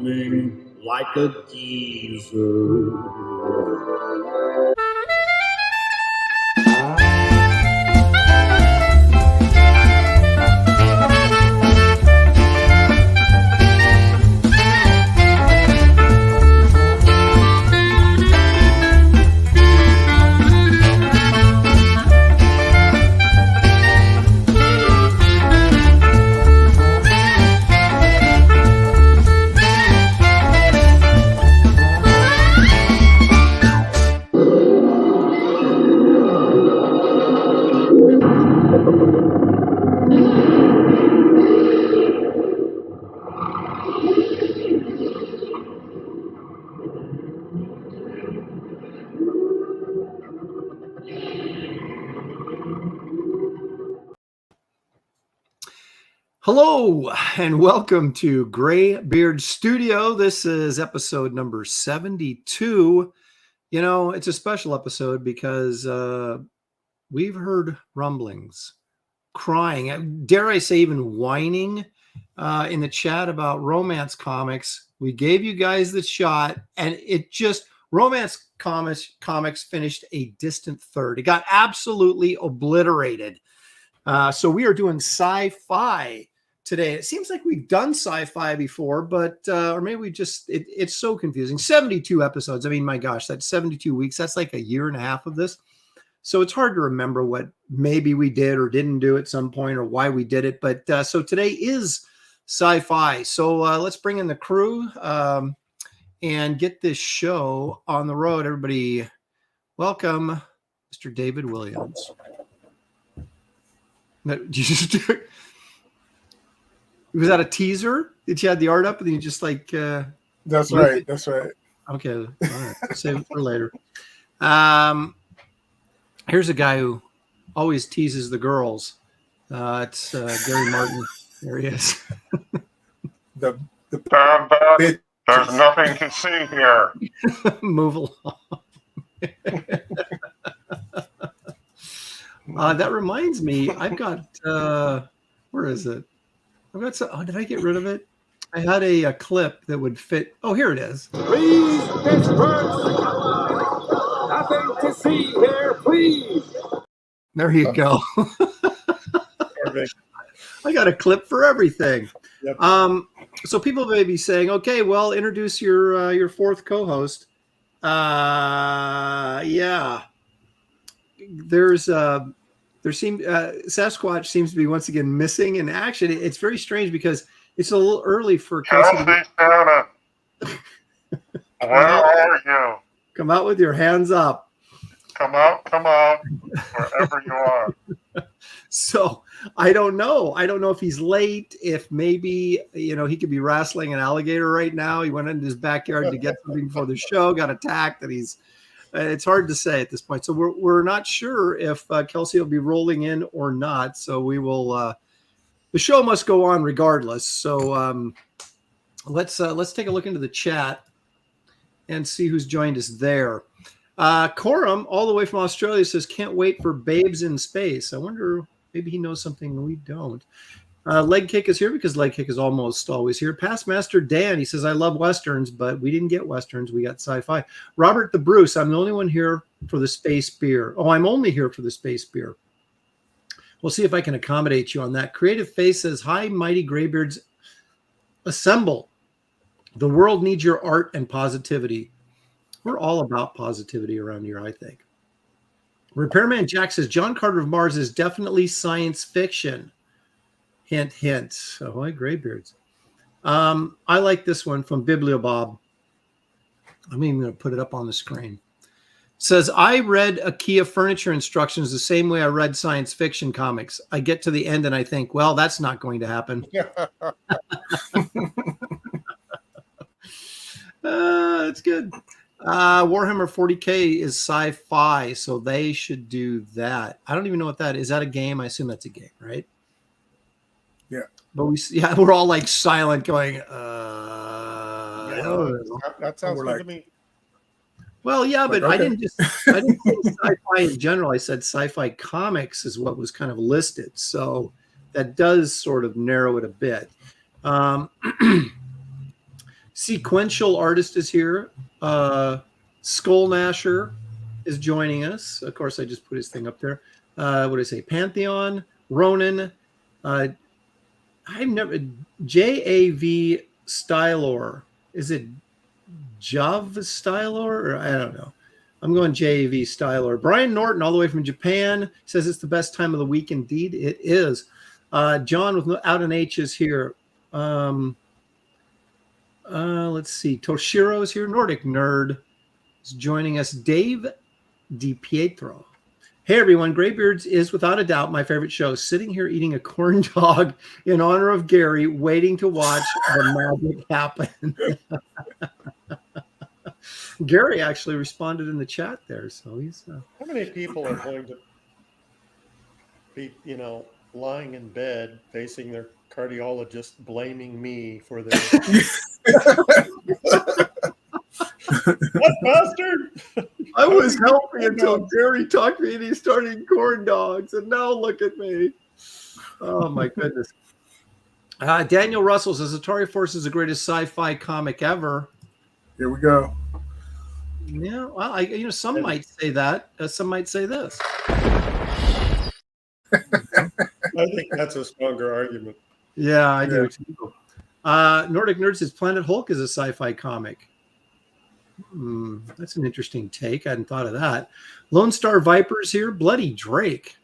moaning like a geezer. Hello and welcome to Graybeard'S Studio. This is episode number 72. You know, it's a special episode because we've heard rumblings, crying, dare I say even whining in the chat about romance comics. We gave you guys the shot and it just, romance comics finished a distant third. It got absolutely obliterated. So we are doing sci-fi today. It seems like we've done sci-fi before, but or maybe we just it's so confusing. 72 episodes. I mean, my gosh, that's 72 weeks. That's like a year and a half of this. So it's hard to remember what maybe we did or didn't do at some point or why we did it. But so today is sci-fi. So let's bring in the crew and get this show on the road. Everybody, welcome, Mr. David Williams. Did you just do it? Was that a teaser? Did you have the art up and then you just like That's right. That's right. Okay. All right. Save it for later. Here's a guy who always teases the girls. It's Gary Martin. There he is. The There's nothing to see here. Move along. That reminds me, I've got, where is it? I've got some, did I get rid of it? I had a clip that would fit. Oh, here it is. Please, Pittsburgh. Nothing to see here, please. There you go. Perfect. I got a clip for everything. Yep. So people may be saying, okay, well, introduce your fourth co-host. Yeah. Sasquatch seems to be once again missing in action. It's very strange because it's a little early for Kelsey. Where are you? Come out with your hands up. Come out, wherever you are. So I don't know. I don't know if he's late, if maybe, he could be wrestling an alligator right now. He went into his backyard to get something before the show, got attacked, and it's hard to say at this point. So we're not sure if Kelsey will be rolling in or not. So we will, the show must go on regardless. So let's take a look into the chat and see who's joined us there. Coram, all the way from Australia, says, can't wait for Babes in Space. I wonder, maybe he knows something we don't. Leg Kick is here because Leg Kick is almost always here. Past Master Dan, he says, I love Westerns, but we didn't get Westerns. We got sci-fi. Robert the Bruce, I'm the only one here for the space beer. Oh, I'm only here for the space beer. We'll see if I can accommodate you on that. Creative Face says, hi, mighty Graybeard'S. Assemble. The world needs your art and positivity. We're all about positivity around here, I think. Repairman Jack says, John Carter of Mars is definitely science fiction. Hint, hint. Ahoy, Graybeard'S. I like this one from Bibliobob. I'm even going to put it up on the screen. It says, I read IKEA furniture instructions the same way I read science fiction comics. I get to the end and I think, well, that's not going to happen. That's good. Warhammer 40K is sci-fi, so they should do that. I don't even know what that is. Is that a game? I assume that's a game, right? Yeah. But we're all like silent going, That sounds good to me. Well, yeah, but okay. I didn't say sci-fi in general. I said sci-fi comics is what was kind of listed. So that does sort of narrow it a bit. Sequential Artist is here. Skull Nasher is joining us. Of course, I just put his thing up there. What did I say? Pantheon, Ronan. I've never JAV Stylor. Is it Jav Stylor? Or I don't know. I'm going JAV Stylor. Brian Norton, all the way from Japan, says it's the best time of the week. Indeed, it is. John without an H is here. Let's see. Toshiro is here. Nordic Nerd is joining us. Dave DiPietro. Hey, everyone. Graybeard's is without a doubt my favorite show. Sitting here eating a corn dog in honor of Gary, waiting to watch the magic happen. Gary actually responded in the chat there. So he's. How many people are going to be, lying in bed facing their cardiologist, blaming me for their what bastard? I was healthy until Gary talked me and he started corn dogs, and now look at me. Oh my goodness. Daniel Russell says Atari Force is the greatest sci-fi comic ever. Here we go. Yeah, well, some might say that. Some might say this. I think that's a stronger argument. Yeah, I do too. Nordic Nerd says Planet Hulk is a sci-fi comic. That's an interesting take. I hadn't thought of that. Lone Star Vipers here. Bloody Drake.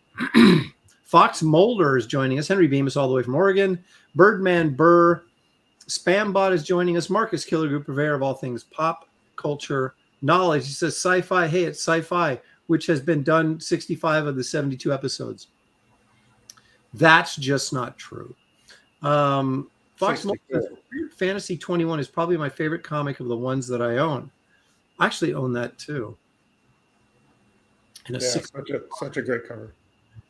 Fox Mulder is joining us. Henry Bemis all the way from Oregon. Birdman Burr. Spambot is joining us. Marcus Killigrew, purveyor of all things pop culture knowledge. He says sci-fi. Hey, it's sci-fi, which has been done 65 of the 72 episodes. That's just not true. Fox Mulder, Fantasy 21 is probably my favorite comic of the ones that I own. I actually own that too. Such a great cover.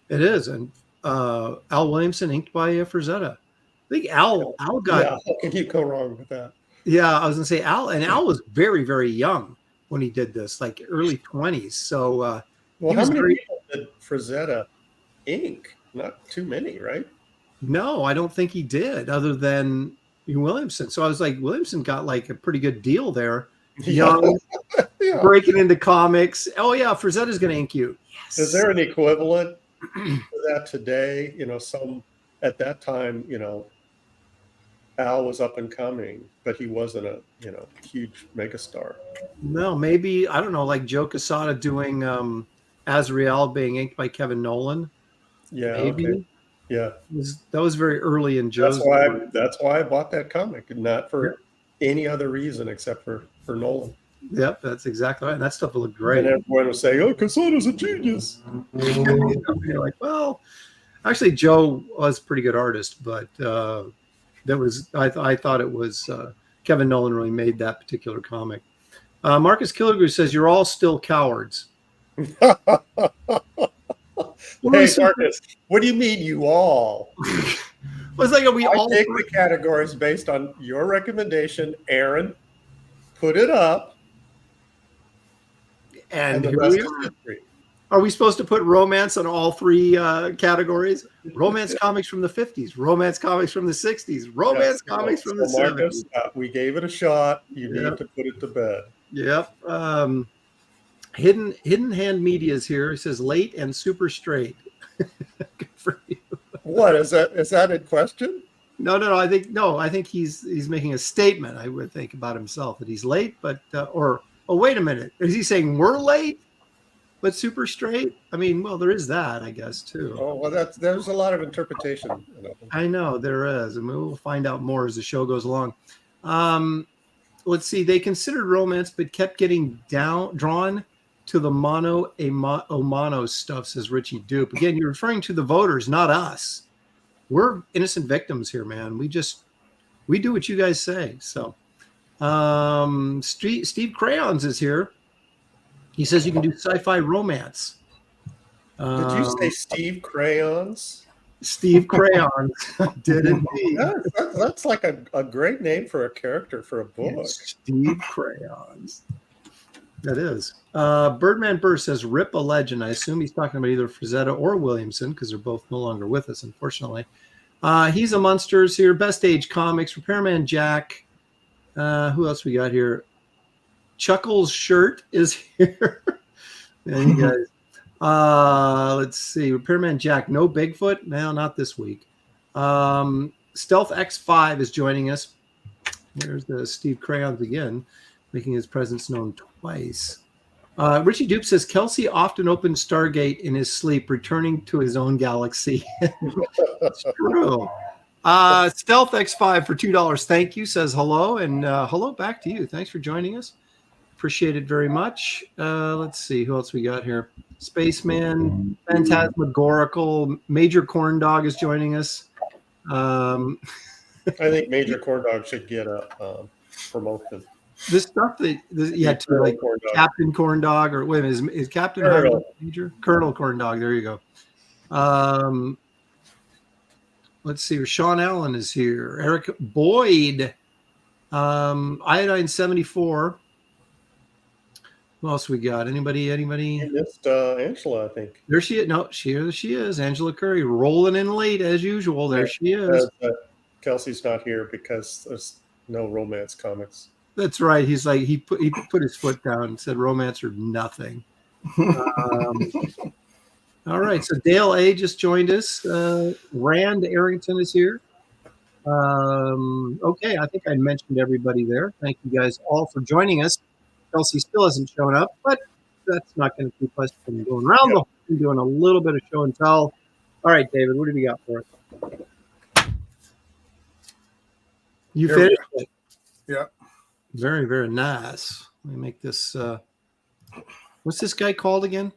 It is, and Al Williamson inked by Frazetta. I think Al got. Yeah, how can you go wrong with that? Yeah, I was gonna say Al was very, very young when he did this, like early 20s. So, how many people did Frazetta ink? Not too many, right? No, I don't think he did, other than Williamson. So I was like, Williamson got like a pretty good deal there. Young, breaking into comics. Oh yeah, Frazetta's going to ink you. Yes. Is there an equivalent to that today? Some at that time, Al was up and coming, but he wasn't a huge megastar. No, maybe I don't know, like Joe Quesada doing Azrael being inked by Kevin Nolan. Yeah, maybe. Okay. Yeah, that was very early in Joe's. That's why I bought that comic, and not for any other reason except for Nolan. Yep, that's exactly right. And that stuff looked great. And everyone was saying, "Oh, Quesada's a genius." You're like, well, actually, Joe was a pretty good artist, but I thought it was Kevin Nolan really made that particular comic. Marcus Killigrew says you're all still cowards. Hey, Marcus, what do you mean you all? It's like, are we all take the categories based on your recommendation, Aaron. Put it up. And the here rest we is are. history. Are we supposed to put romance on all three categories? Romance comics from the 50s, romance comics from the 60s, romance comics from the 70s. We gave it a shot. You need to put it to bed. Yep. Hidden Hand Media is here. He says late and super straight. Good for you. What is that? Is that in question? No. I think he's making a statement. I would think about himself that he's late, but wait a minute. Is he saying we're late, but super straight? I mean, well, there is that, I guess, too. Oh well, there's a lot of interpretation. I know there is, and we'll find out more as the show goes along. Let's see. They considered romance, but kept getting drawn to the mono a mono stuff, says Richie Dupe. Again, you're referring to the voters, not us. We're innocent victims here, man. We do what you guys say. So Steve Crayons is here. He says you can do sci-fi romance. Did you say Steve Crayons? Steve Crayons did indeed. That's like a great name for a character for a book. Yes, Steve Crayons. That is. Birdman Burr says, rip a legend. I assume he's talking about either Frazetta or Williamson because they're both no longer with us, unfortunately. He's a Munsters here. Best Age Comics, Repairman Jack, Who else we got here? Chuckles shirt is here. Man, you guys. Let's see. Repairman Jack, no Bigfoot? No, not this week. Stealth X5 is joining us. There's the Steve Crayons again, making his presence known twice. Richie Dupe says Kelsey often opens Stargate in his sleep, returning to his own galaxy. It's true. Stealth X5 for $2. Thank you. Says hello, and hello back to you. Thanks for joining us. Appreciate it very much. Let's see who else we got here. Spaceman, Phantasmagorical, Major Corn Dog is joining us. I think Major Corn Dog should get a promotion. This stuff that to like Corn Dog. Captain Corn Dog, or wait a minute, is Captain Colonel. Major? Colonel Corn Dog. There you go. Let's see. Sean Allen is here. Eric Boyd, Iodine 74. Who else we got? Anybody? You missed Angela, I think. There she is. No, she is. Angela Curry rolling in late as usual. There she is. Kelsey's not here because there's no romance comics. That's right. He's like he put his foot down and said romance or nothing. All right. So Dale A just joined us. Rand Arrington is here. Okay, I think I mentioned everybody there. Thank you guys all for joining us. Kelsey still hasn't shown up, but that's not going to keep us from going around the horn, doing a little bit of show and tell. All right, David, what do we got for us? You Here we finished go. it. Yep. Very, very nice. Let me make this. What's this guy called again?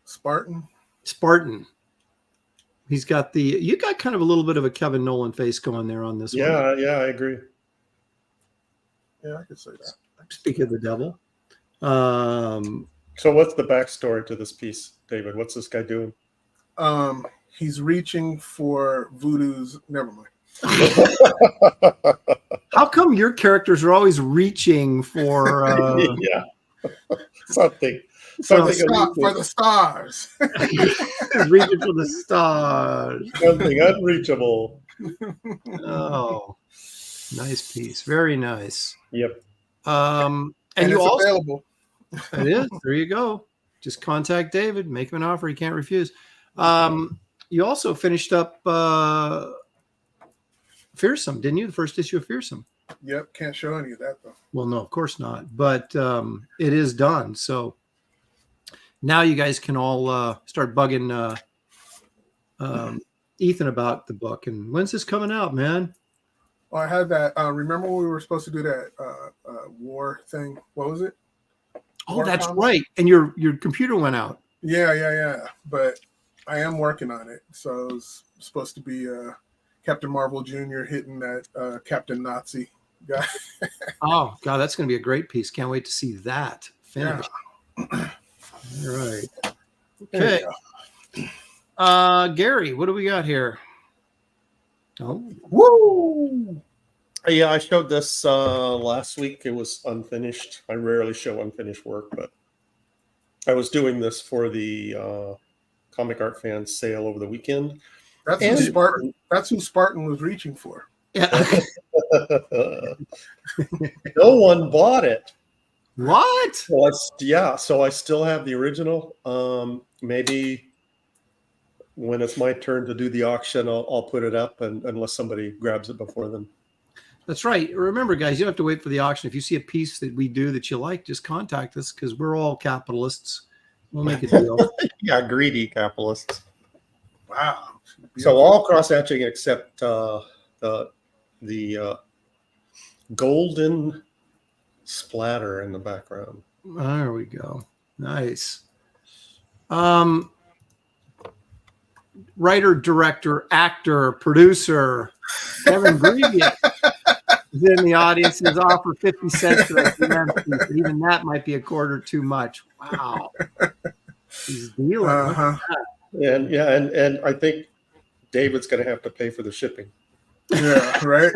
Spartan. Spartan. He's got you got kind of a little bit of a Kevin Nolan face going there on this one. Yeah, I agree. Yeah, I could say that. Speak of the devil. So what's the backstory to this piece, David? What's this guy doing? He's reaching for Voodoo's. Never mind. How come your characters are always reaching for yeah, something For the stars. reaching for the stars? something unreachable. Oh, nice piece. Very nice. Yep. And And you it's also available. it is. There you go. Just contact David, make him an offer he can't refuse. You also finished up Fearsome, didn't you? The first issue of Fearsome. Yep, can't show any of that though. Well, no, of course not. But it is done. So now you guys can all start bugging Ethan about the book. And when's this coming out, man? Well, I had that. Remember when we were supposed to do that war thing? What was it? Oh, War that's comic? right. And your computer went out. Yeah. But I am working on it. So it's supposed to be Captain Marvel Jr. hitting that Captain Nazi guy. Oh, God, that's going to be a great piece. Can't wait to see that finish. Yeah. All right. There Okay. you go. Gary, what do we got here? Oh, Woo! Yeah, I showed this last week. It was unfinished. I rarely show unfinished work, but I was doing this for the Comic Art Fans sale over the weekend. That's who Spartan was reaching for. yeah. No one bought it. What? Well, so I still have the original. Maybe when it's my turn to do the auction, I'll put it up, and unless somebody grabs it before them. That's right. Remember, guys, you don't have to wait for the auction. If you see a piece that we do that you like, just contact us because we're all capitalists. We'll make a deal. Yeah, greedy capitalists. Wow. So all cross-hatching except the golden splatter in the background. There we go. Nice. Writer, director, actor, producer, Kevin Graybeard'S is in the audience. His offer 50 cents for that DM piece. Even that might be a quarter too much. Wow. He's dealing. Uh-huh. And I think David's going to have to pay for the shipping. Yeah, right.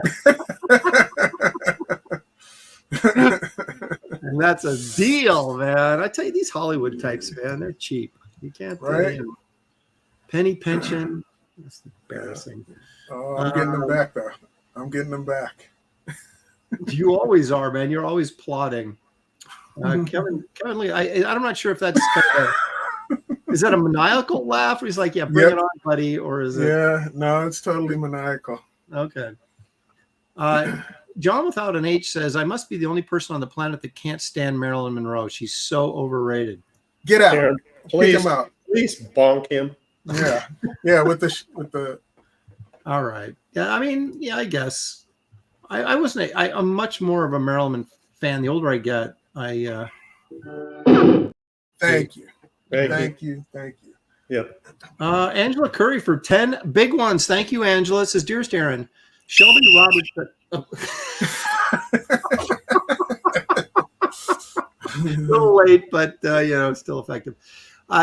And that's a deal, man. I tell you, these Hollywood types, man, they're cheap. You can't Right. Penny pension. That's embarrassing. Oh, I'm getting them back though. I'm getting them back. You always are, man. You're always plotting. Kevin Lee, I'm not sure if that's kind of is that a maniacal laugh? Or he's like, yeah, bring it on, buddy. Or is it? Yeah, no, it's totally maniacal. Okay. John without an H says, I must be the only person on the planet that can't stand Marilyn Monroe. She's so overrated. Get out. Aaron, Kick him out. please bonk him. Yeah. Yeah, with the All right. Yeah, I mean, yeah, I guess. I'm much more of a Marilyn fan. The older I get, thank you. Thank you. Yep. Angela Curry for 10 big ones. Thank you, Angela. Says, dearest Aaron, Shelby Roberts. A little late, but still effective.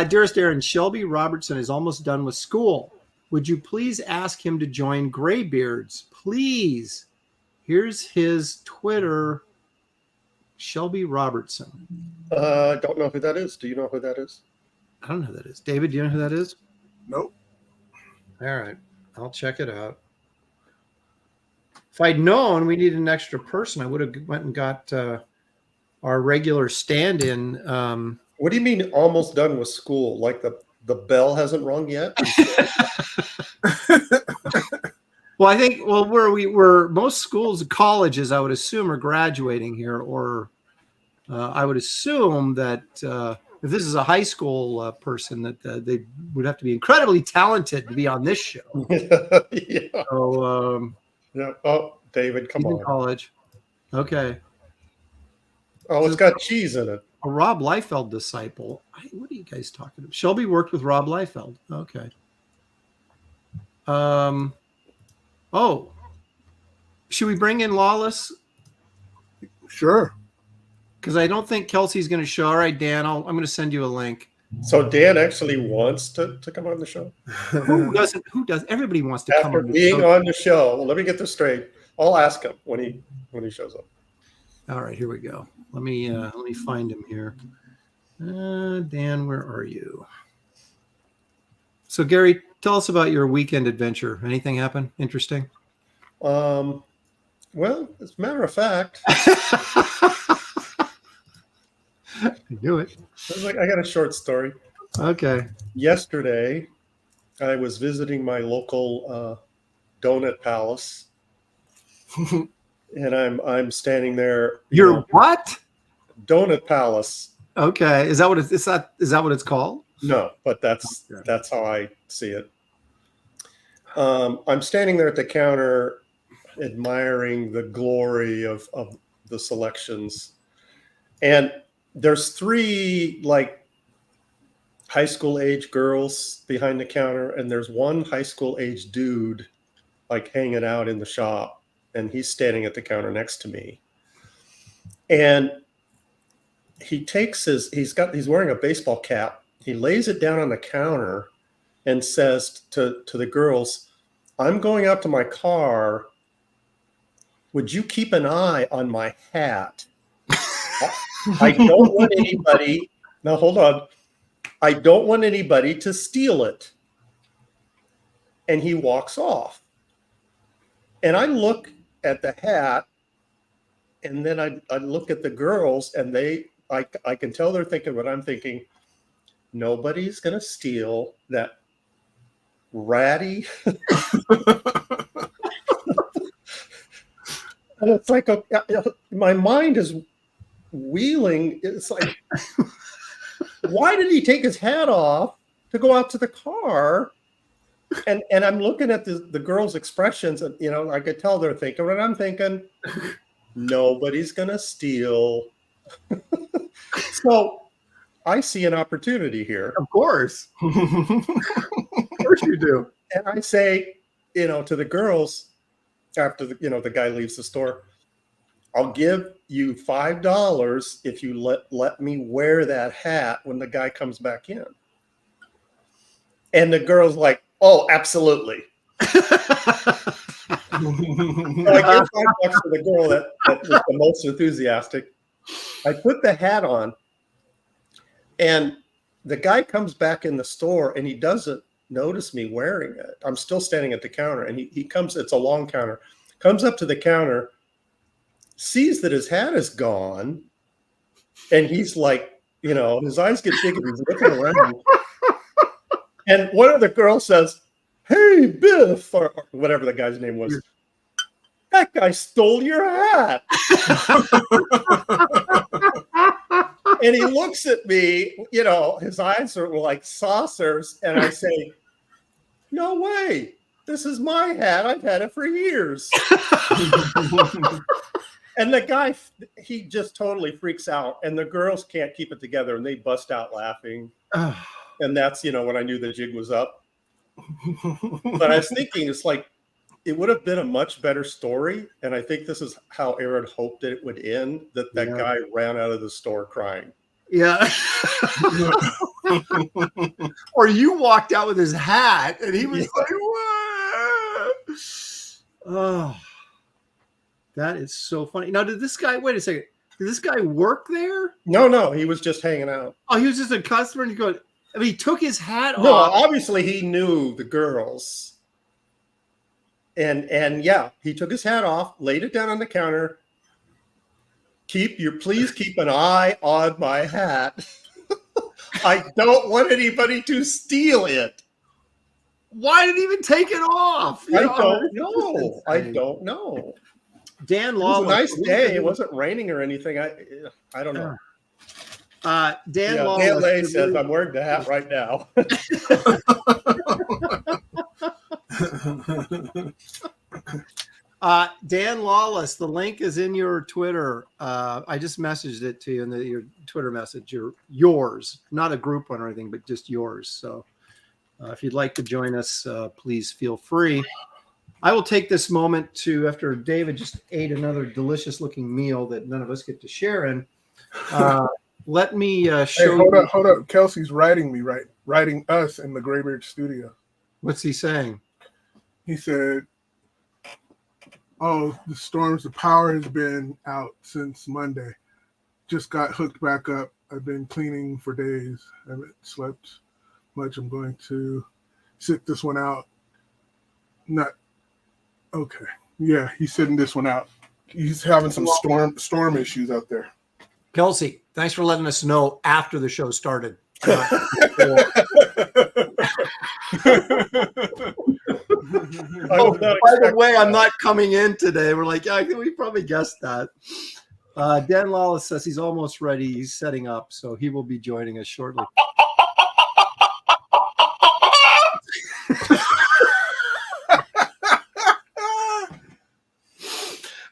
Dearest Aaron, Shelby Robertson is almost done with school. Would you please ask him to join Graybeard'S? Please. Here's his Twitter, Shelby Robertson. Don't know who that is. Do you know who that is? I don't know who that is. David, do you know who that is? Nope. All right. I'll check it out. If I'd known we needed an extra person, I would have went and got our regular stand-in. What do you mean almost done with school? Like the bell hasn't rung yet? Well, I think where we were, most schools, colleges, I would assume, are graduating here, or I would assume that if this is a high school person, that they would have to be incredibly talented to be on this show. Yeah. So, Yeah. Oh, David, come on. College. Okay. Oh, it's got cheese in it. A Rob Liefeld disciple. What are you guys talking about? Shelby worked with Rob Liefeld. Okay. Oh, should we bring in Lawless? Sure. Because I don't think Kelsey's going to show. All right, Dan, I'm going to send you a link. So Dan actually wants to come on the show? Who doesn't? Who does? Everybody wants to come After on the being show. on the show, well, let me get this straight. I'll ask him when he shows up. All right, here we go. Let me find him here. Dan, where are you? So Gary, tell us about your weekend adventure. Anything happen interesting? Well, as a matter of fact, I knew it. I got a short story. Okay. Yesterday, I was visiting my local donut palace, and I'm standing there. Your what? Donut palace. Okay. Is that what is that what it's called? No, but that's how I see it. I'm standing there at the counter, admiring the glory of the selections, and there's 3 like high school age girls behind the counter, and there's one high school age dude like hanging out in the shop, and he's standing at the counter next to me, and he takes he's wearing a baseball cap. He lays it down on the counter and says to the girls, I'm going out to my car. Would you keep an eye on my hat? I don't want anybody. Now, hold on. I don't want anybody to steal it. And he walks off. And I look at the hat, and then I look at the girls, and I can tell they're thinking what I'm thinking. Nobody's going to steal that ratty. And it's like my mind is wheeling. It's like, why did he take his hat off to go out to the car? And I'm looking at the girls' expressions, and I could tell they're thinking what I'm thinking. Nobody's going to steal. So I see an opportunity here. Of course. Of course you do. And I say, to the girls, after the guy leaves the store, I'll give you $5 if you let me wear that hat when the guy comes back in. And the girl's like, oh, absolutely. So I give $5 to the girl that was the most enthusiastic. I put the hat on, and the guy comes back in the store, and he doesn't notice me wearing it. I'm still standing at the counter, and he comes, it's a long counter, comes up to the counter, sees that his hat is gone, and he's like, his eyes get big and he's looking around. And one of the girls says, "Hey, Biff," or whatever the guy's name was. "That guy stole your hat." And he looks at me, his eyes are like saucers. And I say, "No way. This is my hat. I've had it for years." And the guy, he just totally freaks out. And the girls can't keep it together. And they bust out laughing. And that's, when I knew the jig was up. But I was thinking, it's like, it would have been a much better story. And I think this is how Aaron hoped it would end, that guy ran out of the store crying. Yeah. Or you walked out with his hat and he was like, "What?" Oh, that is so funny. Now, did this guy, wait a second, did this guy work there? No, he was just hanging out. Oh, he was just a customer and he took his hat No, off. obviously he knew the girls. And yeah, he took his hat off, laid it down on the counter. Please keep an eye on my hat. I don't want anybody to steal it. Why did he even take it off? I don't know. Dan It was Lawless. a nice day. It wasn't raining or anything. I don't know. Dan Lawless. Dan Lay says, "I'm wearing the hat right now." Dan Lawless, the link is in your Twitter. I just messaged it to you in your Twitter message. Yours, not a group one or anything, but just yours. So if you'd like to join us, please feel free. I will take this moment to, after David just ate another delicious looking meal that none of us get to share in, let me show you. Hold up. Kelsey's writing us in the Graybeard'S studio. What's he saying? He said, "Oh, the power has been out since Monday. Just got hooked back up. I've been cleaning for days. I haven't slept much. I'm going to sit this one out." Not okay. Yeah, he's sitting this one out. He's having some storm issues out there. Kelsey, thanks for letting us know after the show started. By the way, I'm not coming in today. We're like, yeah, we probably guessed that. Dan Lawless says he's almost ready. He's setting up, so he will be joining us shortly.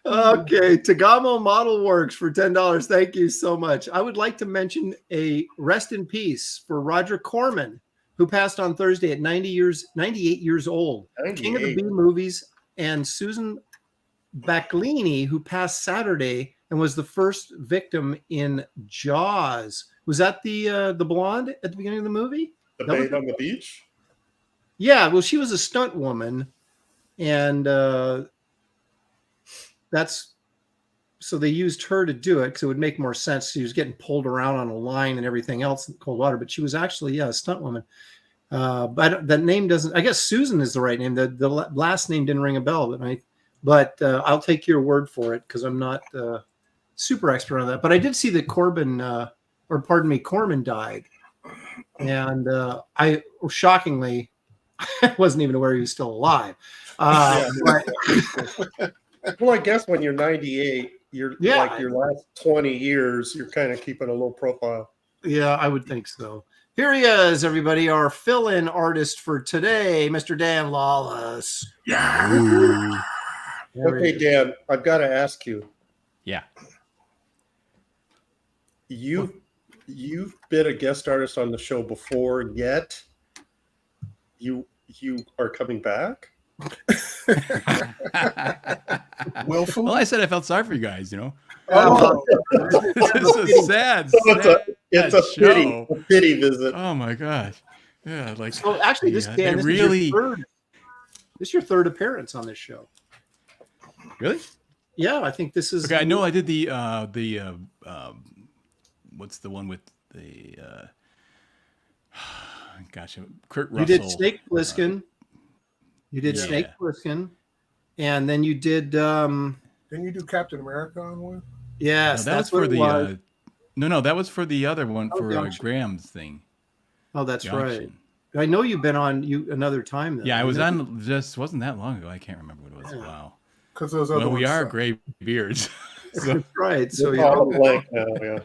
Okay, Tagamo Model Works for $10. Thank you so much. I would like to mention a rest in peace for Roger Corman, who passed on Thursday at 98 years old. 98. King of the B movies, and Susan Backlini, who passed Saturday and was the first victim in Jaws. Was that the blonde at the beginning of the movie? The babe on the beach? Yeah, well, she was a stunt woman, and so they used her to do it because it would make more sense. She was getting pulled around on a line and everything else in cold water, but she was actually, a stunt woman. But that name doesn't, I guess Susan is the right name. The last name didn't ring a bell, but I'll take your word for it because I'm not super expert on that. But I did see that Corman died. And I shockingly, I wasn't even aware he was still alive. Well, I guess when you're 98, like your last 20 years, you're kind of keeping a low profile. Yeah, I would think so. Here he is, everybody, our fill-in artist for today, Mr. Dan Lawless. Yeah. Okay, Dan, I've got to ask you. Yeah. You've been a guest artist on the show before, yet you are coming back? Willful? Well, I said I felt sorry for you guys, Oh. This is a sad It's a pity visit. Oh my gosh. Yeah, like so actually this Dan, this is your third appearance on this show. Really? Yeah, I think this is okay. I know I did the what's the one with the gosh, Kurt Russell. You did Snake Plissken. You did Snake Plissken, and then you did Didn't you do Captain America on one? Yes, No, that was that's for what it the. was. No, that was for the other one Oh, for the auction. Graham's thing. Oh, that's The right. auction. I know you've been on another time. Then. Yeah, I was know on. Just wasn't that long ago. I can't remember what it was. Yeah. Wow. Because those other Well, we ones are suck. Graybeard'S, so, That's right. So We're you all blank now, yeah.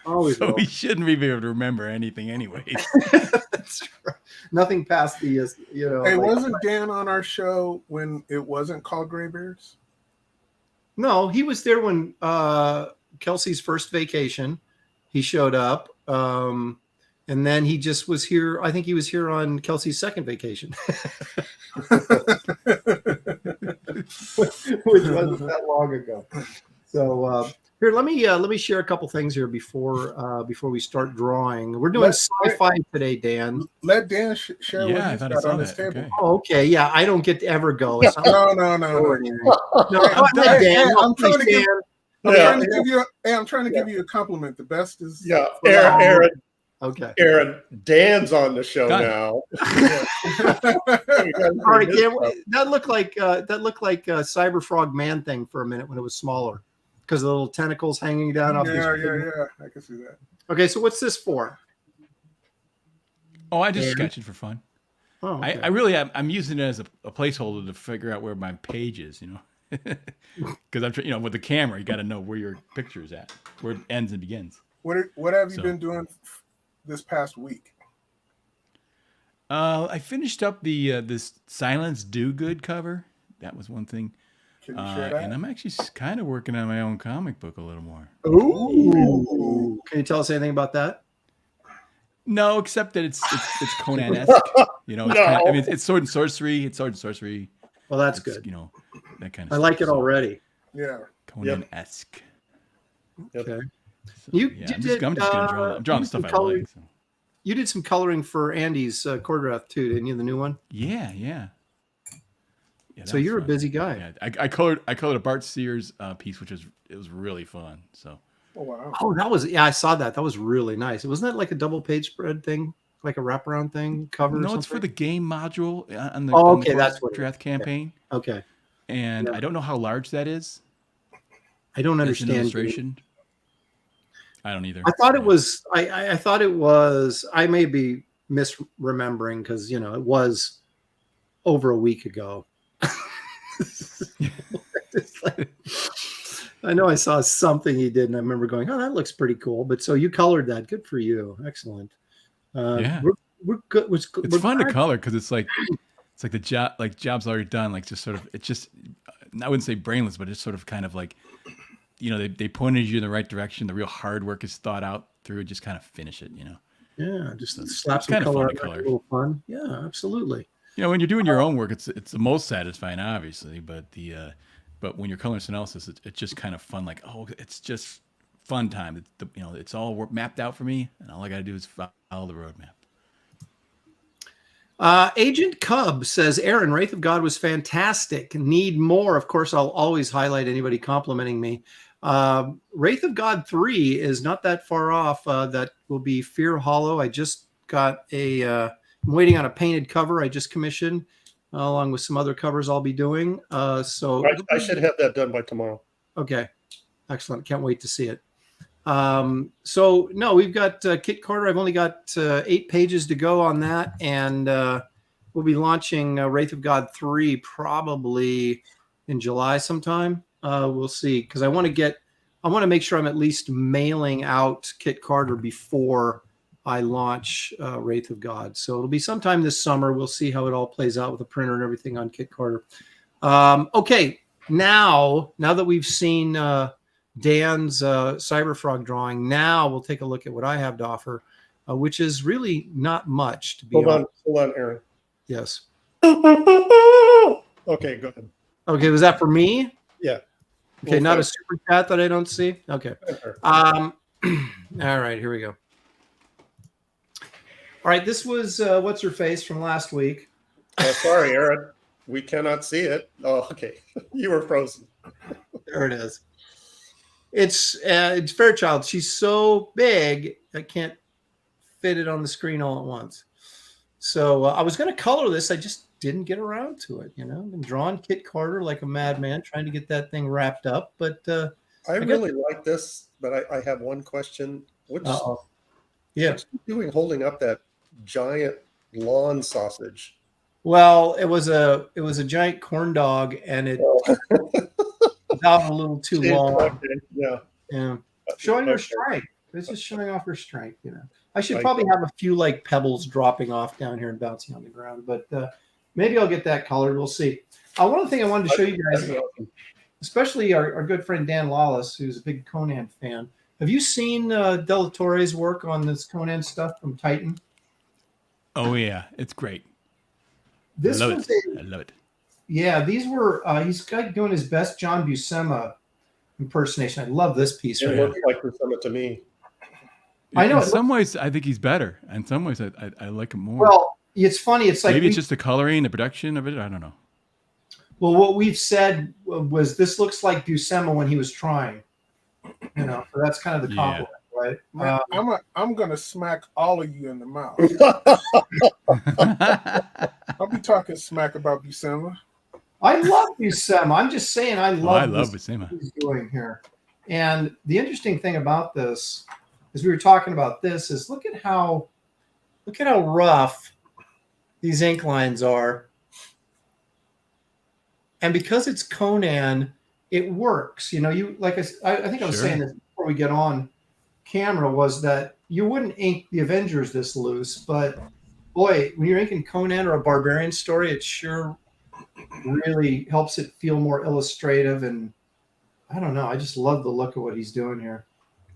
always so will. we shouldn't be able to remember anything, anyways. That's right. Nothing past the Hey, wasn't Dan on our show when it wasn't called Graybeard'S? No, he was there when Kelsey's first vacation. He showed up, and then he just was here. I think he was here on Kelsey's second vacation, which wasn't that long ago. So here, let me share a couple things here before we start drawing. We're doing sci-fi today, Dan. Let Dan share what Yeah, I he's thought I got saw on his that. table. Okay. Oh, okay, yeah, I don't get to ever go. It's not No. no, Hey, Dan. I'm trying to give. Yeah. I'm trying to give you a compliment. The best is Yeah, Aaron, Okay. Aaron, Dan's on the show Got it. now. All right, that looked like a Cyber Frog Man thing for a minute when it was smaller, because the little tentacles hanging down off. Yeah. I can see that. Okay, so what's this for? Oh, I just Dan? sketched it for fun. Oh, okay. I really I'm using it as a placeholder to figure out where my page is, because I'm with the camera, you got to know where your picture is at, where it ends and begins. What have you been doing this past week? I finished up the this Silence Do Good cover. That was one thing. Can you share that? And I'm actually kind of working on my own comic book a little more. Ooh. Can you tell us anything about that? No, except that it's Conan-esque. It's sword and sorcery. It's sword and sorcery. Well, that's It's, good. That kind of I stuff. like it already. Yeah. Conan-esque. Okay. So, You I'm did, just gonna draw. I'm drawing you the stuff did I coloring- like. So. You did some coloring for Andy's Quarterdeath too, didn't you? The new one. Yeah. So you're a busy guy. Yeah, I colored a Bart Sears piece, which was really fun. So. Oh wow. Oh, I saw that. That was really nice. Wasn't that like a double page spread thing, like a wraparound thing cover? No, or it's for something? the game module on the okay, that's what it is. draft campaign. Okay. And I don't know how large that is. I don't As an understand. illustration. I don't either. I thought it was. I thought it was. I may be misremembering because it was over a week ago. I know I saw something he did, and I remember going, "Oh, that looks pretty cool." But so you colored that. Good for you. Excellent. Yeah. we're good. It's fun to color because it's like the job, job's already done. Like just sort of, it's just, I wouldn't say brainless, but it's sort of kind of like, they pointed you in the right direction. The real hard work is thought out through. Just kind of finish it. Yeah, just slap some kind of color. fun to color. A little fun. Yeah, absolutely. When you're doing your own work, it's the most satisfying, obviously. But but when you're coloring someone else's, it's just kind of fun. Like, oh, it's just fun time. It's all mapped out for me, and all I got to do is follow the roadmap. Agent Cub says, Aaron, Wraith of God was fantastic. Need more. Of course, I'll always highlight anybody complimenting me. Wraith of God 3 is not that far off. That will be Fear Hollow. I just got I'm waiting on a painted cover I just commissioned, along with some other covers I'll be doing. So I should have that done by tomorrow. Okay. Excellent. Can't wait to see it. So no, we've got Kit Carter. I've only got 8 pages to go on that. And we'll be launching Wraith of God 3 probably in July sometime. We'll see. Because I want to make sure I'm at least mailing out Kit Carter before I launch Wraith of God. So it'll be sometime this summer. We'll see how it all plays out with the printer and everything on Kit Carter. Okay. Now that we've seen Dan's Cyberfrog drawing, now we'll take a look at what I have to offer, which is really not much, to be honest. Hold on, Aaron. Yes. Okay, go ahead. Okay, was that for me? Yeah. Okay, Well, not a super chat that I don't see? Okay. All right, here we go. All right, this was What's Her Face from last week. Oh, sorry, Aaron. We cannot see it. Oh, okay. You were frozen. There it is. It's Fairchild. She's so big, I can't fit it on the screen all at once. So I was going to color this. I just didn't get around to it. Been drawing Kit Carter like a madman, trying to get that thing wrapped up. But I really like this, but I have one question. What's you doing holding up that giant lawn sausage? Well, it was a giant corn dog, and it was out a little too long. Yeah. Showing her strength. It's just showing off her strength, I should probably have a few like pebbles dropping off down here and bouncing on the ground, but maybe I'll get that colored. We'll see. One other thing I wanted to show you guys, especially our good friend Dan Lawless, who's a big Conan fan. Have you seen Del Torre's work on this Conan stuff from Titan? Oh yeah, it's great. I love it. Yeah, these were he's doing his best John Buscema impersonation. I love this piece. It looks like Buscema to me. I know. In some ways, I think he's better. In some ways, I like him more. Well, it's funny. It's like maybe it's just the coloring, the production of it. I don't know. Well, what we've said was this looks like Buscema when he was trying. So that's kind of the compliment, right? Man, I'm gonna smack all of you in the mouth. I'll be talking smack about Buscema. I love Buscema. I'm just saying I love Buscema. What he's doing here. And the interesting thing about this, as we were talking about this, is look at how rough these ink lines are. And because it's Conan, it works. You like I think I was saying this before we get on camera, was that you wouldn't ink the Avengers this loose, but boy, when you're inking Conan or a Barbarian story, it sure really helps it feel more illustrative. And I don't know, I just love the look of what he's doing here.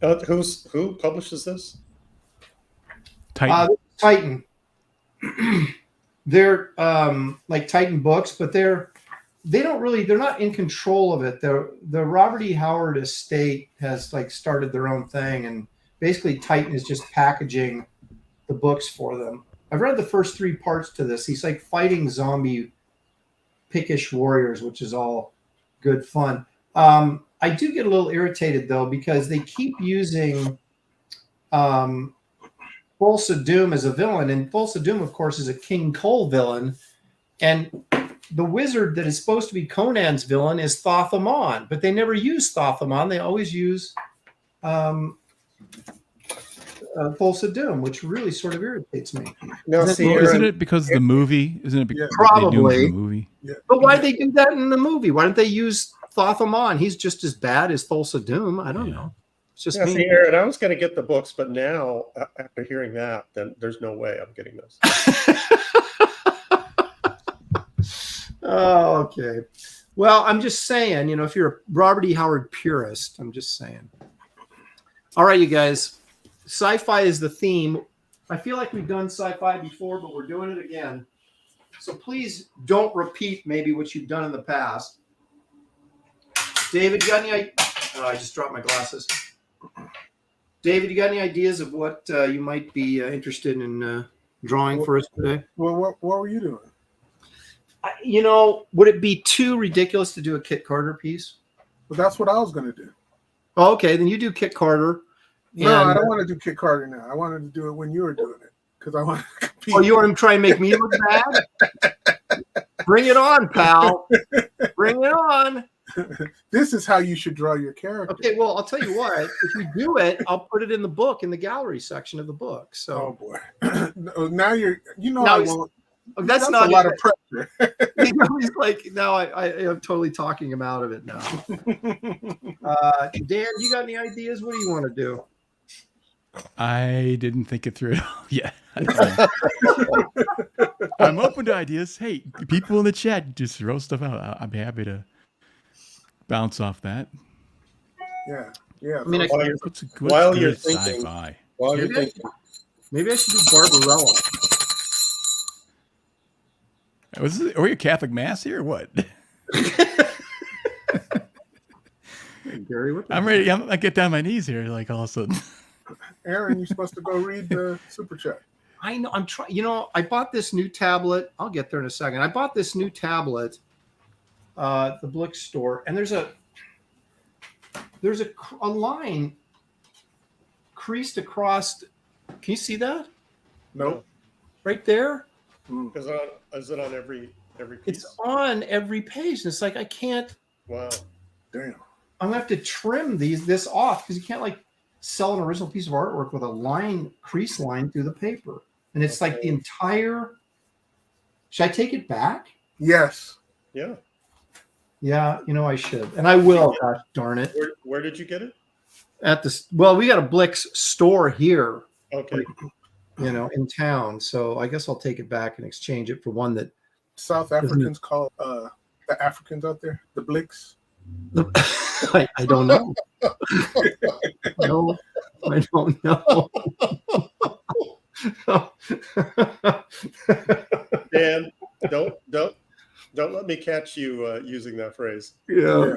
Who publishes this? Titan. Titan. They're like Titan Books, but they're not in control of it. The Robert E. Howard estate has like started their own thing, and basically Titan is just packaging the books for them. I've read the first 3 parts to this. He's like fighting zombie pickish warriors, which is all good fun. I do get a little irritated though, because they keep using Thulsa Doom as a villain, and Thulsa Doom, of course, is a King Cole villain, and the wizard that is supposed to be Conan's villain is Thoth-Amon, but they never use Thoth-Amon. They always use Thulsa Doom, which really sort of irritates me. Now, isn't it because of the movie? Isn't it because probably the movie? Yeah. But why did they do that in the movie? Why didn't they use Thoth-Amon? He's just as bad as Thulsa Doom. I don't know. It's just me. See, Aaron, I was going to get the books, but now after hearing that, then there's no way I'm getting this. Oh, okay. Well, I'm just saying, if you're a Robert E. Howard purist, I'm just saying. All right, you guys. Sci-fi is the theme. I feel like we've done sci-fi before, but we're doing it again. So please don't repeat maybe what you've done in the past. David, you got any? I just dropped my glasses. David, you got any ideas of what you might be interested in drawing for us today? Well, what were you doing? Would it be too ridiculous to do a Kit Carter piece? Well, that's what I was going to do. Oh, okay, then you do Kit Carter. No, I don't want to do Kit Carter now. I wanted to do it when you were doing it because I want to compete. Oh, you want to try and make me look bad? Bring it on, pal. Bring it on. This is how you should draw your character. Okay, well, I'll tell you what. If you do it, I'll put it in the book, in the gallery section of the book. So, oh boy, now you're. I won't. That's not a lot of pressure. He's like, now I am totally talking him out of it now. Dan, you got any ideas? What do you want to do? I didn't think it through at all yet. I'm open to ideas. Hey, people in the chat, just throw stuff out. I'd be happy to bounce off that. Yeah. I mean, while you're thinking, sci-fi? Maybe I should do Barbarella. Are we a Catholic mass here or what? Gary, I'm ready. I get down my knees here like all of a sudden. Aaron, you're supposed to go read the super chat. I know. I'm trying. I bought this new tablet. I'll get there in a second. I bought this new tablet at the Blick store, and there's a line creased across. Can you see that? Nope. Right there. Is it on every piece? It's on every page. And it's like I can't. Wow. Damn. I'm gonna have to trim this off because you can't like sell an original piece of artwork with a crease line through the paper, and it's like the entire. Should I take it back? Yes. Yeah. Yeah, I should, and I will. Gosh darn it! Where did you get it? At this, we got a Blick's store here. Okay. In town. So I guess I'll take it back and exchange it for one that South Africans call the Africans out there the Blicks. I don't know. No, I don't know. Dan, don't let me catch you using that phrase. Yeah.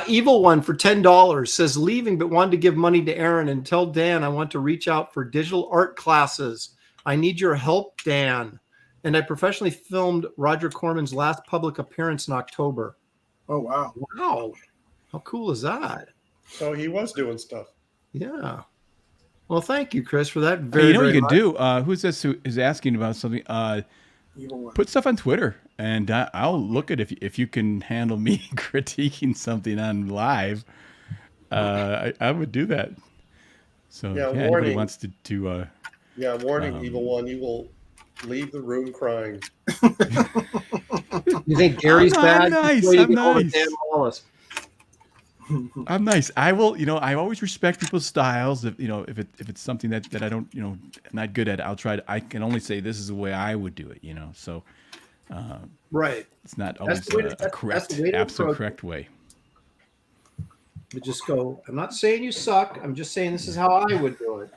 Evil One for $10 says leaving, but wanted to give money to Aaron and tell Dan I want to reach out for digital art classes. I need your help, Dan. And I professionally filmed Roger Corman's last public appearance in October. Oh, wow. Wow. How cool is that? So he was doing stuff. Yeah. Well, thank you, Chris, for that. You know what you can do? Who's this who is asking about something? Put stuff on Twitter, and I'll look at if you can handle me critiquing something on live. I would do that. So yeah, anybody warning. wants to warning, Evil One, you will leave the room crying. You think Gary's bad? I'm nice. Dan Lawless. I'm nice. I will. I always respect people's styles. If it's something that I don't, not good at, I'll try to. I can only say this is the way I would do it. So, right. It's not always a correct, absolute correct way. But just go. I'm not saying you suck. I'm just saying this is how I would do it.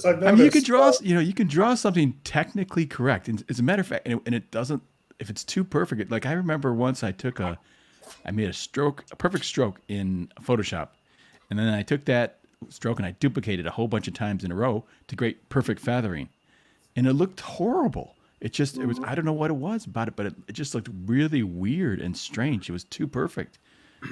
I mean, you can draw. You can draw something technically correct. And as a matter of fact, and it doesn't. If it's too perfect, like I remember once I made a perfect stroke in Photoshop. And then I took that stroke and I duplicated a whole bunch of times in a row to create perfect feathering. And it looked horrible. It was, I don't know what it was about it, but it just looked really weird and strange. It was too perfect.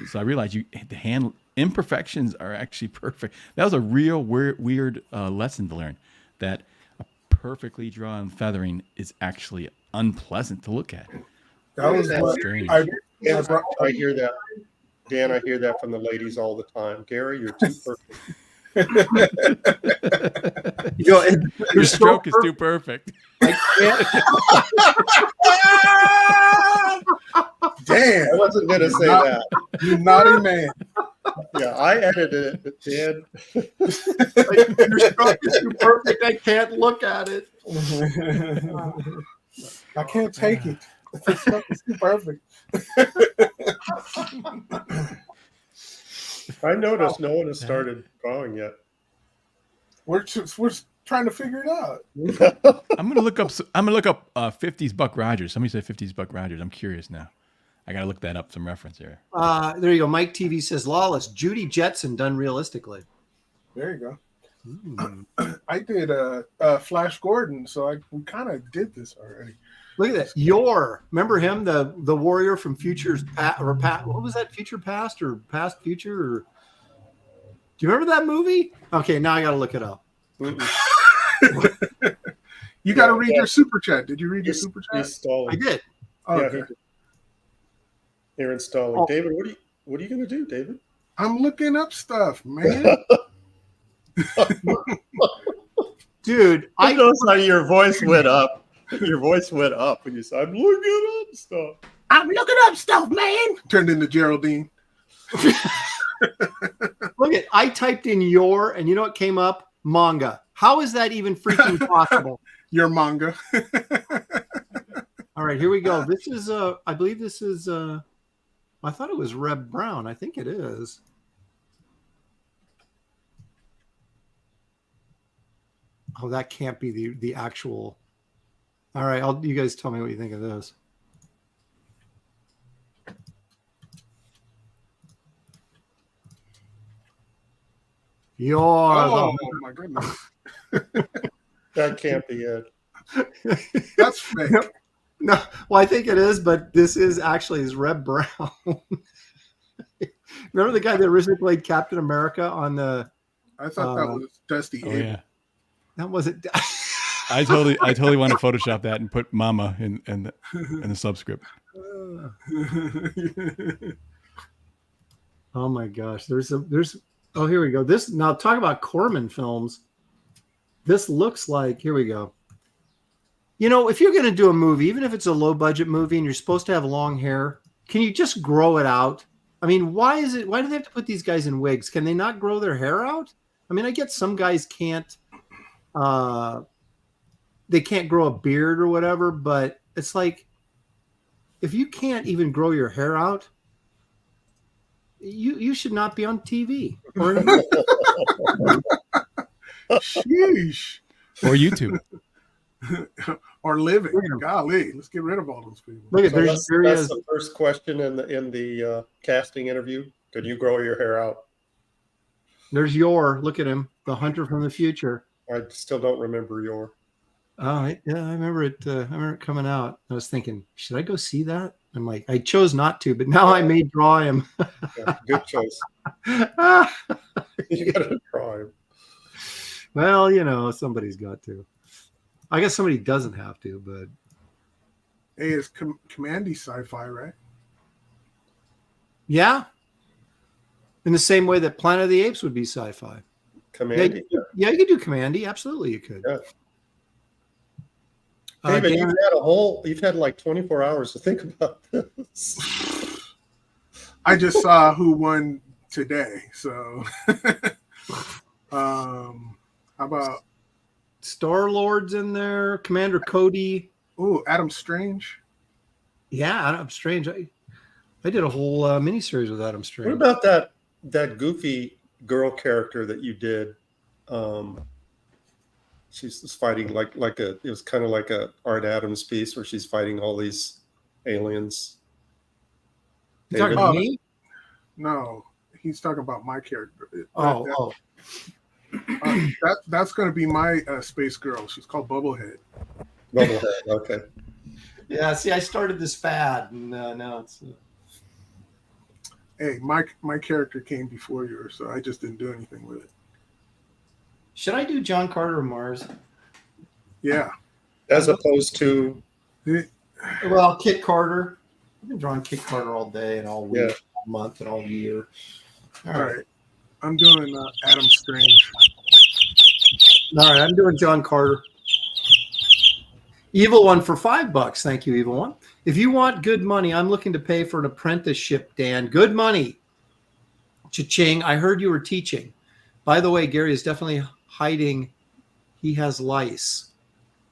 So I realized the hand imperfections are actually perfect. That was a real weird lesson to learn, that a perfectly drawn feathering is actually unpleasant to look at. That was strange. I hear that. Dan, I hear that from the ladies all the time. Gary, you're too perfect. Your stroke is too perfect. Damn. I wasn't going to say that. You naughty man. Yeah, I edited it, but Dan. Your stroke is too perfect. I can't look at it. I can't take it. It's too perfect. I noticed no one has started drawing yet. We're trying to figure it out. I'm gonna look up 50s Buck Rogers. Somebody said 50s Buck Rogers. I'm curious now. I gotta look that up. Some reference here. There you go. Mike TV says Lawless, Judy Jetson done realistically. There you go. I did Flash Gordon, so we kind of did this already. Look at that. Remember him, the warrior from Futures Past, or what was that? Future Past or Past Future? Or do you remember that movie? Okay, now I got to look it up. You got to read your super chat. Did you read your super chat? I did. Oh, Yeah, okay. they're installing. David, what are you going to do, David? I'm looking up stuff, man. Dude, I know how your voice went up. Your voice went up when you said, "I'm looking up stuff." I'm looking up stuff, man. Turned into Geraldine. Look at, I typed in and you know what came up? Manga. How is that even freaking possible? Your manga. All right, here we go. This is I believe this is I thought it was Reb Brown. I think it is. Oh, that can't be the actual. All right, you guys tell me what you think of this. Oh my goodness. That can't be it. That's fake. No, well, I think it is, but this is actually Reb Brown. Remember the guy that originally played Captain America on the? I thought that was Dusty. Oh, yeah. That wasn't. I totally want to Photoshop that and put "mama" in the subscript. Oh my gosh, there's oh, here we go. This now talk about Corman films. This looks like, here we go. You know, if you're going to do a movie, even if it's a low budget movie and you're supposed to have long hair, can you just grow it out? I mean, why do they have to put these guys in wigs? Can they not grow their hair out? I mean, I get some guys can't they can't grow a beard or whatever, but it's like, if you can't even grow your hair out, you should not be on TV or Sheesh. Or YouTube. Or living. Golly, let's get rid of all those people. Look at So that's the first question in the casting interview. Could you grow your hair out? There's look at him, the hunter from the future. I still don't remember your. Oh yeah, I remember it. I remember it coming out. I was thinking, should I go see that? I'm like, I chose not to, but now I may draw him. Yeah, good choice. You got to draw him. Well, you know, somebody's got to. I guess somebody doesn't have to, but Hey, it's Commandy Sci-Fi, right? yeah, in the same way that Planet of the Apes would be sci-fi. Commandy. Yeah, you could do Commandy. Absolutely, you could. Yeah. David, Dan, you've had like 24 hours to think about this. I just saw who won today. So, how about Star-Lord's in there. Commander Cody. Adam Strange? Yeah, Adam Strange. I did a whole miniseries with Adam Strange. What about that goofy girl character that you did? She's fighting it was kind of like a Art Adams piece where she's fighting all these aliens. You talking about me? No, he's talking about my character. That's going to be my space girl. She's called Bubblehead. Bubblehead, okay. Yeah, see, I started this fad, and now it's... Hey, my character came before yours, so I just didn't do anything with it. Should I do John Carter of Mars? Yeah. As opposed to... Well, Kit Carter. I've been drawing Kit Carter all day and all week, Yeah. all month, and all year. All right. I'm doing Adam Strange. All right, I'm doing John Carter. Evil One for $5. Thank you, Evil One. If you want good money, I'm looking to pay for an apprenticeship, Dan. Good money. Cha-ching. I heard you were teaching. By the way, Gary is definitely hiding. He has lice.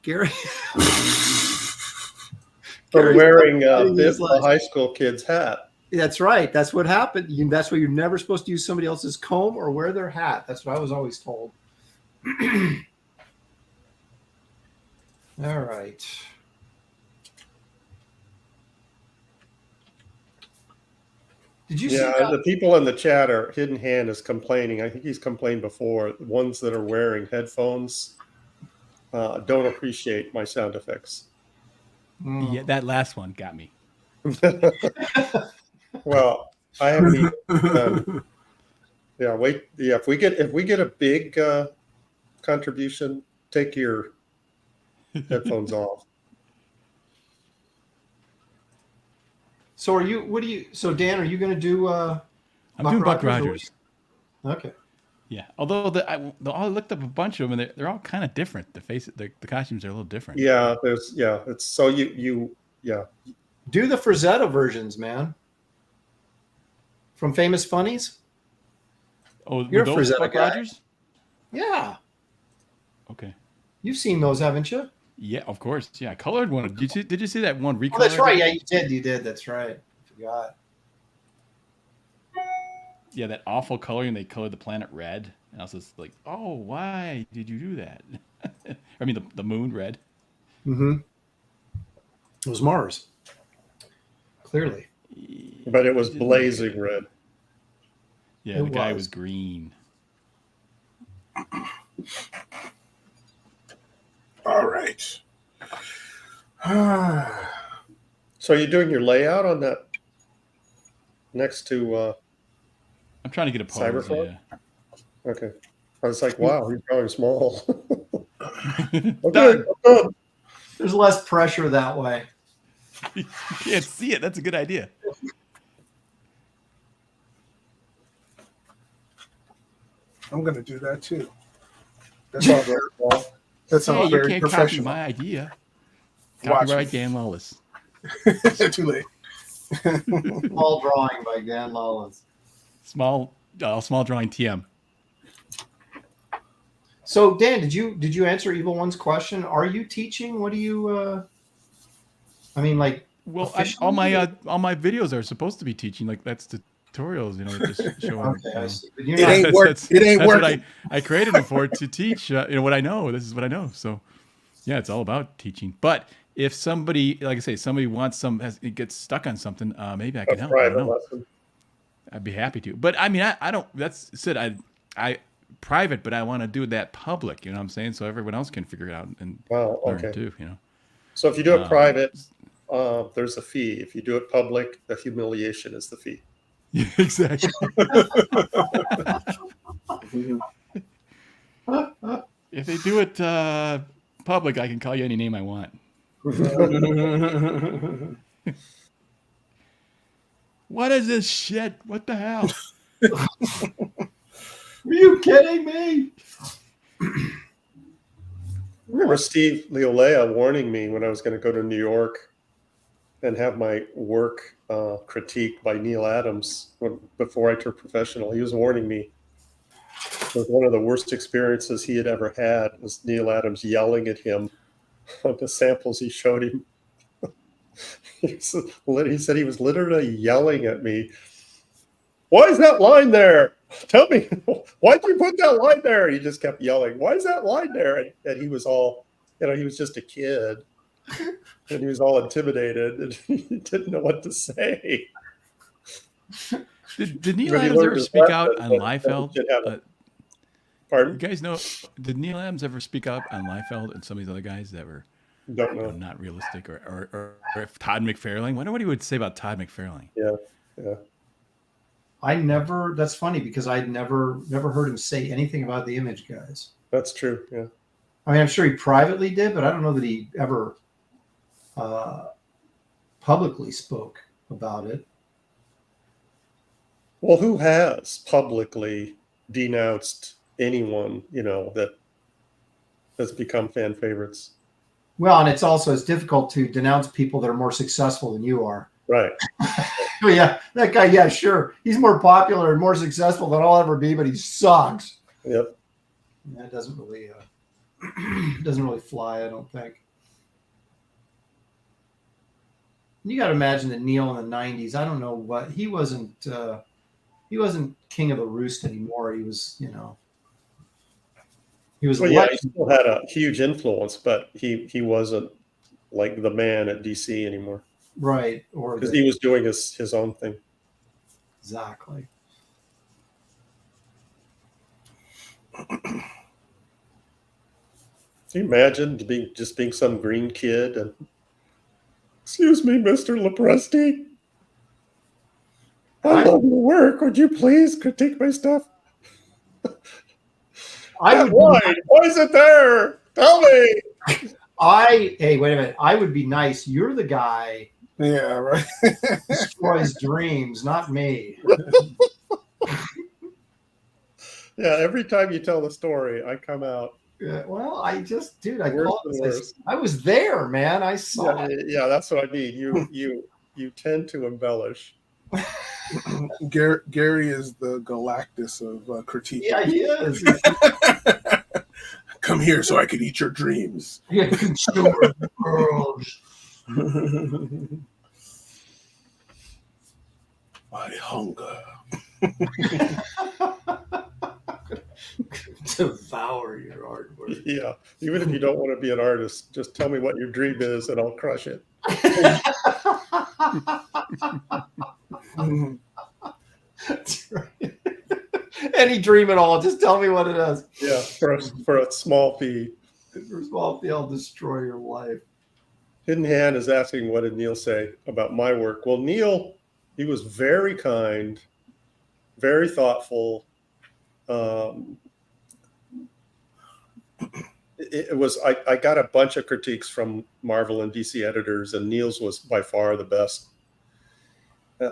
Gary. For wearing a high school kid's hat. That's right. That's what happened. That's why you're never supposed to use somebody else's comb or wear their hat. That's what I was always told. All right. Did you see that? The people in the chat are Hidden Hand is complaining. I think he's complained before. The ones that are wearing headphones don't appreciate my sound effects. Yeah, that last one got me. Well, I haven't even wait. Yeah, if we get a big contribution, take your headphones off. So so Dan, are you going to do I'm doing Buck Rogers. Okay. Yeah, although I looked up a bunch of them, and they're all kind of different. The costumes are a little different. Yeah, it's so you do the Frazetta versions, man. From Famous Funnies. Oh, you're a those Frazetta Buck guy. Rogers? Yeah. Okay. You've seen those, haven't you? Yeah, of course. Yeah, I colored one. Did you see that one recolor? Oh, that's right. Yeah, you did. You did. That's right. I forgot. Yeah, that awful coloring. They colored the planet red, and I was just like, "Oh, why did you do that?" I mean, the moon red. Mm-hmm. It was Mars. Clearly. But it was blazing red. Yeah, the guy was green. All right. So you're doing your layout on that next to I'm trying to get a pose. Cyberpunk? Yeah. Okay. I was like, wow, he's drawing small. Okay, good. There's less pressure that way. You can't see it. That's a good idea. I'm going to do that too. That's not very well. That's Hey, not you very can't copy professional. my idea. Watch Copyright me. Dan Lawless. Too late. Small drawing by Dan Lawless. Small drawing TM. So Dan, did you answer Evil One's question? Are you teaching? What do you? I mean, like, Well, officially? all my videos are supposed to be teaching. Like that's tutorials, just showing. Okay, I see. But you're It not- ain't work. It ain't that's working. what I created them for, to teach. What I know. This is what I know. So, yeah, it's all about teaching. But if somebody, like I say, somebody wants it gets stuck on something, maybe I can help. I don't know. Lesson. I'd be happy to. But I mean, I don't. That's said. I private, but I want to do that public. You know what I'm saying? So everyone else can figure it out and learn too. So if you do it private, there's a fee. If you do it public, the humiliation is the fee. Yeah, exactly. If they do it public, I can call you any name I want. What is this shit? What the hell? Are you kidding me? I remember Steve Leolea warning me when I was going to go to New York and have my work critiqued by Neil Adams before I turned professional. He was warning me. It was one of the worst experiences he had ever had was Neil Adams yelling at him on the samples he showed him. He said he was literally yelling at me. Why is that line there? Tell me, why'd you put that line there? He just kept yelling, why is that line there? And he was all, he was just a kid. And he was all intimidated and he didn't know what to say. Did Neil But he Adams learned ever his speak out lesson, on but he Liefeld? should have You Pardon? guys know, did Neil Adams ever speak out on Liefeld and some of these other guys that were Don't know. not realistic? Or if Todd McFarlane? I wonder what he would say about Todd McFarlane. Yeah. That's funny because I'd never heard him say anything about the Image guys. That's true. Yeah. I mean, I'm sure he privately did, but I don't know that he ever publicly spoke about it. Well, who has publicly denounced anyone, that has become fan favorites? Well, and it's difficult to denounce people that are more successful than you are. Right. Oh, yeah, that guy, yeah, sure. He's more popular and more successful than I'll ever be, but he sucks. Yep. That doesn't really fly, I don't think. You got to imagine that Neil in the 90s, I don't know what, he wasn't king of the roost anymore. He was, he was Well, yeah, he still had a huge influence, but he wasn't like the man at DC anymore. Right. Or because he was doing his own thing. Exactly. Can you imagine being some green kid and, excuse me, Mr. Lepresti, I love your work. Would you please critique my stuff? Why is it there? Tell me. Hey, wait a minute. I would be nice. You're the guy. Yeah, right. Destroys dreams, not me. Yeah, every time you tell the story, I come out. Yeah, well, I was there, man. I saw it. Yeah, that's what I mean. You tend to embellish. Gary is the Galactus of critique. Yeah, he is. Come here so I can eat your dreams. Yeah, consumer world. My hunger. Devour your artwork. Yeah, even if you don't want to be an artist, just tell me what your dream is and I'll crush it. That's right. Any dream at all, just tell me what it is. Yeah, for a small fee. For a small fee, I'll destroy your life. Hidden Hand is asking, what did Neil say about my work? Well, Neil, he was very kind, very thoughtful. it was, I got a bunch of critiques from Marvel and DC editors, and Neil's was by far the best.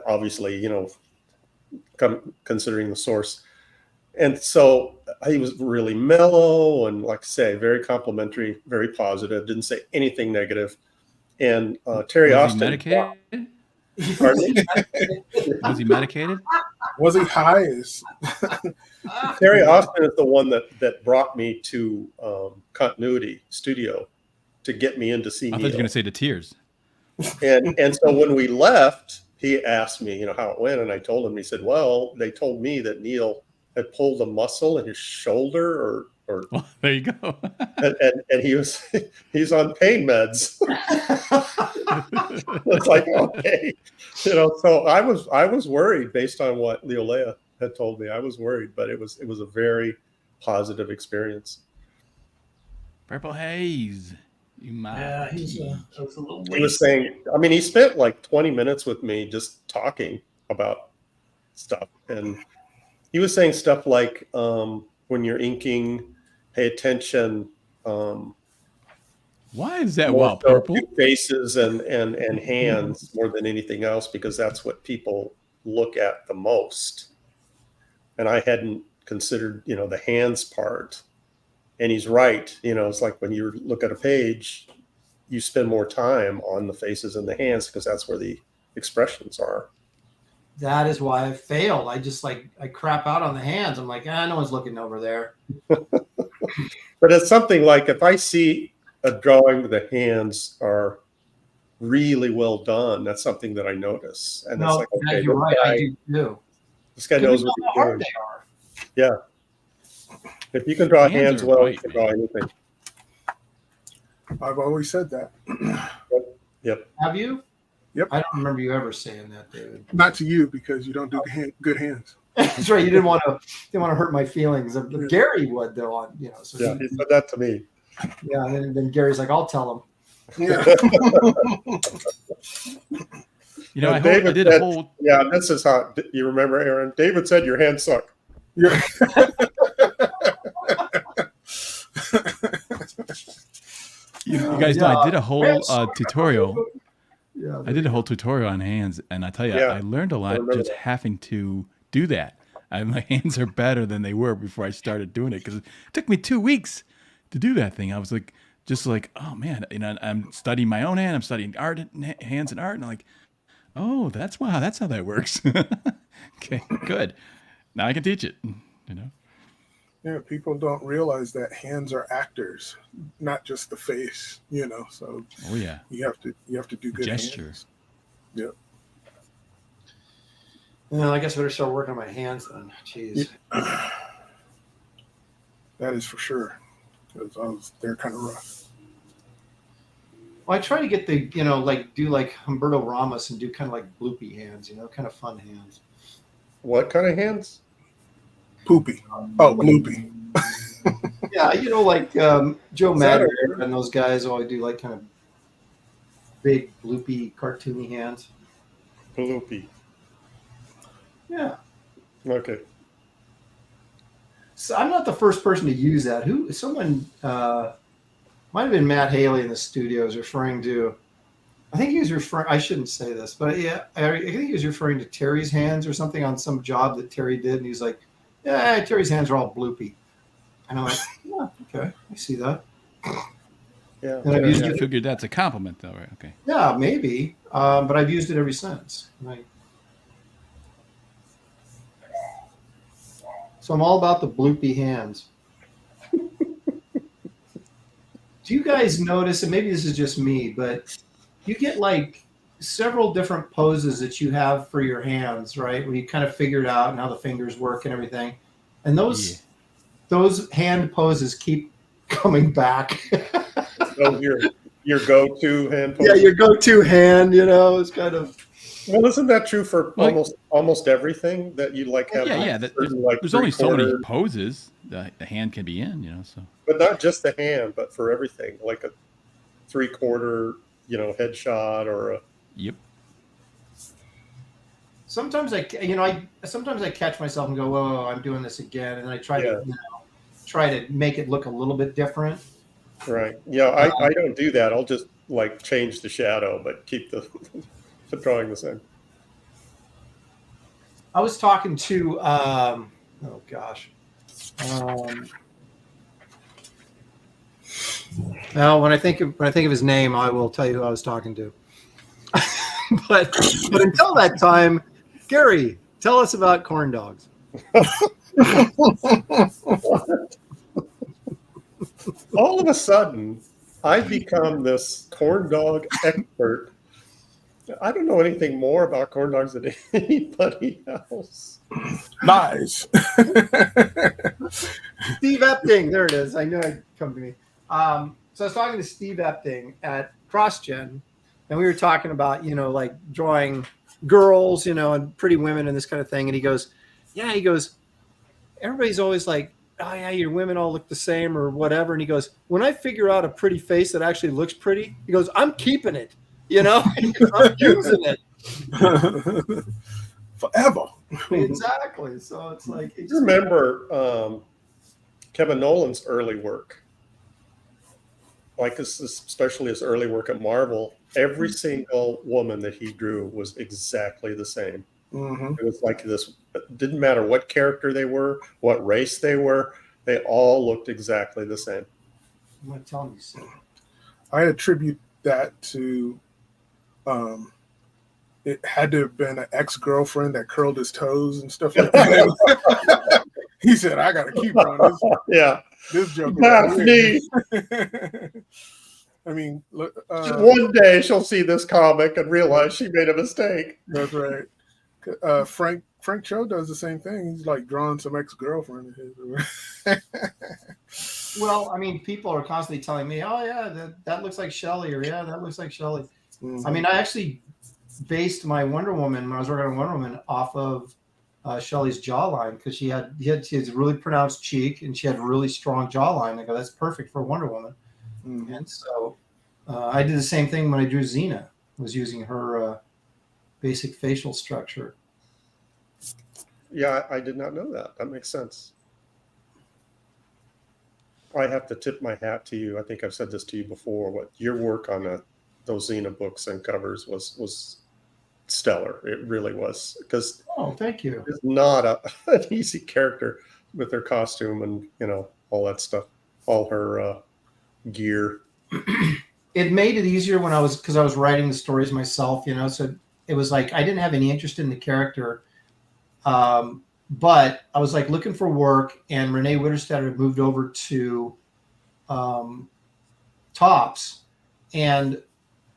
Obviously, considering the source. And so he was really mellow and, like I say, very complimentary, very positive, didn't say anything negative. And Terry Was Austin. he medicated? Pardon me? Was he medicated? Was he high? Terry Austin is the one that brought me to Continuity Studio to get me in to see I thought you Neil. were going to say the tears. And so when we left, he asked me, how it went, and I told him. He said, "Well, they told me that Neil had pulled a muscle in his shoulder, or Well, there you go. and he's on pain meds." It's like, okay, So I was worried based on what Leolea had told me. I was worried, but it was a very positive experience. Purple Haze. You might. Yeah, that was a little He was saying, he spent like 20 minutes with me just talking about stuff. And he was saying stuff like, when you're inking, pay attention. Why is that More so purple? faces and hands more than anything else, because that's what people look at the most. And I hadn't considered, the hands part. And he's right. It's like when you look at a page, you spend more time on the faces and the hands because that's where the expressions are. That is why I failed. I just I crap out on the hands. I'm like, no one's looking over there. But it's something like, if I see a drawing, the hands are really well done, that's something that I notice. And it's like, okay, you're right. I do too. This guy knows what how he's hard doing. they are. Yeah. If you can draw Hands hands are well, white, you can draw anything. I've always said that. Yep. Have you? Yep. I don't remember you ever saying that, David. Not to you, because you don't do good hands. That's right. You didn't want to hurt my feelings. Gary would though. So Yeah, he said that to me. Yeah. And then Gary's like, I'll tell him. Yeah. I David did said, a whole. Yeah, this is how you remember, Aaron. David said your hands suck. Yeah. You guys know I did a whole tutorial. Yeah. I did a whole tutorial on hands, and I tell you, Yeah, I learned a I lot remember just that. having to do that. My hands are better than they were before I started doing it, because it took me 2 weeks to do that thing. I was like, oh man, I'm studying my own hand. I'm studying art, hands and art, and I'm like, oh, that's how that works. Okay, good. Now I can teach it. Yeah, people don't realize that hands are actors, not just the face. So Oh yeah, you have to do good gesture. hands. Yeah. Well, I guess I better start working on my hands then. Jeez. That is for sure. Because they're kind of rough. Well, I try to get the, do like Humberto Ramos and do kind of like bloopy hands, kind of fun hands. What kind of hands? Poopy. Oh, bloopy. Yeah, like Joe Madden and those guys always do like kind of big, bloopy, cartoony hands. Bloopy. Yeah. Okay. So I'm not the first person to use that. Someone might have been Matt Haley in the studios referring to. I think he was referring. I shouldn't say this, but yeah, I think he was referring to Terry's hands or something on some job that Terry did, and he was like, "Yeah, Terry's hands are all bloopy." And I'm like, "Yeah, okay, I see that." Yeah. And I've used You it. figured that's a compliment, though, right? Okay. Yeah, maybe, but I've used it ever since. So I'm all about the bloopy hands. Do you guys notice, and maybe this is just me, but you get like several different poses that you have for your hands, right? Where you kind of figure it out and how the fingers work and everything. And those hand poses keep coming back. So your go-to hand pose? Yeah, your go-to hand, it's kind of. Well, isn't that true for almost everything that you like have? Yeah. There's only so many poses the hand can be in, so. But not just the hand, but for everything, like a 3/4, headshot or a. Yep. Sometimes sometimes I catch myself and go, "Whoa, I'm doing this again," and I try to make it look a little bit different. Right. Yeah, I don't do that. I'll just like change the shadow, but keep the drawing the same. I was talking to oh gosh. Well, when I think of his name, I will tell you who I was talking to. but until that time, Gary, tell us about corn dogs. All of a sudden, I've become this corn dog expert. I don't know anything more about corn dogs than anybody else. Nice. Steve Epting, there it is. I knew it'd come to me. So I was talking to Steve Epting at CrossGen, and we were talking about, like drawing girls, and pretty women and this kind of thing. And he goes, everybody's always like, oh yeah, your women all look the same or whatever. And he goes, when I figure out a pretty face that actually looks pretty, he goes, I'm keeping it, I'm using it. Forever. Exactly. So it's like, You remember Kevin Nolan's early work, like especially his early work at Marvel. Every single woman that he drew was exactly the same. Mm-hmm. It was like this. It didn't matter what character they were, what race they were. They all looked exactly the same. I'm going to tell you so. I attribute that to it had to have been an ex-girlfriend that curled his toes and stuff like that. He said, I got to keep her on this. Yeah. This joke. Daphne. I mean, look, one day she'll see this comic and realize she made a mistake. That's right. Frank Cho does the same thing. He's like drawing some ex-girlfriend of his. Well, I mean, people are constantly telling me, oh yeah, that looks like Shelley, or yeah, that looks like Shelley. Mm-hmm. I mean, I actually based my Wonder Woman, when I was working on Wonder Woman, off of Shelley's jawline, because she had a really pronounced cheek and she had really strong jawline. I go, that's perfect for Wonder Woman. Mm-hmm. And so I did the same thing when I drew Xena. I was using her basic facial structure. Yeah, I did not know that. That makes sense. I have to tip my hat to you. I think I've said this to you before. What your work on those Xena books and covers was stellar. It really was, because thank you. It's not an easy character with her costume and all that stuff, all her gear. It made it easier because I was writing the stories myself. So it was like I didn't have any interest in the character. But I was like looking for work, and Renee Witterstetter had moved over to Topps, and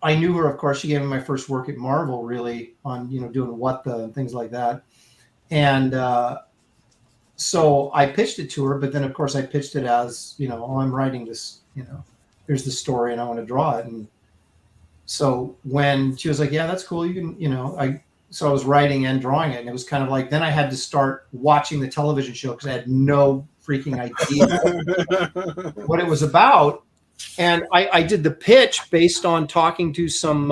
I knew her. Of course, she gave me my first work at Marvel, really, on doing What The and things like that. And so I pitched it to her, but then of course I pitched it as I'm writing this. Here's the story, and I want to draw it. And so when she was like, "Yeah, that's cool. You can," So I was writing and drawing it, and it was kind of like, then I had to start watching the television show because I had no freaking idea what it was about. And I did the pitch based on talking to some,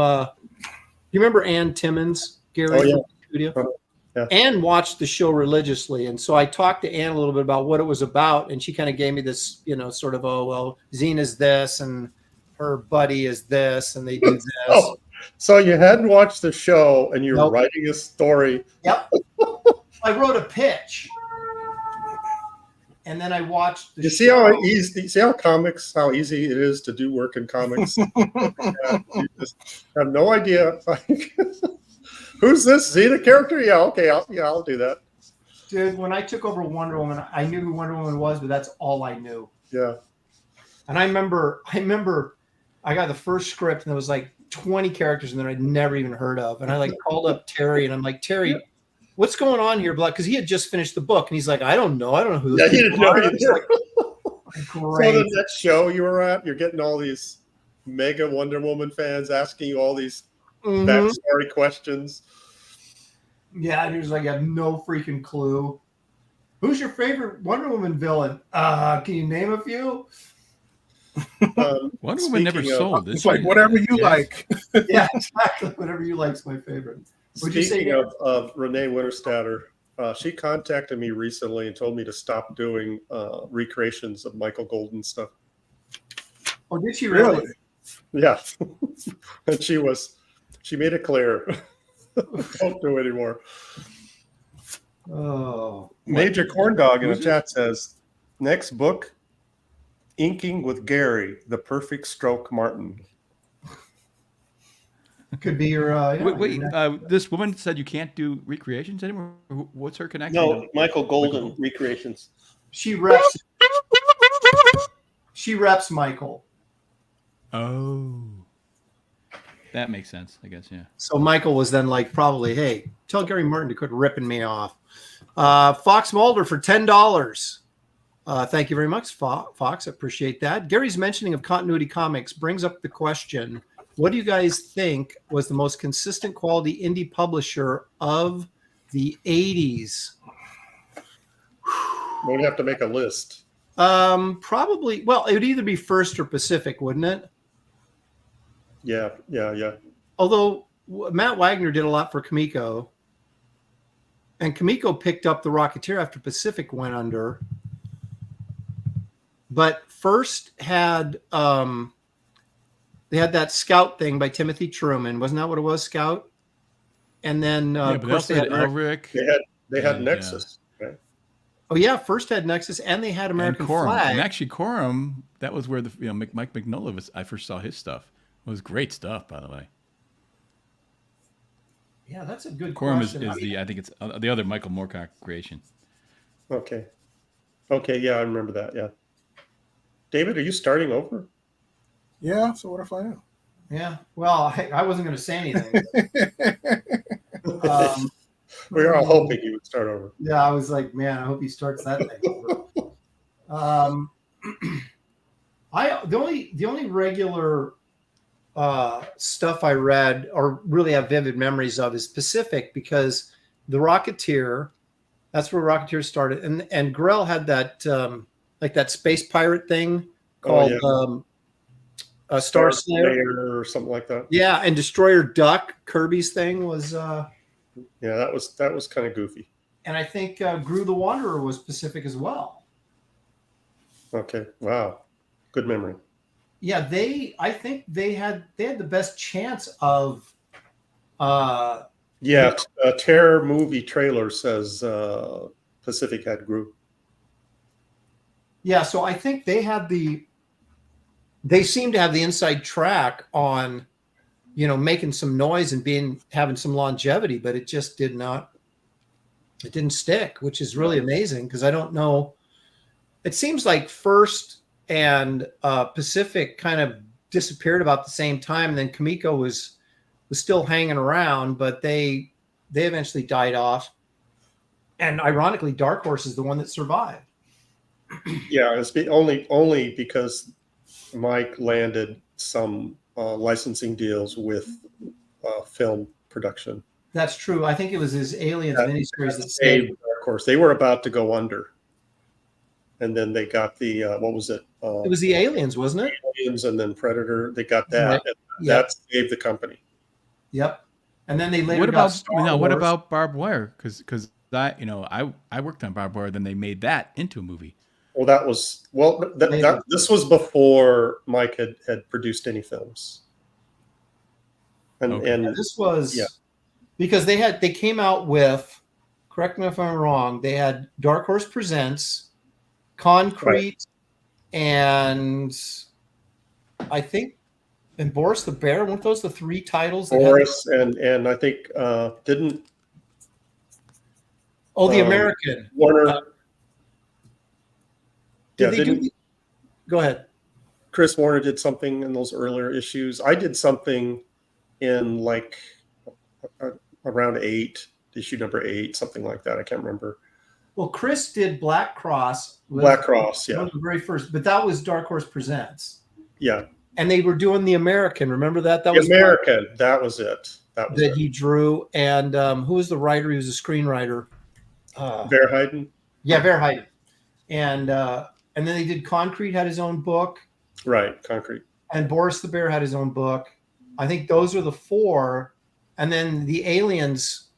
you remember Ann Timmons, Gary? Oh, yeah. Studio? Yeah. Ann watched the show religiously. And so I talked to Ann a little bit about what it was about. And she kind of gave me this, sort of, Xena's this and her buddy is this, and they do this. Oh. So you hadn't watched the show, and you were writing a story. Yep. I wrote a pitch, and then I watched the show. See how easy it is to do work in comics? You just have no idea. Who's this Xena character? Yeah, okay, I'll do that. Dude, when I took over Wonder Woman, I knew who Wonder Woman was, but that's all I knew. Yeah. And I remember I got the first script, and there was like 20 characters in there I'd never even heard of. And I called up Terry, and I'm like, Terry, what's going on here? Because he had just finished the book, and he's like, I don't know who this is. He didn't know either. Great. So the next show you were at, you're getting all these mega Wonder Woman fans asking you all these backstory questions. Yeah, and he was like, I have no freaking clue. Who's your favorite Wonder Woman villain? Can you name a few? Wonder Woman never sold. It's like whatever you like. Yeah, exactly. Whatever you like is my favorite. Speaking of Renee Witterstetter, she contacted me recently and told me to stop doing recreations of Michael Golden stuff. Oh, did she really? Yeah. And she made it clear. Don't do it anymore. Oh. Major Corn Dog in the chat says, next book, Inking with Gary, The Perfect Stroke Martin. Could be your. Wait, this woman said you can't do recreations anymore. What's her connection? No, Michael Golden recreations. She reps. She reps Michael. Oh, that makes sense, I guess. Yeah. So Michael was then like, probably, hey, tell Gary Martin to quit ripping me off. Fox Mulder for $10. Thank you very much, Fox. I appreciate that. Gary's mentioning of Continuity Comics brings up the question: what do you guys think was the most consistent quality indie publisher of the 80s? We'd have to make a list. Probably. Well, it would either be First or Pacific, wouldn't it? Yeah. Although Matt Wagner did a lot for Comico, and Comico picked up the Rocketeer after Pacific went under. But First had they had that Scout thing by Timothy Truman, wasn't that what it was? Scout, and then but of course they had Elric. They had Nexus. Right? Oh yeah, First had Nexus, and they had American Flag. And actually, Corum, that was where the Mike Mignola was. I first saw his stuff. It was great stuff, by the way. Yeah, that's a good Corum question. I think it's the other Michael Moorcock creation. Okay, yeah, I remember that. Yeah. David, are you starting over? Yeah, so what if I am? Yeah, well, I wasn't going to say anything. We were all hoping you would start over. Yeah, I was like, man, I hope he starts that thing over. The only regular stuff I read or really have vivid memories of is Pacific, because the Rocketeer, that's where Rocketeer started, and Grell had that like that space pirate thing called Star Slayer or something like that. Yeah, and Destroyer Duck, Kirby's thing was. Yeah, that was kind of goofy. And I think Gru the Wanderer was Pacific as well. Okay, wow, good memory. Yeah, I think they had the best chance of. Terror movie trailer says Pacific had Gru. Yeah, so I think they seem to have the inside track on, making some noise and having some longevity, but it just didn't stick, which is really amazing, because I don't know. It seems like First and Pacific kind of disappeared about the same time, and then Comico was still hanging around, but they eventually died off. And ironically, Dark Horse is the one that survived. Yeah, it's only because Mike landed some licensing deals with film production. That's true. I think it was his Aliens miniseries that saved. Of course, they were about to go under, and then they got the what was it? It was the Aliens, wasn't it? Aliens, and then Predator. They got that. Right. And that saved the company. Yep. And then they later What got about Star Wars. what about Barbed Wire? Because I worked on Barbed Wire. Then they made that into a movie. Well, this was before Mike had produced any films. And this was because they came out with, correct me if I'm wrong, they had Dark Horse Presents, Concrete, and I think Boris the Bear. Weren't those the three titles? Boris and I think didn't. Oh, the American Warner. Go ahead. Chris Warner did something in those earlier issues. I did something in like around issue number 8, something like that. I can't remember. Well, Chris did Black Cross. Black Cross, yeah. One of the very first, but that was Dark Horse Presents. Yeah. And they were doing the American. Remember that? That the was American. That was it. He drew. And who was the writer? He was a screenwriter. Verheiden. Yeah, Verheiden. And then they did Concrete, had his own book. Right, Concrete. And Boris the Bear had his own book. I think those are the 4. And then the Aliens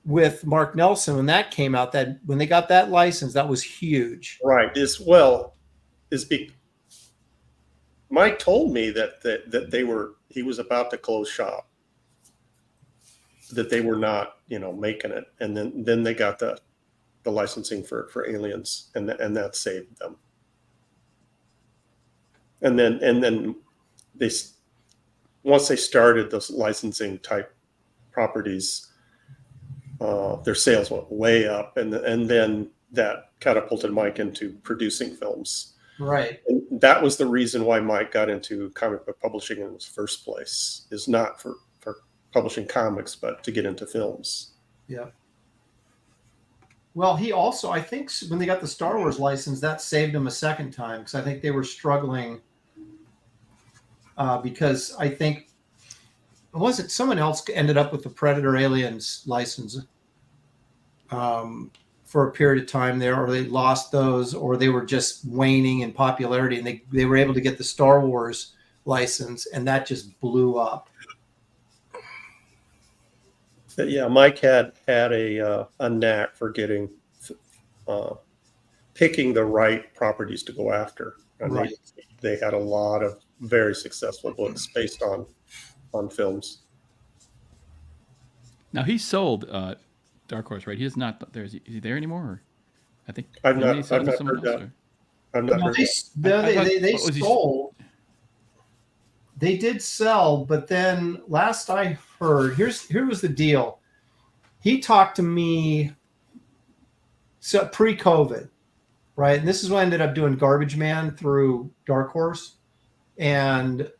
with Mark Nelson, when that came out, when they got that license, that was huge. Right. Mike told me that he was about to close shop, that they were not, making it, and then they got the licensing for Aliens, and that saved them. And then they, once they started those licensing type properties, their sales went way up, and then that catapulted Mike into producing films. Right. And that was the reason why Mike got into comic book publishing in his first place, is not for publishing comics, but to get into films. Yeah. Well, he also, I think when they got the Star Wars license, that saved him a second time, because I think they were struggling because I think, was it someone else ended up with the Predator Aliens license for a period of time there, or they lost those, or they were just waning in popularity, and they were able to get the Star Wars license, and that just blew up. But yeah, Mike had a knack for picking the right properties to go after, and Right. they had a lot of very successful books based on films. Now he sold Dark Horse, right? He is not there. Is he there anymore? Or? I think I've didn't not- he sell I've to not someone heard else, that. or? I'm not No, very- they What was he- sold. They did sell, but then last I heard, here was the deal. He talked to me pre-COVID, right? And this is when I ended up doing Garbage Man through Dark Horse, and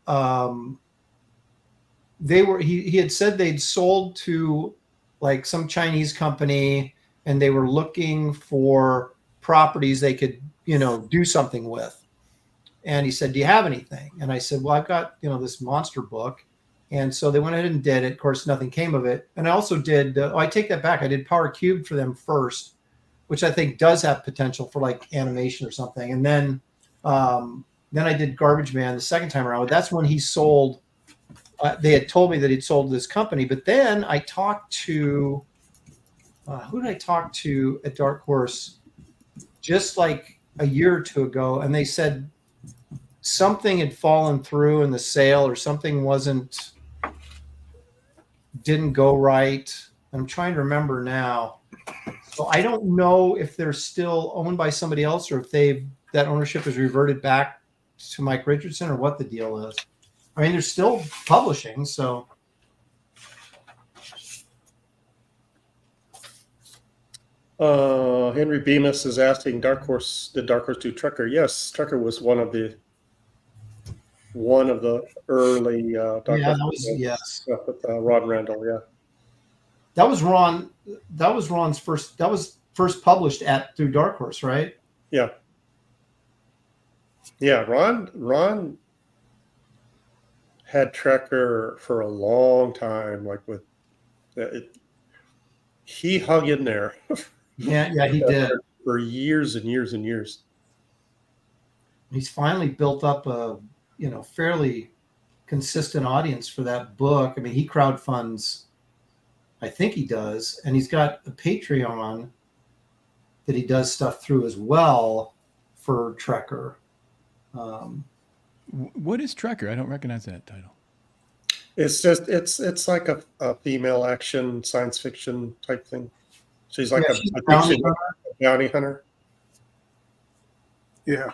he had said they'd sold to like some Chinese company, and they were looking for properties they could do something with. And he said, "Do you have anything?" And I said, "Well, I've got this monster book." And so they went ahead and did it. Of course, nothing came of it. And I also did I take that back, I did Power Cubed for them first, which I think does have potential for like animation or something. And then I did Garbage Man the second time around. That's when he sold. They had told me that he'd sold this company, but then I talked to who did I talk to at Dark Horse just like a year or two ago, and they said something had fallen through in the sale, or something didn't go right. I'm trying to remember now. So I don't know if they're still owned by somebody else, or if that ownership has reverted back to Mike Richardson, or what the deal is. I mean, they're still publishing, so. Henry Bemis is asking, did Dark Horse do Trekker? Yes, Trekker was one of the early Dark Horse. That was, yes. With Ron Randall, yeah. That was Ron's first. That was first published through Dark Horse, right? Yeah. Yeah, Ron had Trekker for a long time. Like he hung in there. Yeah, he did for years and years and years. He's finally built up a fairly consistent audience for that book. I mean, he crowdfunds. I think he does, and he's got a Patreon that he does stuff through as well for Trekker. What is Trekker? I don't recognize that title. It's just it's like a female action science fiction type thing. She's like she's a bounty hunter. Yeah.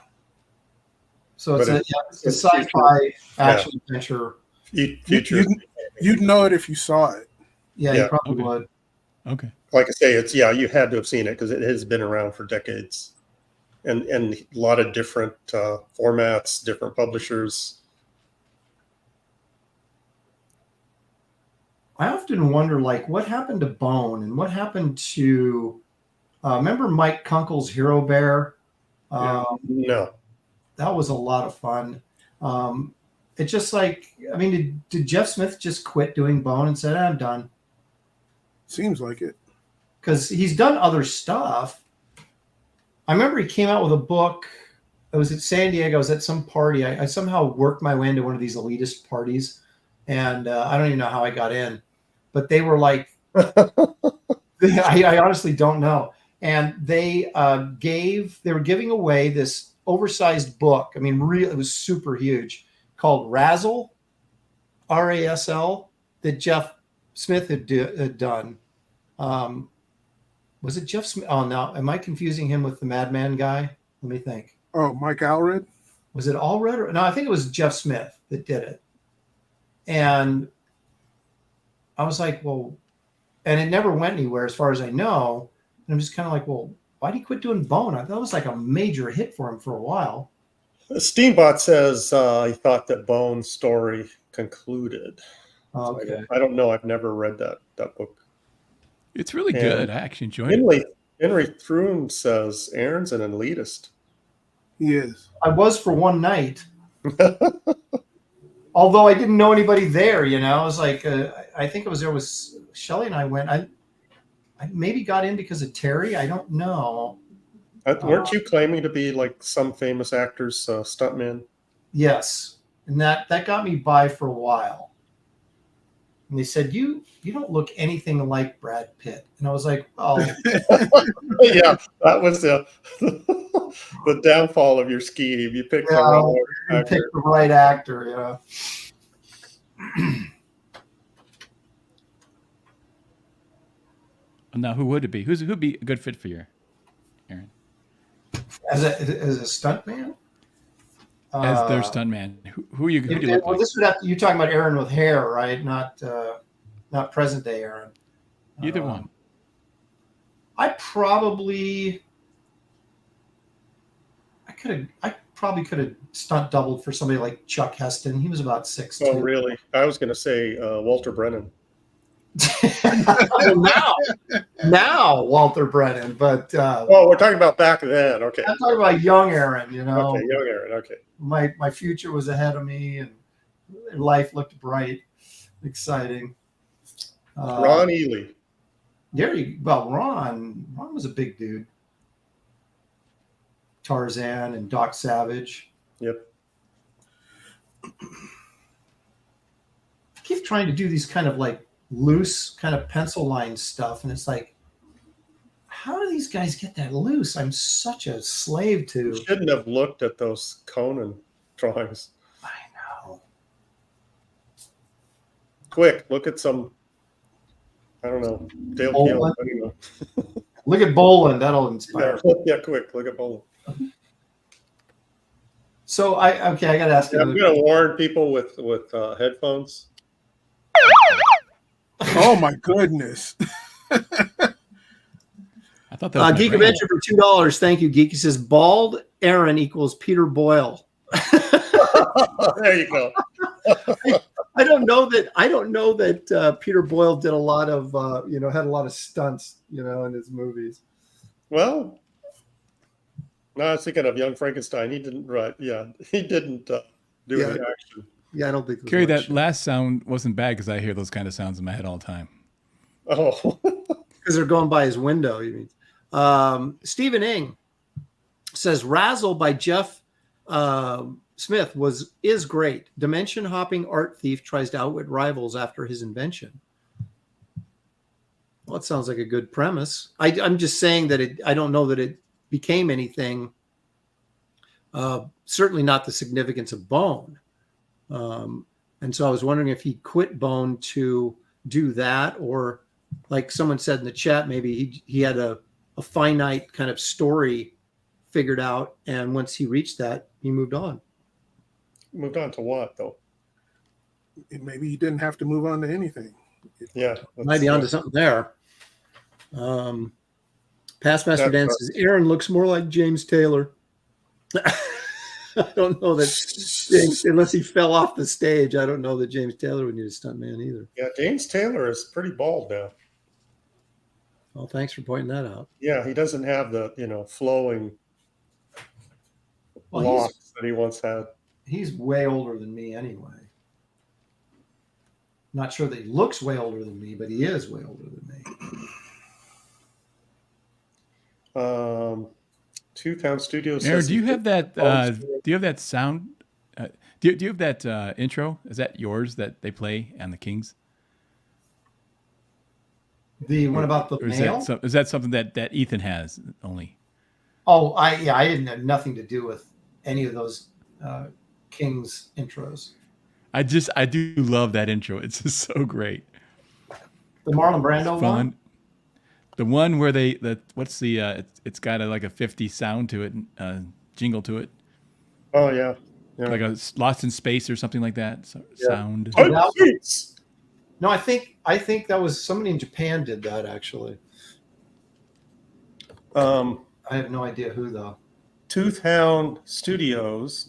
So it's a sci-fi action adventure. Future. You'd know it if you saw it. Yeah, you probably would. Okay. Like I say, you had to have seen it because it has been around for decades, and a lot of different formats, different publishers. I often wonder, like, what happened to Bone, and what happened to remember Mike Kunkel's Hero Bear? No. That was a lot of fun. It's just like, I mean, did Jeff Smith just quit doing Bone and said, "I'm done"? Seems like it. Because he's done other stuff. I remember he came out with a book. I was at San Diego. I was at some party. I somehow worked my way into one of these elitist parties, and I don't even know how I got in. But they were like, I honestly don't know. And they were giving away this oversized book. I mean, really, it was super huge. called Razzle, RASL, that Jeff Smith had done. Was it Jeff Smith? Oh, no. Am I confusing him with the Madman guy? Let me think. Oh, Mike Allred? Was it Allred? No, I think it was Jeff Smith that did it. And I was like, well, and it never went anywhere as far as I know. And I'm just kind of like, well, why did he quit doing Bone? I thought it was like a major hit for him for a while. Steambot says he thought that Bone's story concluded. Okay. So I don't know. I've never read that book. It's really good. I actually enjoyed it. Henry Thrun says Aaron's an elitist. He is. I was for one night. Although I didn't know anybody there, you know. I was like, I think it was there was Shelley and I went. I maybe got in because of Terry. I don't know. Weren't you claiming to be like some famous actor's stuntman? Yes, and that got me by for a while. And they said, you don't look anything like Brad Pitt. And I was like, oh. Yeah, that was the downfall of your scheme. You picked the wrong actor. Picked the right actor, Now, who would it be? Who'd be a good fit for you, Aaron? As a stuntman? As their stuntman. Who are you? Who do you look like? This would have you're talking about Aaron with hair, right? Not present day Aaron. Either one. I probably could have stunt doubled for somebody like Chuck Heston. He was about 6'2". Oh, really? I was going to say Walter Brennan. now Walter Brennan, but we're talking about back then. Okay, I'm talking about young Aaron. You know, okay, young Aaron. Okay, my future was ahead of me, and life looked bright, exciting. Ron Ely. Ron was a big dude. Tarzan and Doc Savage. Yep. I keep trying to do these kind of like loose kind of pencil line stuff, and it's like, how do these guys get that loose? I'm such a slave to. You shouldn't have looked at those Conan drawings. I know. Quick, look at some. I don't know. Dale Keown. I don't know. Look at Boland. That'll inspire. Yeah, quick. Look at Boland. So I got to ask you. I'm going to warn people with headphones. Oh my goodness! I thought that was Geek Adventure for $2. Thank you, Geek. He says bald Aaron equals Peter Boyle. There you go. I don't know that Peter Boyle did a lot of had a lot of stunts in his movies. Well, no, I was thinking of Young Frankenstein. He didn't he didn't do any action. Yeah, I don't think. Kerry, that last sound wasn't bad because I hear those kind of sounds in my head all the time. Oh, because they're going by his window. You mean? Stephen Ing says Razzle by Jeff Smith is great. Dimension hopping art thief tries to outwit rivals after his invention. Well, it sounds like a good premise. I'm just saying that I don't know that it became anything. Certainly not the significance of Bone. And so I was wondering if he quit Bone to do that, or like someone said in the chat, maybe he had a finite kind of story figured out, and once he reached that, he moved on. Moved on to what though? Maybe he didn't have to move on to anything. Yeah, might be onto something there. Pastmaster Dan says Aaron looks more like James Taylor. I don't know that James, unless he fell off the stage, I don't know that James Taylor would need a stuntman either. Yeah, James Taylor is pretty bald now. Well, thanks for pointing that out. Yeah, he doesn't have the flowing locks that he once had. He's way older than me anyway. Not sure that he looks way older than me, but he is way older than me. Two Town Studios. Aaron, do you have that? Do you have that sound? Do you have that intro? Is that yours that they play on the Kings? The one about the mail? Is that something that Ethan has only? Oh, I didn't have nothing to do with any of those King's intros. I do love that intro. It's just so great. The Marlon Brando one. The one where it's got like a 50 sound to it, jingle to it. Oh yeah. Like a Lost in Space or something like that. Sound. No, I think that was somebody in Japan did that actually. I have no idea who though. Toonhound Studios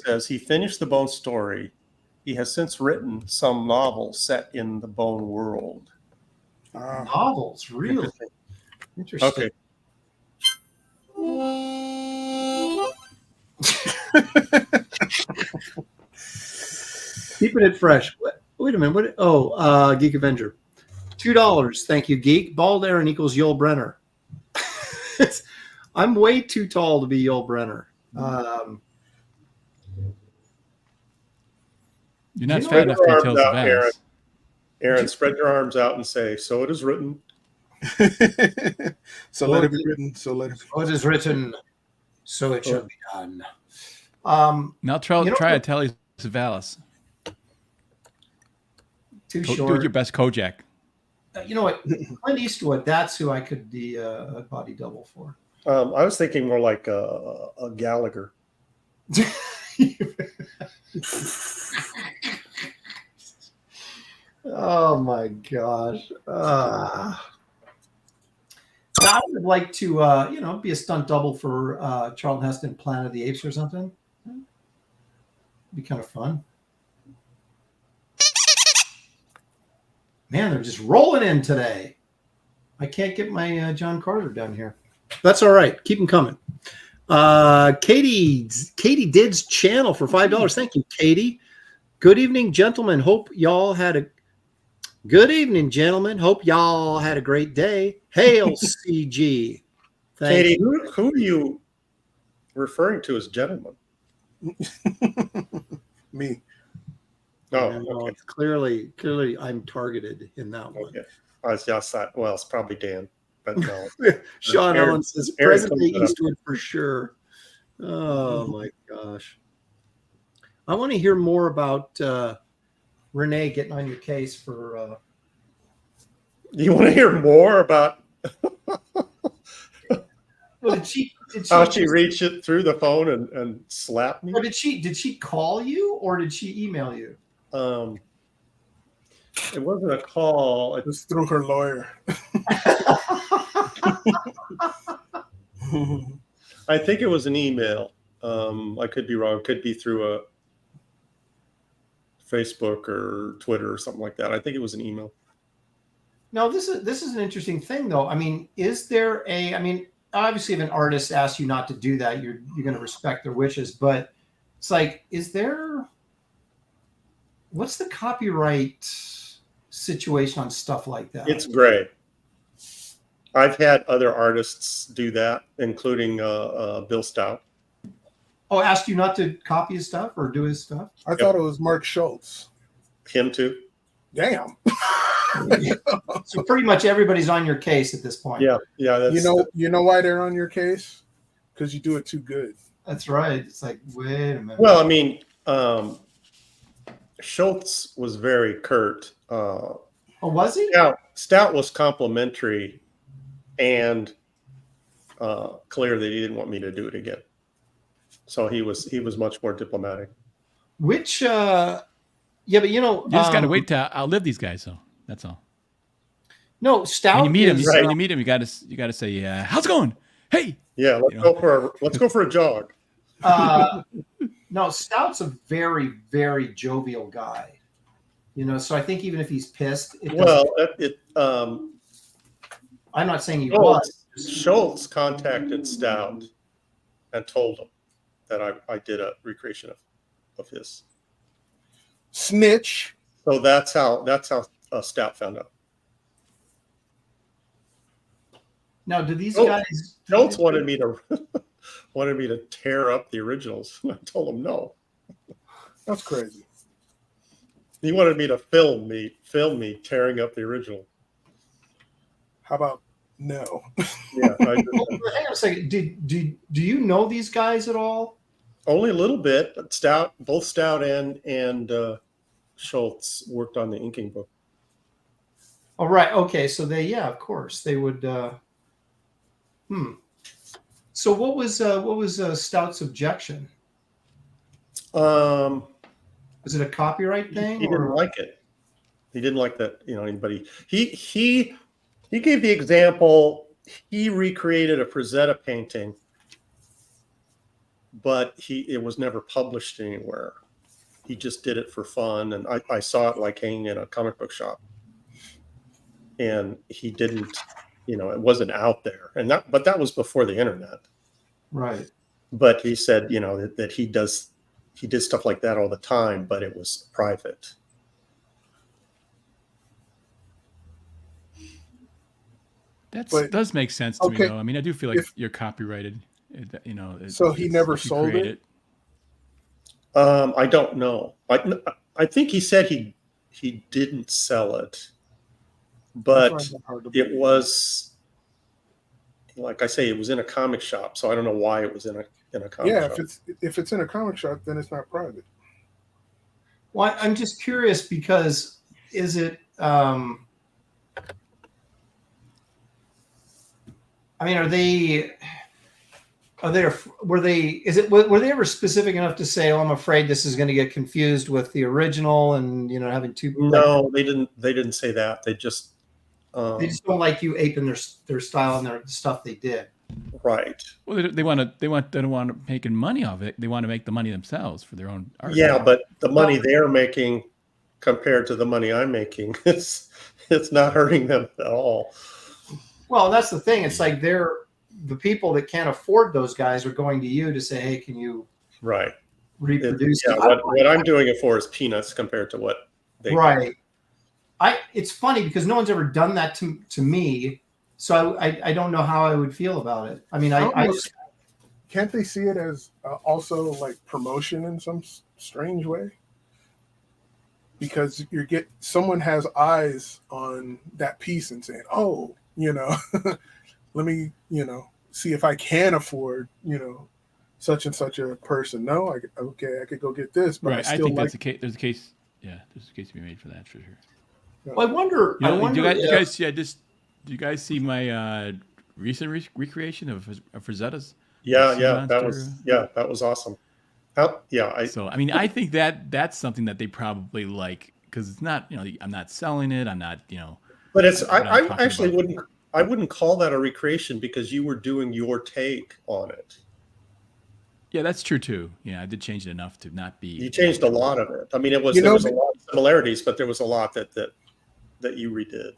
says he finished the Bone story. He has since written some novels set in the Bone world. Novels, really? Interesting. Okay. Keeping it fresh. Wait a minute. What? Oh, Geek Avenger. $2. Thank you, Geek. Bald Aaron equals Yul Brenner. I'm way too tall to be Yul Brenner. You're not fat enough to be Till Savalas. Aaron, spread your arms out and say, "So it is written." So let it be written. So let it be. So it is written. So it shall be done. Now try Telly Savalas. Too Do short. your best Kojak. You know what? Clint Eastwood. That's who I could be a body double for. I was thinking more like a Gallagher. Oh my gosh. I would like to, be a stunt double for Charlton Heston, Planet of the Apes or something. Be kind of fun. Man, they're just rolling in today. I can't get my John Carter down here. That's all right. Keep them coming. Katie Did's channel for $5. Thank you, Katie. Good evening, gentlemen. Hope y'all had a great day. Hail CG. Katie, who are you referring to as gentlemen? Me. Oh, okay. Clearly, I'm targeted in that one. Okay. I just thought, well, it's probably Dan, but no. Sean Aaron, Ellen says Aaron President comes up. Eastwood for sure. Oh my gosh. I want to hear more about Renee getting on your case for. You want to hear more about Well, did she how she reached it through the phone and slapped me? Or did she call you or did she email you? It wasn't a call. It was through her lawyer. I think it was an email. I could be wrong. It could be through a Facebook or Twitter or something like that. I think it was an email. No, this is an interesting thing though. I mean, obviously if an artist asks you not to do that, you're going to respect their wishes, but it's like, what's the copyright situation on stuff like that? It's gray. I've had other artists do that, including Bill Stout. Oh, asked you not to copy his stuff or do his stuff? I thought it was Mark Schultz. Him too. Damn. So pretty much everybody's on your case at this point. Yeah. That's, you know why they're on your case? Because you do it too good. That's right. It's like, wait a minute. Well, I mean, Schultz was very curt. Oh, was he? Stout was complimentary and clear that he didn't want me to do it again. So he was much more diplomatic. Which, but you just got to wait to outlive these guys, though. That's all. No, Stout. When you meet him, you got to say, "How's it going? Hey." Yeah, let's go for a jog. No, Stout's a very, very jovial guy. So I think even if he's pissed, I'm not saying he was. Schultz contacted Stout and told him that I did a recreation of his. Snitch. So that's how Stout found out. Now, do these guys? Schultz wanted me to tear up the originals. I told him no. That's crazy. He wanted me to film me tearing up the original. How about No. Yeah, Hang on a second. Do you know these guys at all? only a little bit. But both Stout and Schultz worked on the inking book. Oh, right. Okay. So yeah, of course they would. So what was Stout's objection? Was it a copyright thing? He didn't like it. He didn't like that, anybody. He gave the example. He recreated a Frazetta painting, but it was never published anywhere. He just did it for fun, and I saw it like hanging in a comic book shop. And he didn't, it wasn't out there, but that was before the internet. Right. But he said, that he did stuff like that all the time, but it was private. That does make sense to me, okay, though. I mean, I do feel like you're copyrighted. So he never sold it? I don't know. I think he said he didn't sell it, but it was, like I say, it was in a comic shop. So I don't know why it was in a comic shop. Yeah, if it's in a comic shop, then it's not private. Well, I'm just curious because is it? I mean, were they ever specific enough to say, "Oh, I'm afraid this is going to get confused with the original," and having two? No, they didn't say that. They just don't like you aping their style and their stuff they did. Right. Well, they don't want to making money off it. They want to make the money themselves for their own art. Yeah, but the money they're making compared to the money I'm making, it's not hurting them at all. Well, that's the thing. It's like the people that can't afford those guys are going to you to say, "Hey, can you reproduce?" What I'm doing it for is peanuts compared to what they right. It's funny because no one's ever done that to me, so I don't know how I would feel about it. I mean, can't they see it as also like promotion in some strange way? Because someone has eyes on that piece and saying, "Oh, let me, see if I can afford, such and such a person." No, I could go get this, but right. I think that's a case. There's a case. Yeah, there's a case to be made for that for sure. Well, I wonder. Do you guys see my recent recreation of Frazetta's? Yeah, that was awesome. I think that's something that they probably like because it's not, I'm not selling it. I'm not, But I actually wouldn't call that a recreation because you were doing your take on it. Yeah, that's true too. Yeah, I did change it enough to not be. You changed a lot of it. I mean, there was a lot of similarities, but there was a lot that you redid.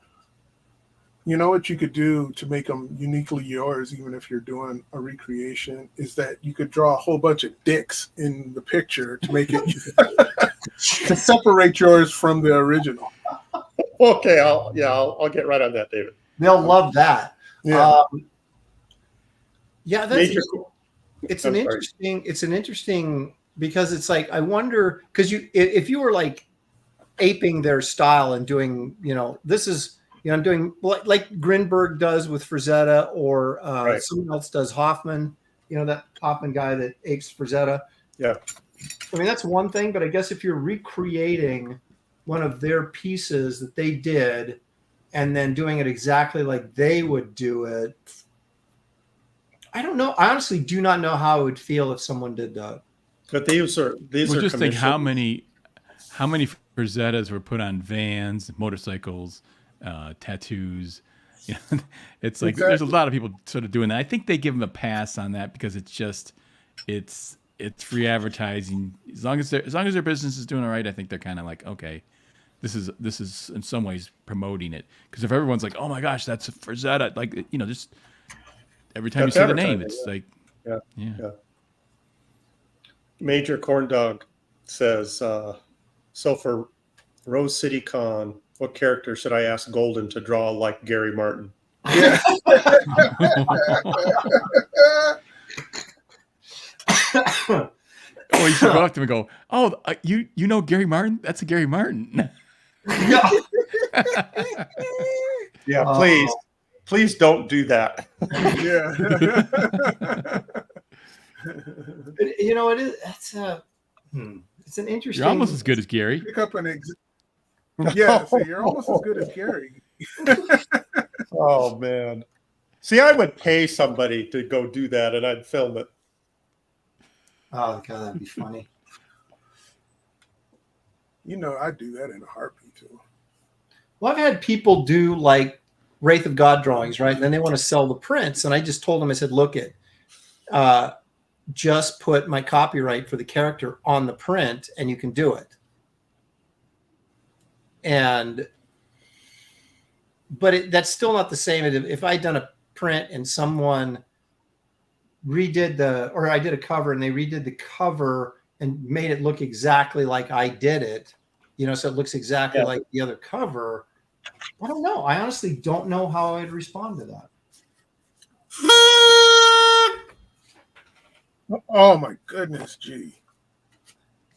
You know what you could do to make them uniquely yours, even if you're doing a recreation, is that you could draw a whole bunch of dicks in the picture to make it to separate yours from the original. Okay, I'll get right on that, David. They'll love that. Yeah, it's an interesting because it's like I wonder because if you were like aping their style and doing this is. I'm doing like Grinberg does with Frazetta, or someone else does Hoffman. That Hoffman guy that apes Frazetta. Yeah, I mean that's one thing, but I guess if you're recreating one of their pieces that they did, and then doing it exactly like they would do it, I don't know. I honestly do not know how I would feel if someone did that. But these are just think how many Frazettas were put on vans, motorcycles. Tattoos, it's like there's a lot of people sort of doing that. I think they give them a pass on that because it's free advertising. As long as their business is doing all right, I think they're kind of like, okay, this is in some ways promoting it. Because if everyone's like, oh my gosh, that's Frazetta, like just every time you say the name, it's like yeah. Major Corn Dog says, so for Rose City Con, what character should I ask Golden to draw like Gary Martin? Yeah. Or you should go up to him and go, "Oh, you know Gary Martin? That's a Gary Martin." Yeah, please. Please don't do that. Yeah. You know, it is. It's an interesting. You're almost as good as Gary. Pick up an Yeah, so you're almost as good as Gary. Oh man. See, I would pay somebody to go do that and I'd film it. Oh god, that'd be funny. You know, I'd do that in a heartbeat too. Well, I've had people do like Wraith of God drawings, right? And then they want to sell the prints. And I just told them, I said, look, just put my copyright for the character on the print and you can do it. But that's still not the same. If I'd done a print and someone or I did a cover and they redid the cover and made it look exactly like I did it, you know, so it looks exactly like the other cover. I don't know. I honestly don't know how I'd respond to that. Oh my goodness, gee.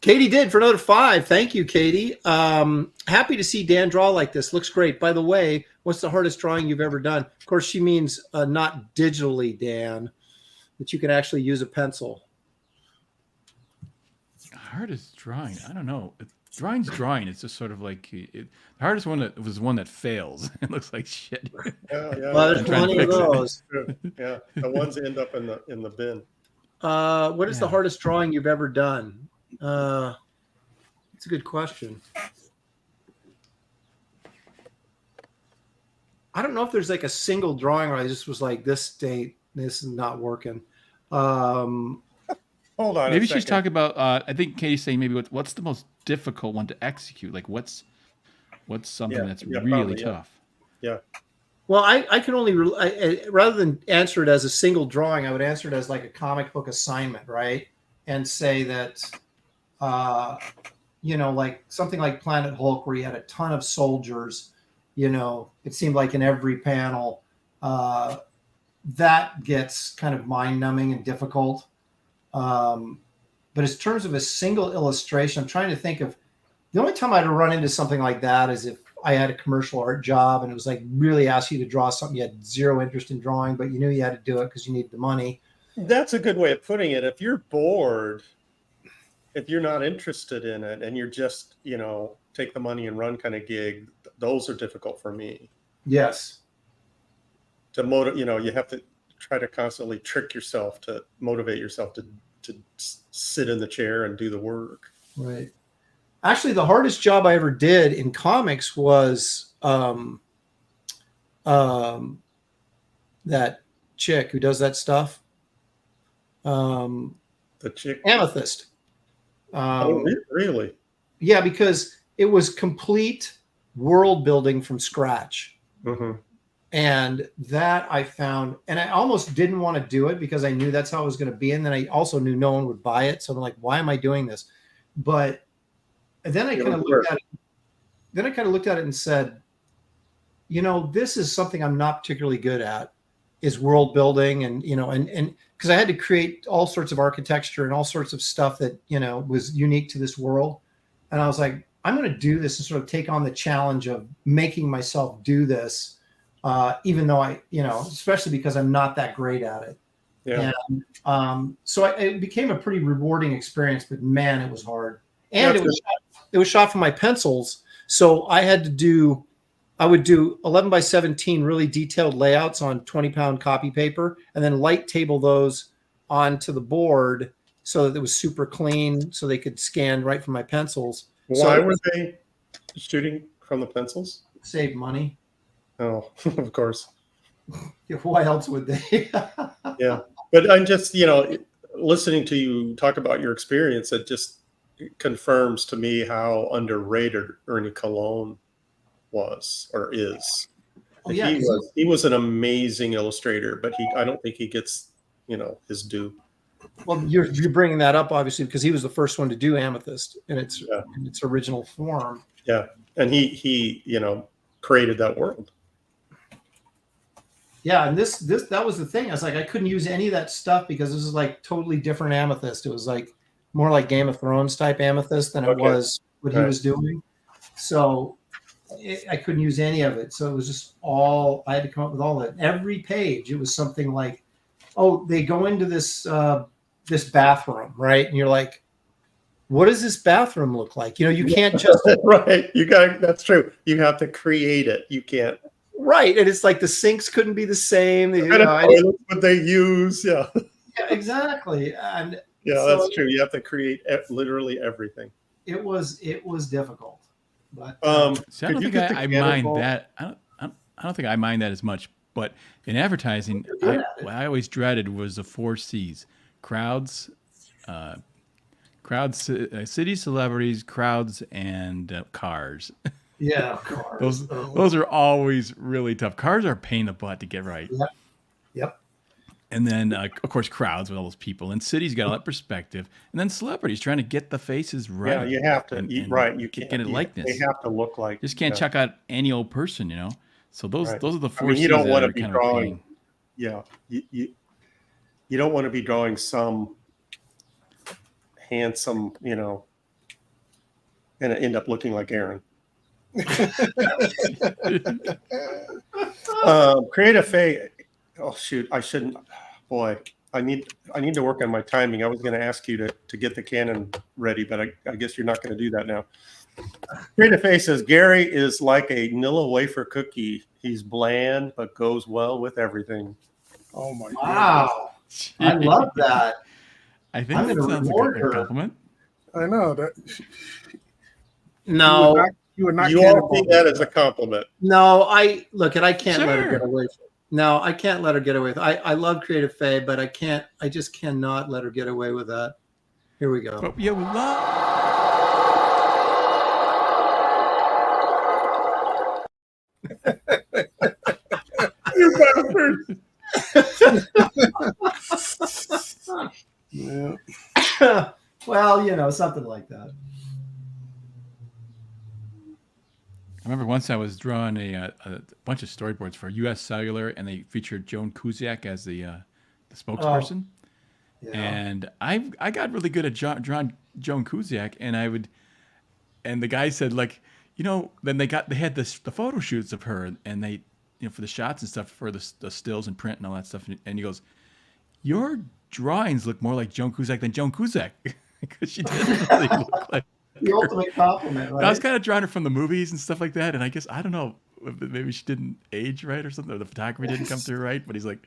Katie did for another 5. Thank you, Katie. Happy to see Dan draw like this. Looks great. By the way, what's the hardest drawing you've ever done? Of course, she means not digitally, Dan, that you can actually use a pencil. Hardest drawing? I don't know. Drawing's drawing. It's just sort of like the hardest one was one that fails. It looks like shit. Yeah. Well, there's plenty of those. Yeah, the ones that end up in the bin. What is the hardest drawing you've ever done? It's a good question. I don't know if there's like a single drawing where I just was like, this is not working. Hold on. Maybe she's talking about. I think Katie's saying maybe what's the most difficult one to execute? Like what's something that's really tough? Yeah. Well, I can only rather than answer it as a single drawing, I would answer it as like a comic book assignment, right? And say that, you know, like something like Planet Hulk, where you had a ton of soldiers. You know, it seemed like in every panel, that gets kind of mind-numbing and difficult. But in terms of a single illustration, I'm trying to think of the only time I'd run into something like that is if I had a commercial art job and it was like really asked you to draw something you had zero interest in drawing, but you knew you had to do it because you needed the money. That's a good way of putting it. If you're bored, if you're not interested in it and you're just, you know, take the money and run kind of gig, those are difficult for me. Yes. To motivate, you know, you have to try to constantly trick yourself to motivate yourself to sit in the chair and do the work. Right. Actually, the hardest job I ever did in comics was that chick who does that stuff. The chick? Amethyst. Really? Yeah, because it was complete world building from scratch. Mm-hmm. And that I found, and I almost didn't want to do it because I knew that's how it was going to be. And then I also knew no one would buy it. So I'm like, why am I doing this? But then I kind of looked at it. Then I kind of looked at it and said, you know, this is something I'm not particularly good at, is world building. And, you know, and because I had to create all sorts of architecture and all sorts of stuff that, you know, was unique to this world. And I was like, I'm going to do this and sort of take on the challenge of making myself do this. Even though I, you know, especially because I'm not that great at it. Yeah. And so it became a pretty rewarding experience, but man, it was hard. And it was shot from my pencils. So I would do 11 by 17 really detailed layouts on 20-pound copy paper and then light table those onto the board so that it was super clean so they could scan right from my pencils. Why were they shooting from the pencils? Save money. Oh, of course. Why else would they? Yeah. But I'm just, you know, listening to you talk about your experience, it just confirms to me how underrated Ernie Colon was or is. Oh, yeah. He was an amazing illustrator, but I don't think he gets, you know, his due. Well, you're bringing that up obviously because he was the first one to do Amethyst in its original form. Yeah. And he, you know, created that world. Yeah, and that was the thing. I was like, I couldn't use any of that stuff because this is like totally different Amethyst. It was like more like Game of Thrones type Amethyst than it was what he was doing. So I couldn't use any of it. So it was just all, I had to come up with all that. Every page, it was something like, oh, they go into this this bathroom, right? And you're like, what does this bathroom look like? You can't just Right. That's true. You have to create it. You can't. right. And it's like the sinks couldn't be the same. What kind of toilets would they use? Yeah. Yeah, exactly. And Yeah, so that's true. You have to create literally everything. it was difficult. But See, I don't think I mind that. I don't think I mind that as much. But in advertising, what I always dreaded was the 4 C's: crowds, cities, celebrities, crowds, and cars. yeah, cars. Those are always really tough. Cars are a pain in the butt to get right. Yep. And then, of course, crowds with all those people. And cities got all that perspective. And then celebrities trying to get the faces right. Yeah, you have to. Right. You can't can't get a likeness. They have to look like. Just can't check out any old person, So those are the 4 C's. You don't want to be kind drawing. Yeah. You don't want to be drawing some handsome, and end up looking like Aaron. Creative Faye. Oh shoot! I shouldn't. Boy, I need to work on my timing. I was going to ask you to get the Canon ready, but I guess you're not going to do that now. Creative Faye says Gary is like a Nilla wafer cookie. He's bland but goes well with everything. Oh my god! Wow, I love that. I think that sounds like a compliment. I know that. No, you would not. You all see that as a compliment. No, I can't let her get away from it. No, I can't let her get away with it. I love Creative Faye, but I just cannot let her get away with that. Here we go. But you love. You bastard. Yeah. Well, something like that. I remember once I was drawing a bunch of storyboards for U.S. Cellular, and they featured Joan Kuziak as the spokesperson. Yeah. And I got really good at drawing Joan Kuziak, and the guy said, like, then they had the photo shoots of her, and they, for the shots and stuff, for the stills and print and all that stuff, and he goes, your drawings look more like Joan Kuziak than Joan Kuziak, because she didn't really look like the ultimate compliment, right? I was kind of drawing her from the movies and stuff like that, and I guess, I don't know, maybe she didn't age right or something, or the photography didn't come through right, but he's like,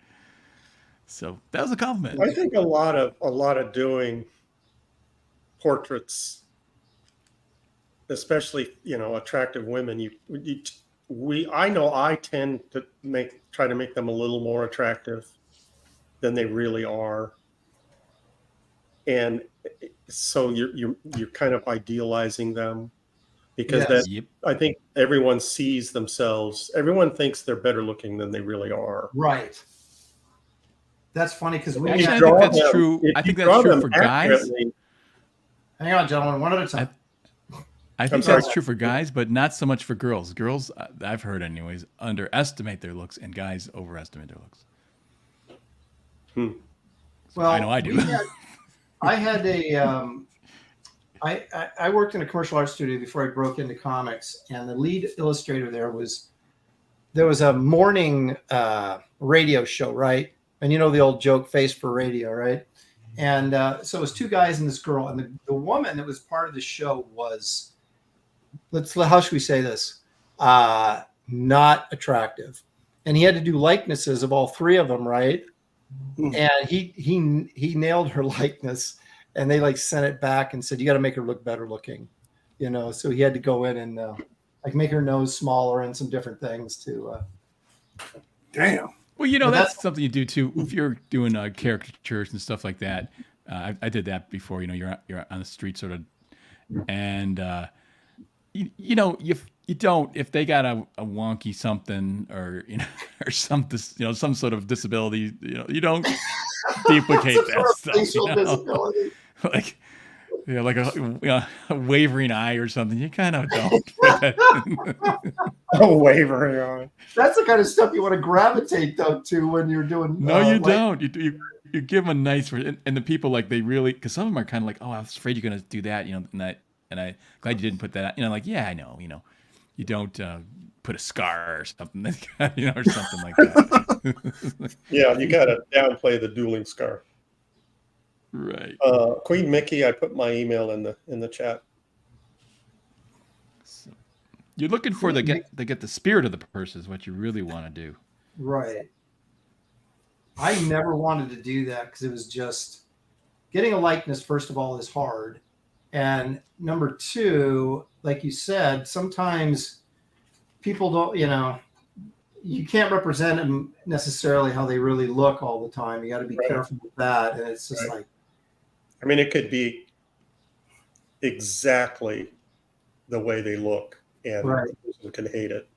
so that was a compliment. I think a lot of doing portraits, especially attractive women, I know I tend to try to make them a little more attractive than they really are, and so you're kind of idealizing them, because I think everyone sees themselves. Everyone thinks they're better looking than they really are. Right. That's funny because I think that's true. I think that's true for guys. Hang on, gentlemen, one at a time. I think that's true for guys, but not so much for girls. Girls, I've heard anyways, underestimate their looks, and guys overestimate their looks. Well, I know I do. I had I worked in a commercial art studio before I broke into comics, and the lead illustrator there was a morning radio show, right? And the old joke, face for radio, right? And so it was 2 guys and this girl, and the woman that was part of the show was, how should we say this? Not attractive. And he had to do likenesses of all 3 of them, right? And he nailed her likeness, and they sent it back and said, you got to make her look better looking, so he had to go in and make her nose smaller and some different things to damn. Well, that's something you do too if you're doing caricatures and stuff like that. I did that before. You're on the street sort of, and you don't, if they got a wonky something, or or some sort of disability, you don't duplicate that stuff. Like a wavering eye or something. You kind of don't. A wavering eye. That's the kind of stuff you want to gravitate to when you're doing. No, you don't. You give them a nice, and the people they really, because some of them are kind of like, oh, I was afraid you're gonna do that, and I'm glad you didn't put that. Yeah, I know, you don't put a scar or something, or something like that. Yeah, you got to downplay the dueling scar. Right. Queen Mickey, I put my email in the chat. So you're looking for get the spirit of the purse is what you really want to do. Right. I never wanted to do that because it was just getting a likeness, first of all, is hard. And number two, like you said, sometimes people don't, you can't represent them necessarily how they really look all the time. You got to be careful with that. And it's just like, I mean, it could be exactly the way they look, and the person can hate it.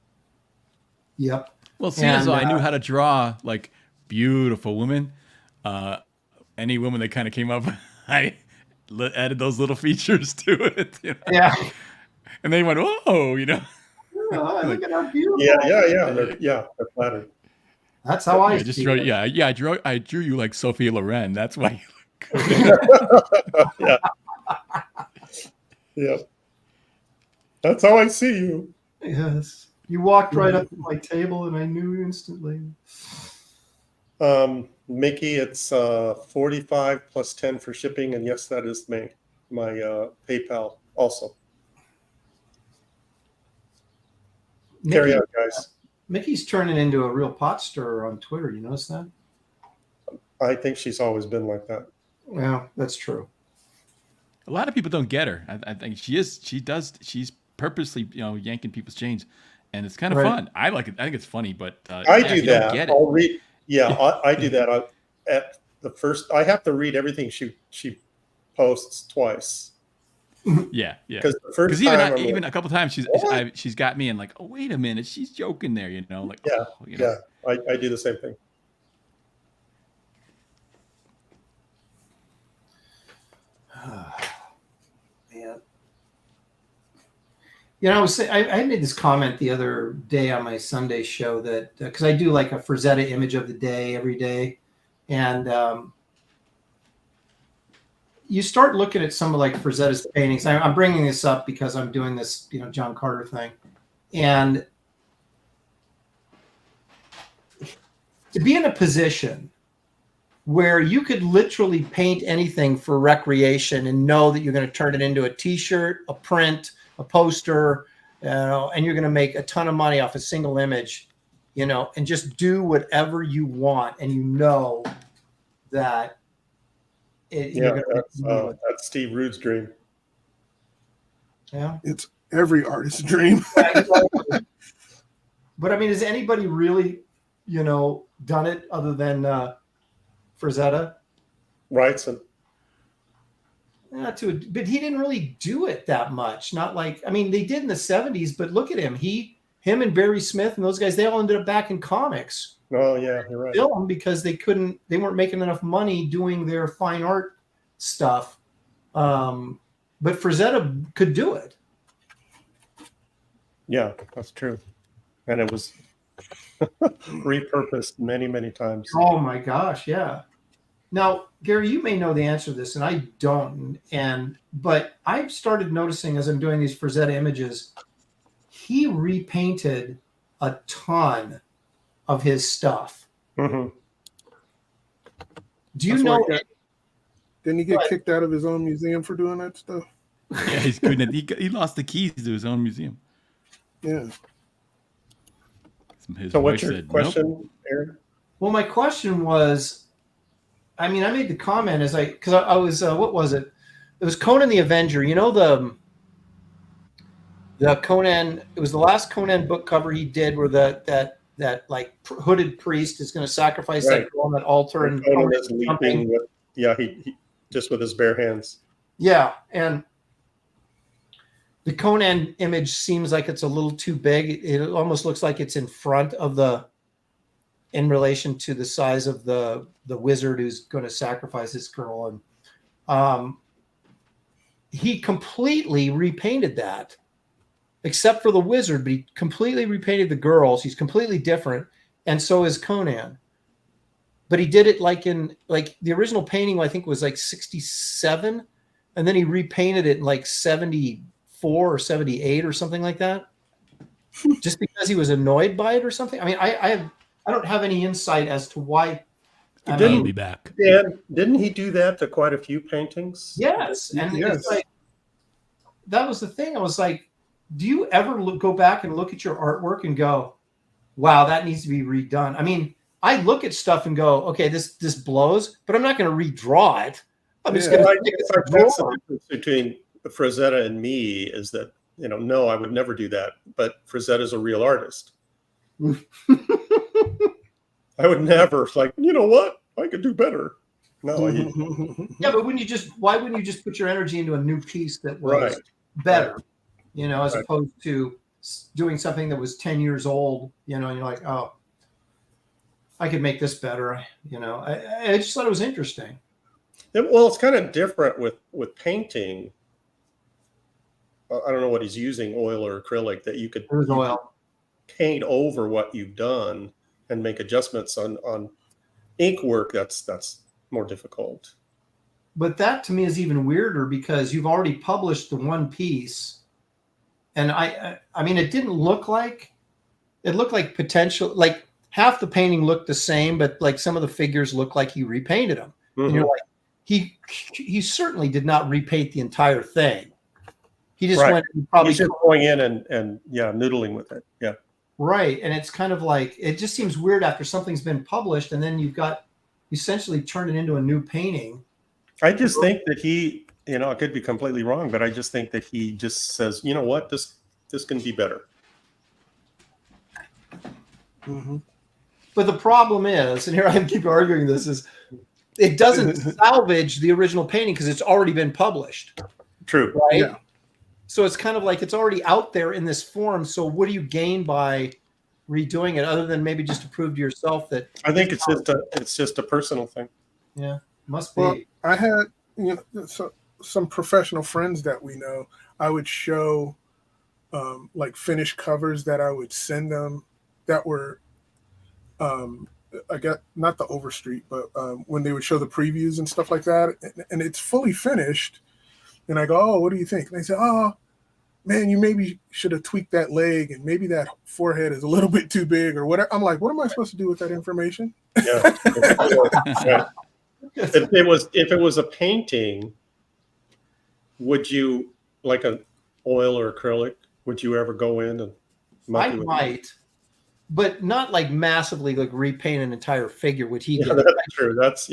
Yep. Well, seeing as though I knew how to draw like beautiful women, any woman that kind of came up, I added those little features to it. Yeah. And they went, "Whoa," Oh, look at how beautiful. They're flattered. That's how I just drew. I drew you like Sophia Loren. That's why. Yeah. That's how I see you. Yes. You walked right up to my table and I knew instantly. Mickey, it's 45 plus 10 for shipping, and yes, that is my PayPal also. Carry on, guys. Mickey's turning into a real pot stirrer on Twitter. You notice that? I think she's always been like that. Well, that's true. A lot of people don't get her. I think she's purposely, yanking people's chains, and it's kind of fun. I like it. I think it's funny, but I do that. I'll read. Yeah, I do that. At the first, I have to read everything she posts twice. Yeah. Because the first time, even a couple times she's got me and like, oh wait a minute, she's joking there, like I do the same thing. Man. I made this comment the other day on my Sunday show that because I do like a Frazetta image of the day every day, and you start looking at some of like Frazetta's paintings. I'm bringing this up because I'm doing this, John Carter thing, and to be in a position where you could literally paint anything for recreation and know that you're going to turn it into a T-shirt, a print, a poster, and you're going to make a ton of money off a single image, and just do whatever you want, and that that's Steve Rude's dream. Yeah, it's every artist's dream. But I mean, has anybody really, done it other than Frazetta? Wrightson. But he didn't really do it that much. Not like, I mean, they did in the 70s, but look at him. Him and Barry Smith and those guys, they all ended up back in comics. Oh yeah, you're right. Film because they weren't making enough money doing their fine art stuff. But Frazetta could do it. Yeah, that's true. And it was repurposed many, many times. Oh my gosh, yeah. Now, Gary, you may know the answer to this, and I don't. But I've started noticing as I'm doing these Frazetta images, he repainted a ton of his stuff. Mm-hmm. Do you know? Didn't he get kicked out of his own museum for doing that stuff? Yeah, he's couldn't. He lost the keys to his own museum. Yeah. So what's your question, Aaron? Well, my question was, I mean, I made the comment because I was, what was it? It was Conan the Avenger. The Conan, it was the last Conan book cover he did where that like hooded priest is going to sacrifice that girl on that altar. And Conan is leaping with, he just with his bare hands. Yeah. And the Conan image seems like it's a little too big. It almost looks like it's in front of in relation to the size of the wizard who's going to sacrifice this girl. And he completely repainted that, except for the wizard, but he completely repainted the girls. He's completely different. And so is Conan. But he did it like the original painting, I think was like 67. And then he repainted it in like 74 or 78 or something like that. just because he was annoyed by it or something? I mean, I don't have any insight as to why. I'll be back. Dan, didn't he do that to quite a few paintings? Yes, and Yes. it's like that was the thing. I was like, do you ever go back and look at your artwork and go, "Wow, that needs to be redone"? I mean, I look at stuff and go, "Okay, this blows," but I'm not going to redraw it. I'm just Yeah. going Well, to that's the difference between Frazetta and me is that, no, I would never do that. But Frazetta's a real artist. I would never, like, you know what? I could do better. No, Yeah, but why wouldn't you just put your energy into a new piece that was Right. better, as Right. opposed to doing something that was 10 years old, and you're like, oh, I could make this better. I just thought it was interesting. Well, it's kind of different with painting. I don't know what he's using, oil or acrylic, that you could It was oil. paint over what you've done and make adjustments on ink work. That's more difficult. But that to me is even weirder because you've already published the one piece. And I mean, it looked like potential, like half the painting looked the same, but like some of the figures looked like he repainted them. Mhm. And you're like, he certainly did not repaint the entire thing. He just Right. went and probably He's just going in and noodling with it. Yeah. right. And it's kind of like, it just seems weird after something's been published and then you've got essentially turned it into a new painting. I just think that he, I could be completely wrong, but I just think that he just says, you know what, this can be better. Mm-hmm. But the problem is, and here I keep arguing this, is it doesn't salvage the original painting because it's already been published. True. Right? Yeah. So it's kind of like it's already out there in this form. So what do you gain by redoing it other than maybe just to prove to yourself that I think it's just a personal thing. yeah, must be. Well, I had some professional friends that we know. I would show like finished covers that I would send them that were I got not the Overstreet, but when they would show the previews and stuff like that, and it's fully finished. And I go, oh, what do you think? And they say, oh, man, you maybe should have tweaked that leg, and maybe that forehead is a little bit too big, or whatever. I'm like, what am I supposed to do with that information? Yeah. Right. If it was a painting, would you, like an oil or acrylic, would you ever go in and I might, but not like massively like repaint an entire figure. Would he? Yeah, that's true. That's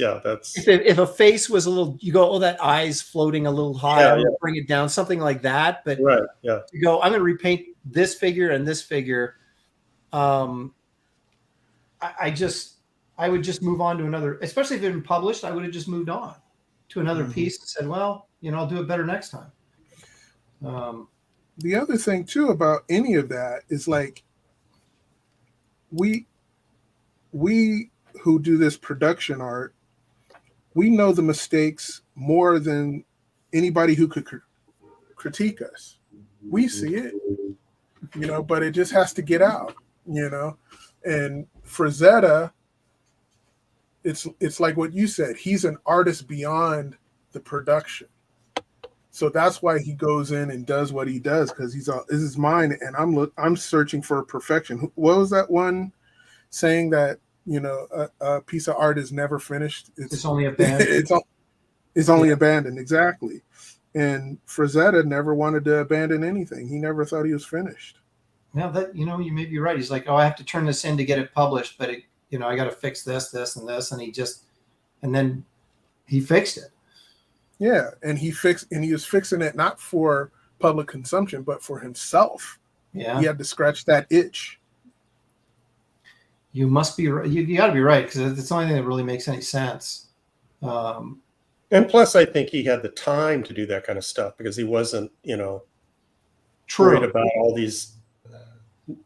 if a face was a little, you go, oh, that eye's floating a little high. Yeah, I would bring it down, something like that. But right. Yeah. you go, I'm going to repaint this figure and this figure. I would just move on to another, especially if it had been published. I would have just moved on to another piece and said, well, I'll do it better next time. The other thing too about any of that is like we who do this production art, we know the mistakes more than anybody who could critique us. We see it, but it just has to get out, and Frazetta, it's like what you said, he's an artist beyond the production. So that's why he goes in and does what he does, because this is mine, and I'm searching for perfection. What was that one saying that a piece of art is never finished? It's only abandoned. It's only abandoned, exactly. And Frazetta never wanted to abandon anything. He never thought he was finished. Now that you may be right. He's like, oh, I have to turn this in to get it published, but I got to fix this, and this, and then he fixed it. Yeah, and he was fixing it not for public consumption, but for himself. Yeah, he had to scratch that itch. You must be right. You got to be right, because it's the only thing that really makes any sense. And plus, I think he had the time to do that kind of stuff because he wasn't, worried about all these,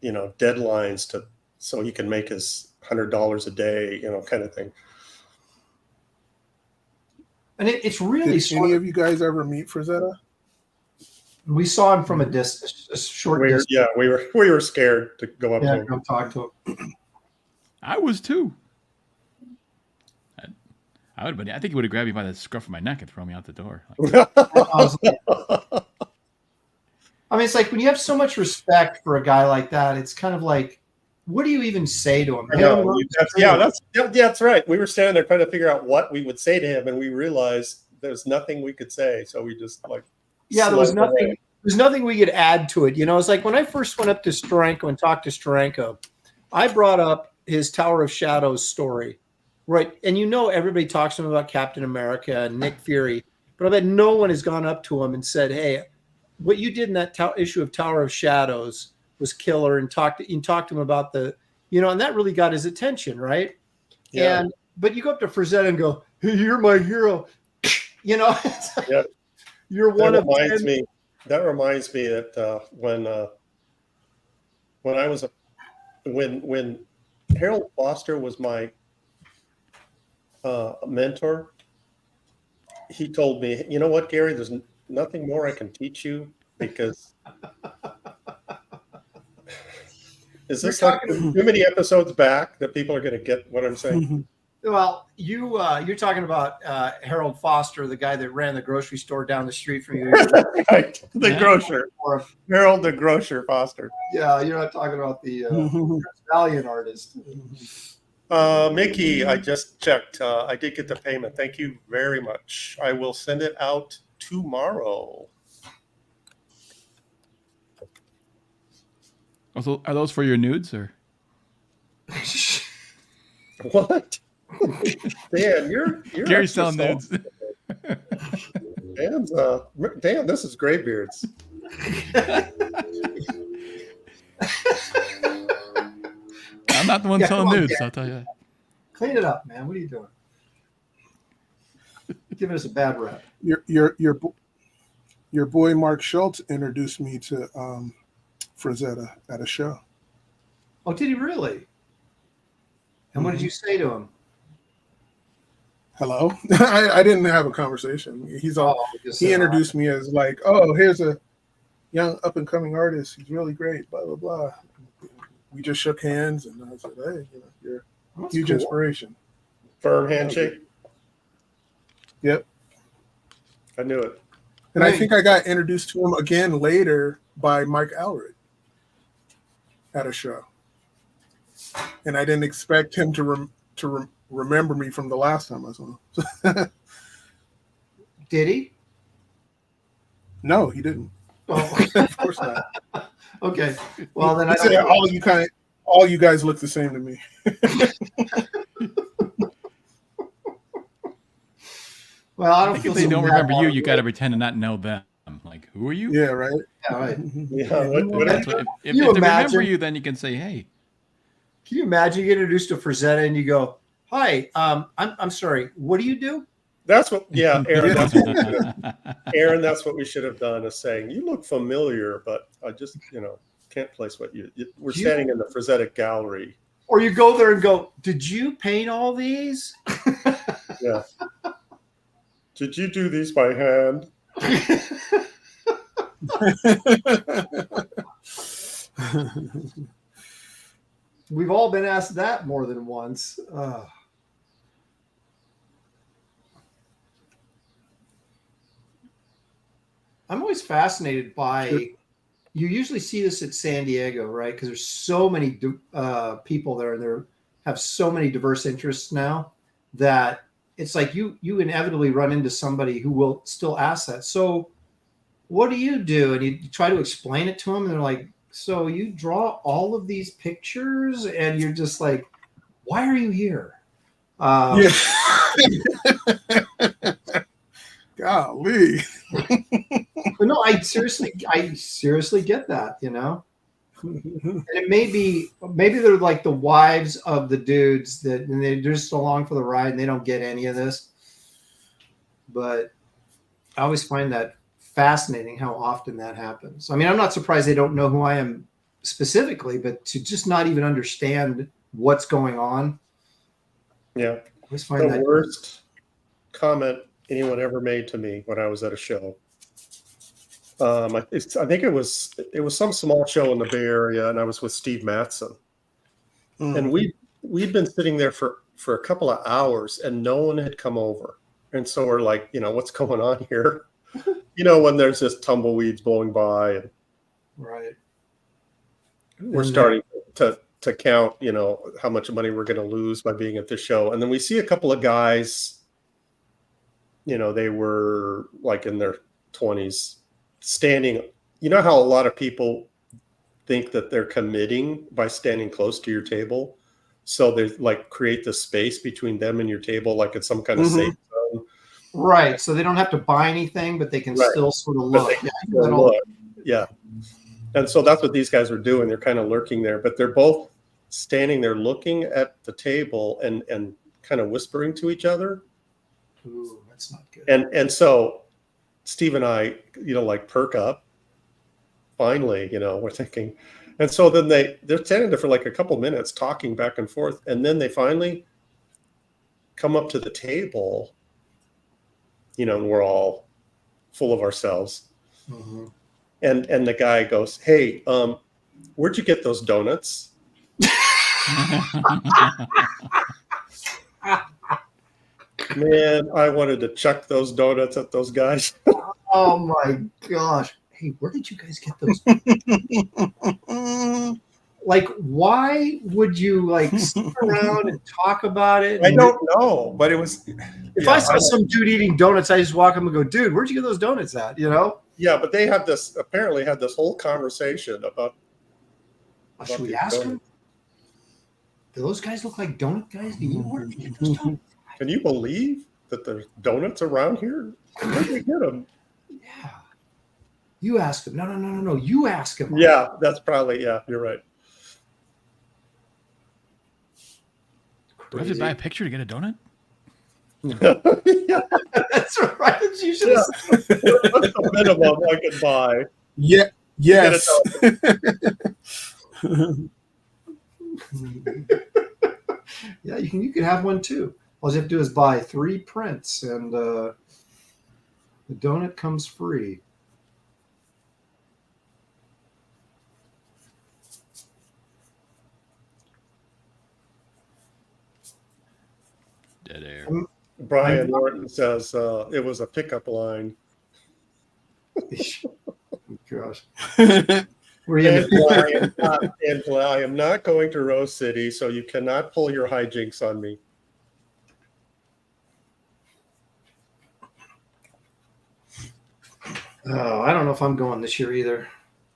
deadlines so he can make his $100 a day, kind of thing. And it's really. Did any of you guys ever meet Frazetta? We saw him from a short distance. Yeah, we were scared to go up to him. Go talk to him. I was too. I would have been. I think he would have grabbed me by the scruff of my neck and thrown me out the door. I mean, it's like when you have so much respect for a guy like that, it's kind of like, what do you even say to him? I know. That's right. We were standing there trying to figure out what we would say to him, and we realized there's nothing we could say. So we just like, there was nothing. There's nothing we could add to it. It's like when I first went up to Steranko and talked to Steranko, I brought up his Tower of Shadows story, right? And everybody talks to him about Captain America and Nick Fury, but I bet no one has gone up to him and said, "Hey, what you did in that issue of Tower of Shadows was killer," and talked to him about and that really got his attention, right? Yeah. But you go up to Frazetta and go, "Hey, you're my hero," it's like, you're one of 10. That reminds me that when Harold Foster was my mentor, he told me, "You know what, Gary? There's nothing more I can teach you because." Is this like too many episodes back that people are going to get what I'm saying? Well, you're talking about Harold Foster, the guy that ran the grocery store down the street from you. Right. The grocer. Harold the grocer Foster. Yeah, you're not talking about the Valiant artist. Mickey, I just checked. I did get the payment. Thank you very much. I will send it out tomorrow. Also, are those for your nudes or? What? Dan, you're Gary's selling nudes. Dan, this is Graybeard'S. I'm not the one selling nudes, I'll tell you that. Clean it up, man. What are you doing? Giving us a bad rep. Your boy Mark Schultz introduced me to Frazetta at a show. Oh, did he really? And what did you say to him? Hello. I didn't have a conversation. He introduced me as like, oh, here's a young up and coming artist. He's really great. Blah blah blah. We just shook hands, and I said, hey, you're a huge inspiration. Firm handshake. Yep. I knew it. And I think I got introduced to him again later by Mike Allred at a show. And I didn't expect him to remember me from the last time I saw him. Did he? No, he didn't. Oh, of course not. Okay. Well, then I said all you guys look the same to me. Well, I don't feel if they don't remember you, you got to pretend to not know them. Like, who are you? Yeah, right. Yeah, right. If they remember you, then you can say, "Hey." Can you imagine you get introduced to Frazetta and you go, "Hi, I'm sorry. What do you do?" That's what. Yeah, Aaron. That's what we should have. Aaron, that's what we should have done. Is saying, "You look familiar, but I just can't place what you." We're standing in the Frazetta gallery. Or you go there and go, "Did you paint all these?" Yeah. Did you do these by hand? We've all been asked that more than once. I'm always fascinated by. Sure. You usually see this at San Diego, right? Because there's so many people there, and they have so many diverse interests now that it's like you inevitably run into somebody who will still ask that. So, what do you do? And you try to explain it to them, and they're like, "So you draw all of these pictures?" And you're just like, "Why are you here?" Yeah. Golly. But no, I seriously get that, And it maybe they're like the wives of the dudes that and they're just along for the ride and they don't get any of this. But I always find that fascinating how often that happens. I mean, I'm not surprised they don't know who I am specifically, but to just not even understand what's going on. Yeah. I always find the worst comment anyone ever made to me when I was at a show. I think it was some small show in the Bay Area, and I was with Steve Matson, and we'd been sitting there for a couple of hours, and no one had come over, and so we're like, what's going on here? When there's just tumbleweeds blowing by, Right. We're And starting to count, how much money we're going to lose by being at the show. And then we see a couple of guys, they were like in their 20s standing. You know how a lot of people think that they're committing by standing close to your table? So they like create the space between them and your table, like it's some kind of safe zone. Right. So they don't have to buy anything, but they can still sort of look. Yeah. And so that's what these guys are doing. They're kind of lurking there, but they're both standing there looking at the table and kind of whispering to each other. Ooh, that's not good. And so Steve and I, like perk up. Finally, we're thinking. And so then they're standing there for like a couple minutes talking back and forth. And then they finally come up to the table, and we're all full of ourselves. Mm-hmm. And the guy goes, "Hey, where'd you get those donuts?" Man, I wanted to chuck those donuts at those guys. Oh my gosh. Hey, where did you guys get those? Like, why would you sit around and talk about it? I don't know, but it was. If I saw some dude eating donuts, I just walk up and go, "Dude, where'd you get those donuts at?" Yeah, but they apparently had this whole conversation about. Should we ask them? Do those guys look like donut guys? Do you order those donuts? Can you believe that there's donuts around here? Where did we get them? Yeah. You ask them. No. You ask them. Yeah, that's probably, you're right. Do I have to buy a picture to get a donut? Yeah. That's right. You should have. That's the minimum I could buy. Yeah. Yes. Yeah, you can have one too. All you have to do is buy 3 prints, and the donut comes free. Dead air. Brian Norton says it was a pickup line. Gosh. Angela, I am not going to Rose City, so you cannot pull your hijinks on me. Oh, I don't know if I'm going this year either.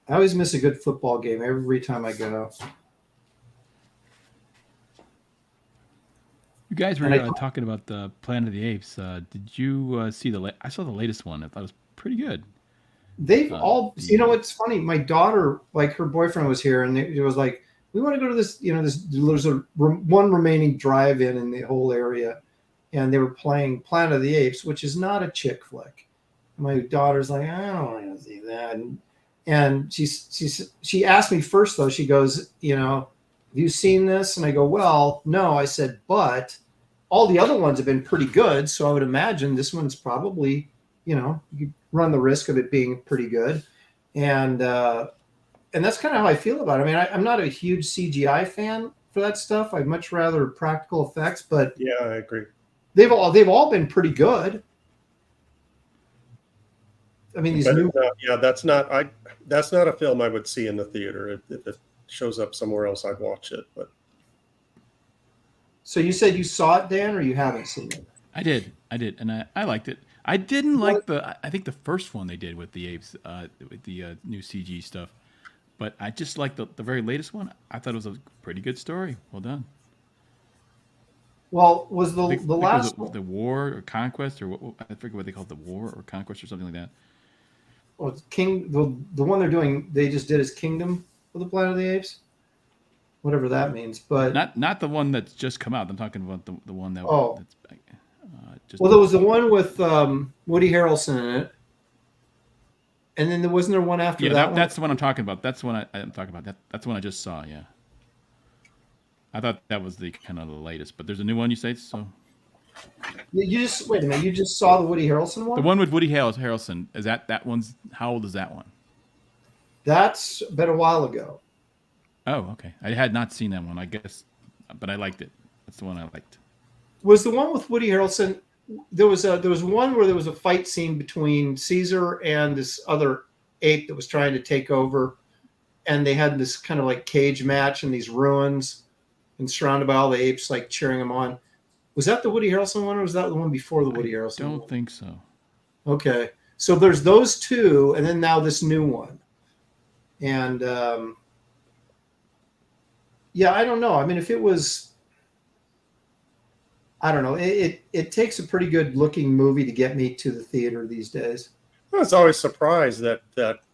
I always miss a good football game every time I go. You guys were talking about the Planet of the Apes. Did you see I saw the latest one. I thought it was pretty good. They've all, it's funny. My daughter, her boyfriend was here, and it was like, we want to go to this, there's one remaining drive-in in the whole area, and they were playing Planet of the Apes, which is not a chick flick. My daughter's like, I don't want to see that. And she asked me first, though, she goes, have you seen this? And I go, well, no. I said, but all the other ones have been pretty good. So I would imagine this one's probably, you could run the risk of it being pretty good. And that's kind of how I feel about it. I mean, I'm not a huge CGI fan for that stuff. I'd much rather practical effects, but yeah, I agree. They've all been pretty good. I mean, that's not a film I would see in the theater. If it shows up somewhere else, I'd watch it. But so you said you saw it, Dan, or you haven't seen it? I did, and I liked it. I didn't like I think the first one they did with the apes, with the new CG stuff, but I just liked the very latest one. I thought it was a pretty good story. Well done. Well, was the last one the War or Conquest, or what, I forget what they called it, the War or Conquest or something like that. Well, the one they're doing, they just did as Kingdom of the Planet of the Apes, whatever that means. But not the one that's just come out. I'm talking about the one that. Well, there was the one with Woody Harrelson in it, and then wasn't there one after that? That's the one I'm talking about. That's the one I'm talking about. That's the one I just saw. Yeah, I thought that was the kind of the latest, but there's a new one you say so. You just wait a minute. You just saw the Woody Harrelson one. The one with Woody Harrelson is that one's. How old is that one? That's been a while ago. Oh, okay. I had not seen that one, I guess, but I liked it. That's the one I liked. Was the one with Woody Harrelson? There was one where there was a fight scene between Caesar and this other ape that was trying to take over and they had this kind of like cage match in these ruins and surrounded by all the apes like cheering them on. Was that the Woody Harrelson one, or was that the one before the Woody Harrelson one? Don't think so. Okay. So there's those two, and then now this new one. And yeah, I don't know. I mean, if it was, I don't know. It takes a pretty good looking movie to get me to the theater these days. I was always surprised that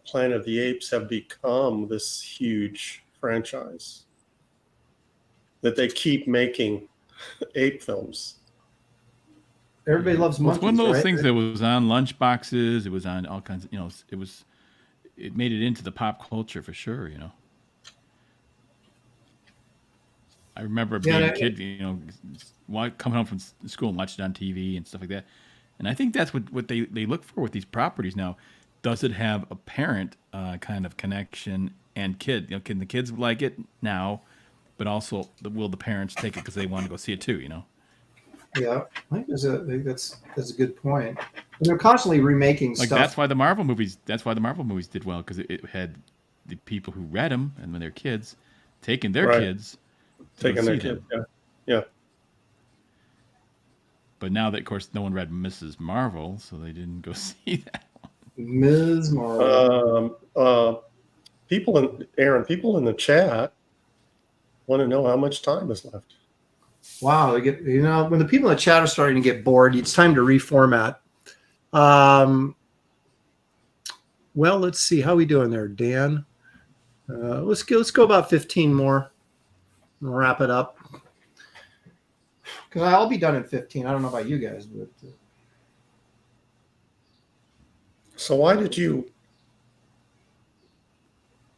Planet of the Apes have become this huge franchise, that they keep making ape films. Everybody loves monkeys. It's one of those right? things that was on lunch boxes. It was on all kinds of, it made it into the pop culture for sure, I remember being a kid, coming home from school and watching it on TV and stuff like that. And I think that's what they look for with these properties now. Does it have a parent kind of connection and kid? Can the kids like it now, but also will the parents take it because they want to go see it too? Yeah, I think that's a good point. And they're constantly remaking like stuff. That's why the Marvel movies did well, because it had the people who read them and when they're kids taking their kids. Taking their kids, yeah. But now that, of course, no one read Mrs. Marvel, so they didn't go see that one. Ms. Marvel. People in the chat want to know how much time is left. Wow, they get when the people in the chat are starting to get bored, it's time to reformat. Well, let's see how we doing there, Dan. Let's go about 15 more. We'll wrap it up. Because I'll be done in 15. I don't know about you guys, but So why did you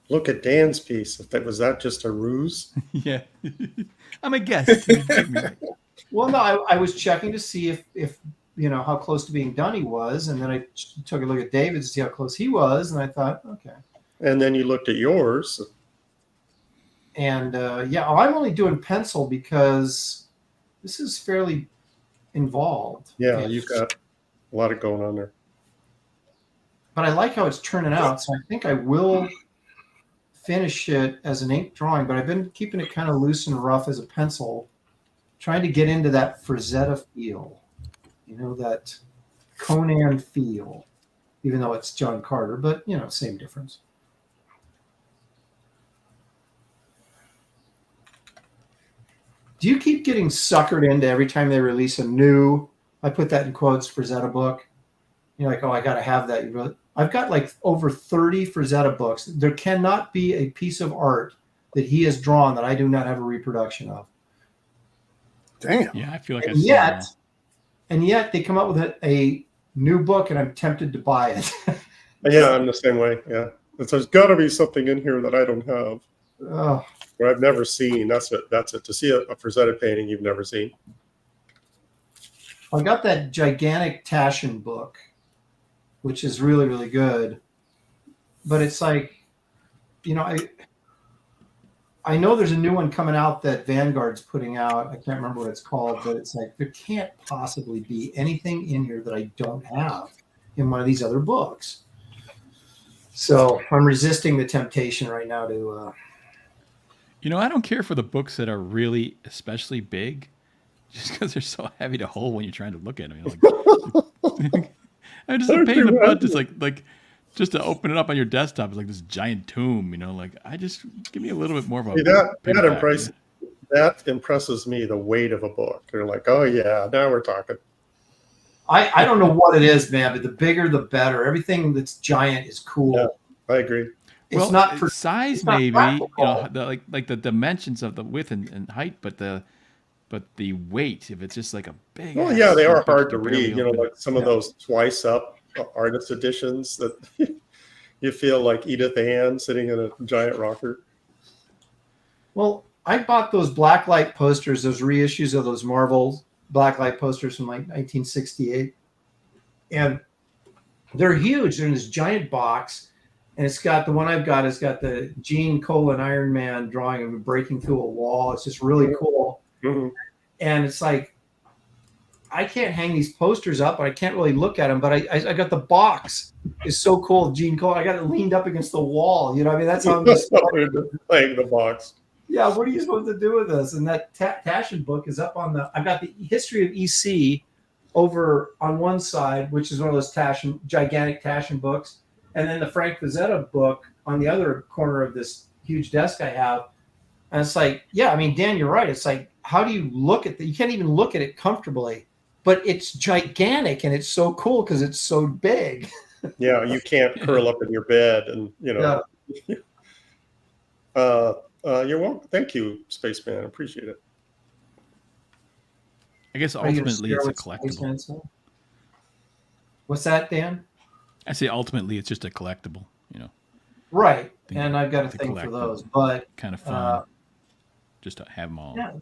look at Dan's piece? Was that just a ruse? Yeah, I'm a guest. well, no, I was checking to see if how close to being done he was, and then I took a look at David's to see how close he was, and I thought, okay. And then you looked at yours. And I'm only doing pencil because this is fairly involved. Yeah, you've got a lot of going on there. But I like how it's turning out, so I think I will finish it as an ink drawing, but I've been keeping it kind of loose and rough as a pencil, trying to get into that Frazetta feel, that Conan feel, even though it's John Carter, but, same difference. Do you keep getting suckered into every time they release a new, I put that in quotes, Frazetta book? You're like, oh, I got to have that. I've got like over 30 Frazetta books. There cannot be a piece of art that he has drawn that I do not have a reproduction of. Damn. Yeah, I feel like and yet they come up with a new book, and I'm tempted to buy it. Yeah, I'm the same way. Yeah, there's got to be something in here that I don't have. Oh. Or I've never seen. That's it. To see a Frazetta painting you've never seen. I got that gigantic Taschen book, which is really, really good. But it's like, I know there's a new one coming out that Vanguard's putting out. I can't remember what it's called, but it's like there can't possibly be anything in here that I don't have in one of these other books. So I'm resisting the temptation right now to. I don't care for the books that are really especially big, just because they're so heavy to hold when you're trying to look at them. I'm just a pain in the butt. Just like just to open it up on your desktop is like this giant tomb. I just give me a little bit more of a. That impresses me. The weight of a book. You're like, oh yeah, now we're talking. I don't know what it is, man, but the bigger the better. Everything that's giant is cool. Yeah, I agree. It's not for size, maybe like the dimensions of the width and height, but the weight. If it's just like a big. Well, yeah, they are hard to read. Like some of those twice up artist editions that you feel like Edith Ann sitting in a giant rocker. Well, I bought those blacklight posters, those reissues of those Marvel blacklight posters from like 1968, and they're huge. They're in this giant box. And it's got the one I've got has got the Gene Colan Iron Man drawing of him breaking through a wall. It's just really cool. Mm-hmm. And it's like, I can't hang these posters up, and I can't really look at them. But I got the box. It's so cool, Gene Cole. I got it leaned up against the wall. You know, I mean, that's how I'm just playing the box. Yeah, what are you supposed to do with this? And that Taschen book is up on the. I've got the history of EC over on one side, which is one of those gigantic Taschen books, and then the Frank Frazetta book on the other corner of this huge desk I have. And it's like, yeah, I mean, Dan, you're right. It's like, how do you look at that? You can't even look at it comfortably, but it's gigantic and it's so cool because it's so big. Yeah, you can't curl up in your bed and, you know. Yeah. You're welcome. Thank you, Spaceman. I appreciate it. I guess ultimately it's a collectible. What's that, Dan? I say ultimately it's just a collectible, you know. Right. And I've got a thing for those, but kind of fun just to have them all. Yeah.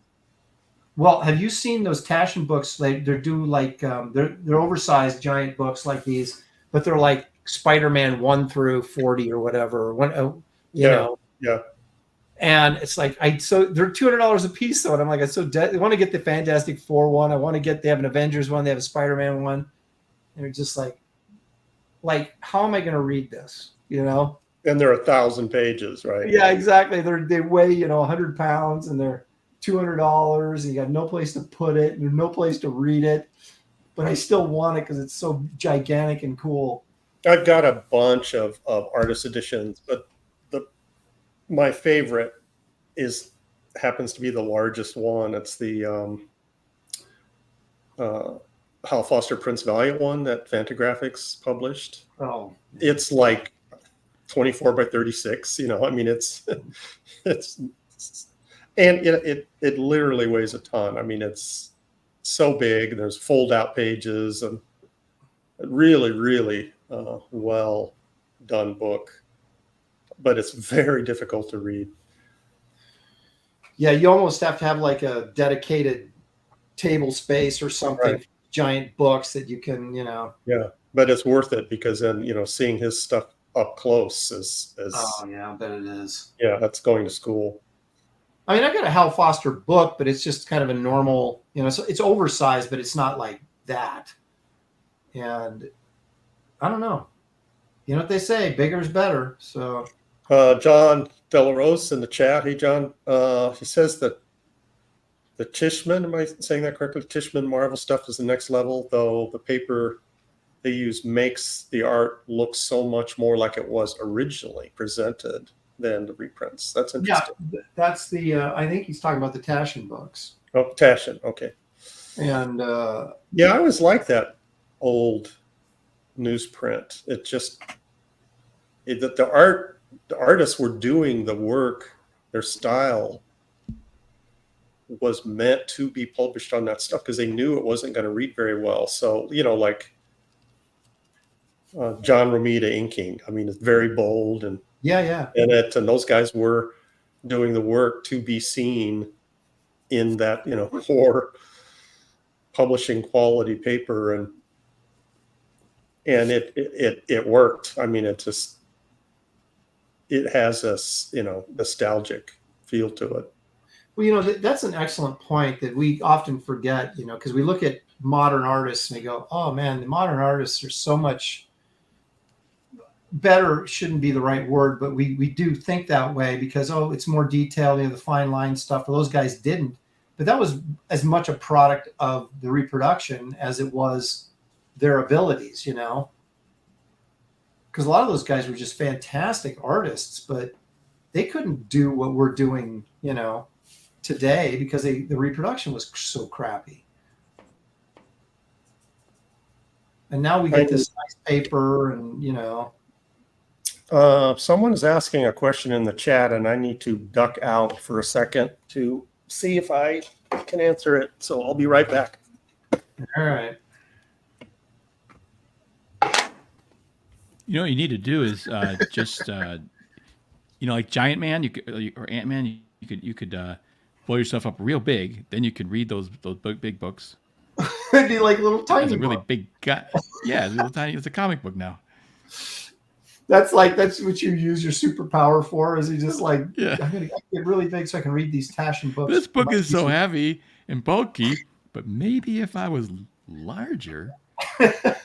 Well, have you seen those Taschen books? They're they're oversized giant books like these, but they're like Spider-Man 1 through 40 or whatever. You know. Yeah. And it's like so they're $200 a piece though, and I'm like, I want to get the Fantastic Four one. I want to get. They have an Avengers one. They have a Spider-Man one. And they're just like how am I going to read this? You know. And they're 1,000 pages, right? Yeah, exactly. They weigh 100 pounds, and they're $200, and you got no place to put it, and there's no place to read it. But I still want it because it's so gigantic and cool. I've got a bunch of artist editions, but my favorite happens to be the largest one. It's the Hal Foster Prince Valiant one that Fantagraphics published. Oh, it's like 24 by 36. You know, I mean, it's and it literally weighs a ton. I mean, it's so big. There's fold out pages and really, really well done book. But it's very difficult to read. Yeah, you almost have to have like a dedicated table space or something. Right. Giant books that you can, Yeah, but it's worth it because then seeing his stuff up close is. Oh yeah, I bet it is. Yeah, that's going to school. I mean, I got a Hal Foster book, but it's just kind of a normal, so it's oversized, but it's not like that. And I don't know. You know what they say, bigger is better. So. John Delarose in the chat. Hey, John. He says that the Tishman, am I saying that correctly? Tishman Marvel stuff is the next level, though the paper they use makes the art look so much more like it was originally presented than the reprints. That's interesting. Yeah, that's the, I think he's talking about the Taschen books. Oh, Taschen. Okay. And yeah, I always liked that old newsprint. It just, the artists were doing the work, their style was meant to be published on that stuff because they knew it wasn't going to read very well. So, like John Romita inking, I mean, it's very bold and and those guys were doing the work to be seen in that, poor publishing quality paper. And it worked. I mean, it has a, nostalgic feel to it. Well, that's an excellent point that we often forget, because we look at modern artists and we go, oh man, the modern artists are so much better, shouldn't be the right word, but we do think that way because, it's more detailed, the fine line stuff. Well, those guys didn't. But that was as much a product of the reproduction as it was their abilities, because a lot of those guys were just fantastic artists, but they couldn't do what we're doing, today because the reproduction was so crappy. And now we get this nice paper and, someone is asking a question in the chat and I need to duck out for a second to see if I can answer it. So I'll be right back. All right. What you need to do is just, like Giant Man, or Ant Man, you could blow yourself up real big. Then you could read those big books. It'd be like a little tiny. It's a really big guy. Yeah, it's a little tiny. It's a comic book now. That's what you use your superpower for. Is you just like, yeah, I'm gonna get really big so I can read these Taschen books. This book is so heavy and bulky, but maybe if I was larger, it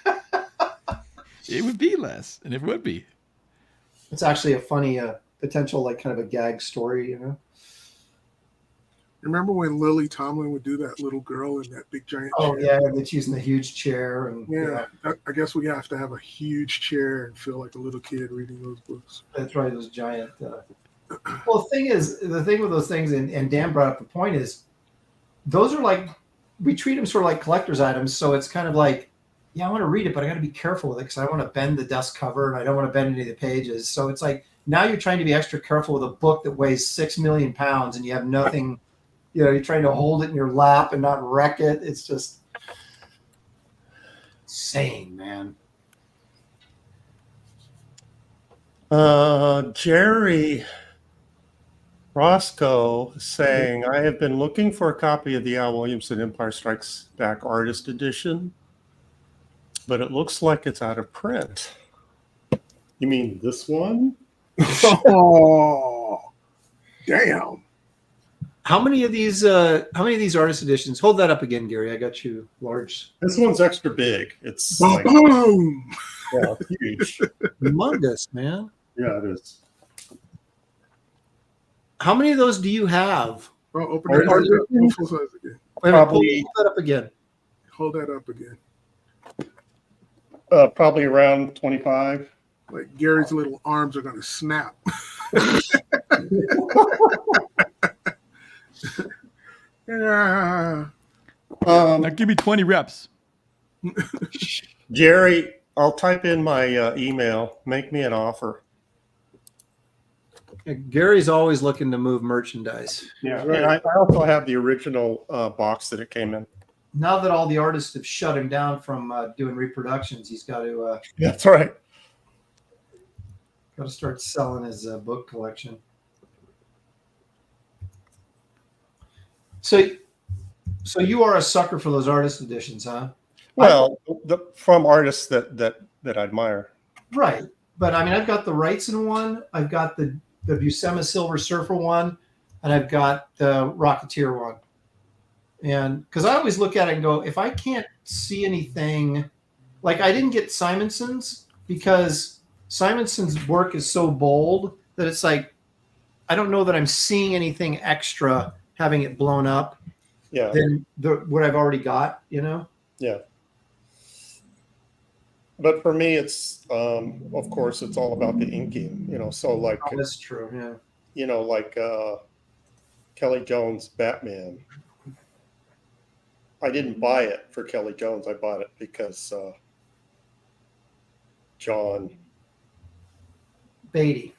would be less, and it would be. It's actually a funny potential, like kind of a gag story, you know. Remember when Lily Tomlin would do that little girl in that big giant Oh chair? yeah, that's using the huge chair, and Yeah, I guess we have to have a huge chair and feel like a little kid reading those books. that's right, those giant. Well, the thing with those things, and Dan brought up the point is, those are like, we treat them sort of like collector's items. So it's kind of like, yeah, I want to read it, but I got to be careful with it because I want to bend the dust cover and I don't want to bend any of the pages. So it's like now you're trying to be extra careful with a book that weighs 6 million pounds and you have nothing. You know, you're trying to hold it in your lap and not wreck it. It's just insane, man. Jerry Roscoe saying, I have been looking for a copy of the Al Williamson Empire Strikes Back Artist Edition, but it looks like it's out of print. You mean this one? Oh, damn. How many of these artist editions? Hold that up again, Gary. I got you large. This one's extra big. It's like, Boom! yeah, huge. Humongous, man. Yeah, it is. How many of those do you have? Oh, open that up. Full size again. Wait a minute, Probably- hold that up again. Hold that up again. Probably around 25. Like Gary's little arms are gonna snap. Yeah. Now give me 20 reps. Jerry, I'll type in my email. Make me an offer. Gary's always looking to move merchandise. Yeah, and I also have the original box that it came in. Now that all the artists have shut him down from doing reproductions, he's got to That's right. start selling his book collection. So you are a sucker for those artist editions, huh? Well, from artists that I admire. Right. But I mean, I've got the Wrightson one, I've got the Buscema Silver Surfer one, and I've got the Rocketeer one. And because I always look at it and go, if I can't see anything, like I didn't get Simonson's because Simonson's work is so bold that it's like, I don't know that I'm seeing anything extra having it blown up than what I've already got, you know? Yeah. But for me, it's, of course, it's all about the inking, you know, so like, Oh, that's true, yeah. you know, like Kelly Jones' Batman. I didn't buy it for Kelly Jones. I bought it because John Beatty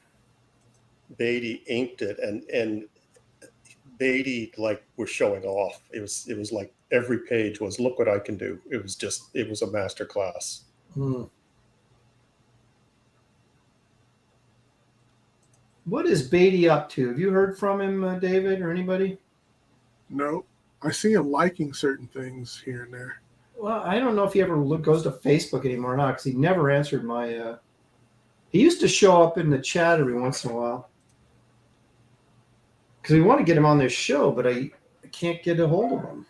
inked it, and Beatty like was showing off. It was like every page was, look what I can do. It was a master class. What is Beatty up to? Have you heard from him, David, or anybody? No, I see him liking certain things here and there. Well, I don't know if he ever goes to Facebook anymore or not, because he never answered my. He used to show up in the chat every once in a while. Because we want to get him on this show, but I can't get a hold of him.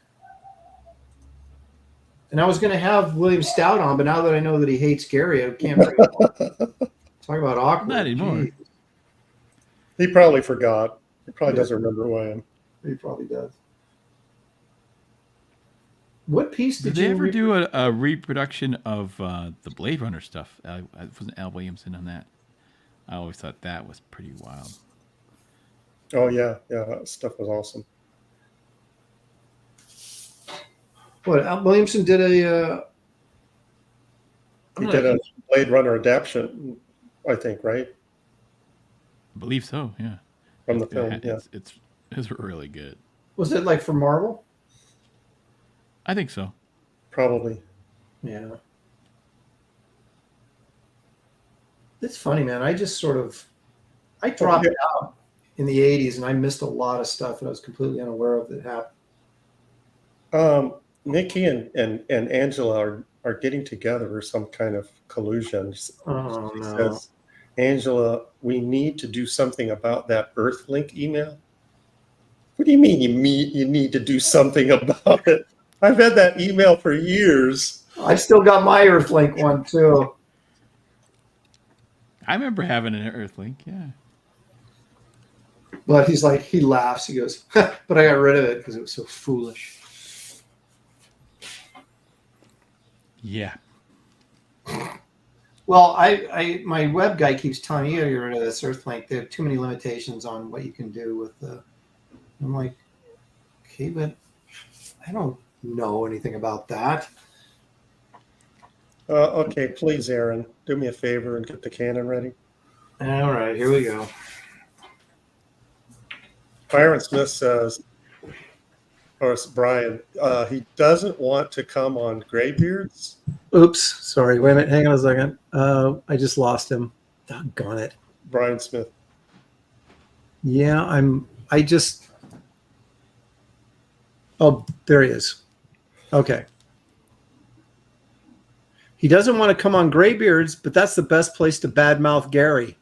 And I was going to have William Stout on, but now that I know that he hates Gary, I can't bring him on. Talk about awkward. Not anymore. Geez. He probably forgot. He probably doesn't remember who I am. He probably does. What piece Did they ever do a reproduction of the Blade Runner stuff? Wasn't Al Williamson on that? I always thought that was pretty wild. Oh yeah, that stuff was awesome. What, Al Williamson did a... He did a Blade Runner adaptation, I think, right? I believe so, yeah. From the film, yeah. It's really good. Was it like for Marvel? I think so. Probably. Yeah. It's funny, man. I just sort of... I dropped out in the 80s, and I missed a lot of stuff that I was completely unaware of that happened. Nikki and Angela are getting together or some kind of collusion. Oh, She no. says, Angela, we need to do something about that Earthlink email. What do you mean you need to do something about it? I've had that email for years. I still got my Earthlink one too. I remember having an Earthlink. Yeah. But he's like, he laughs. He goes, but I got rid of it because it was so foolish. Yeah. Well, my web guy keeps telling me, you gotta get rid of this Earthlink. They have too many limitations on what you can do with the. I'm like, okay, but I don't know anything about that. Okay, please, Aaron, do me a favor and get the cannon ready. All right, here we go. Byron Smith says, or it's Brian, he doesn't want to come on Graybeard'S. Oops, sorry. Wait a minute. Hang on a second. I just lost him. Doggone it. Brian Smith. Yeah, oh, there he is. Okay. He doesn't want to come on Graybeard'S, but that's the best place to badmouth Gary.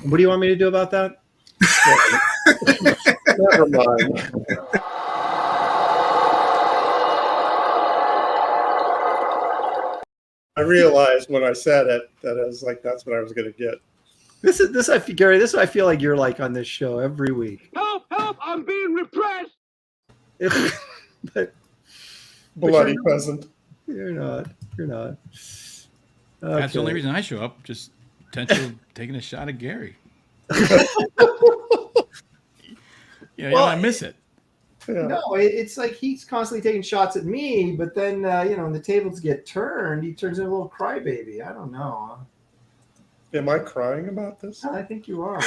What do you want me to do about that? Never mind. I realized when I said it that I was like, that's what I was going to get. Gary, this I feel like you're like on this show every week. Help! Help! I'm being repressed! but Bloody peasant. You're not. That's Okay. the only reason I show up. Just potential taking a shot at Gary. Well, I miss it. Yeah. No, it's like he's constantly taking shots at me, but then, when the tables get turned, he turns into a little crybaby. I don't know. Am I crying about this? I think you are.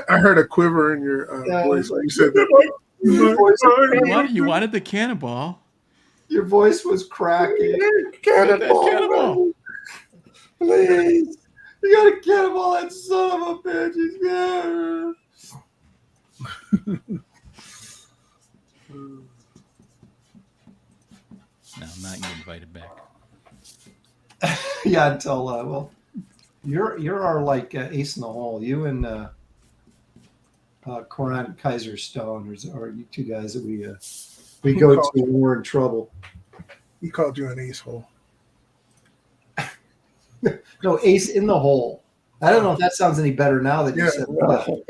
I heard a quiver in your voice when you said that. You wanted the cannonball. Your voice was cracking. Cannonball. Please. You got a cannonball, that son of a bitch. He's good. No, I'm not getting invited back. Yeah, until you're our like ace in the hole. You and Coran Kaiser Stone are you two guys that we go to when we're in trouble. He called you an ace hole. No, ace in the hole. I don't know if that sounds any better now that you said that.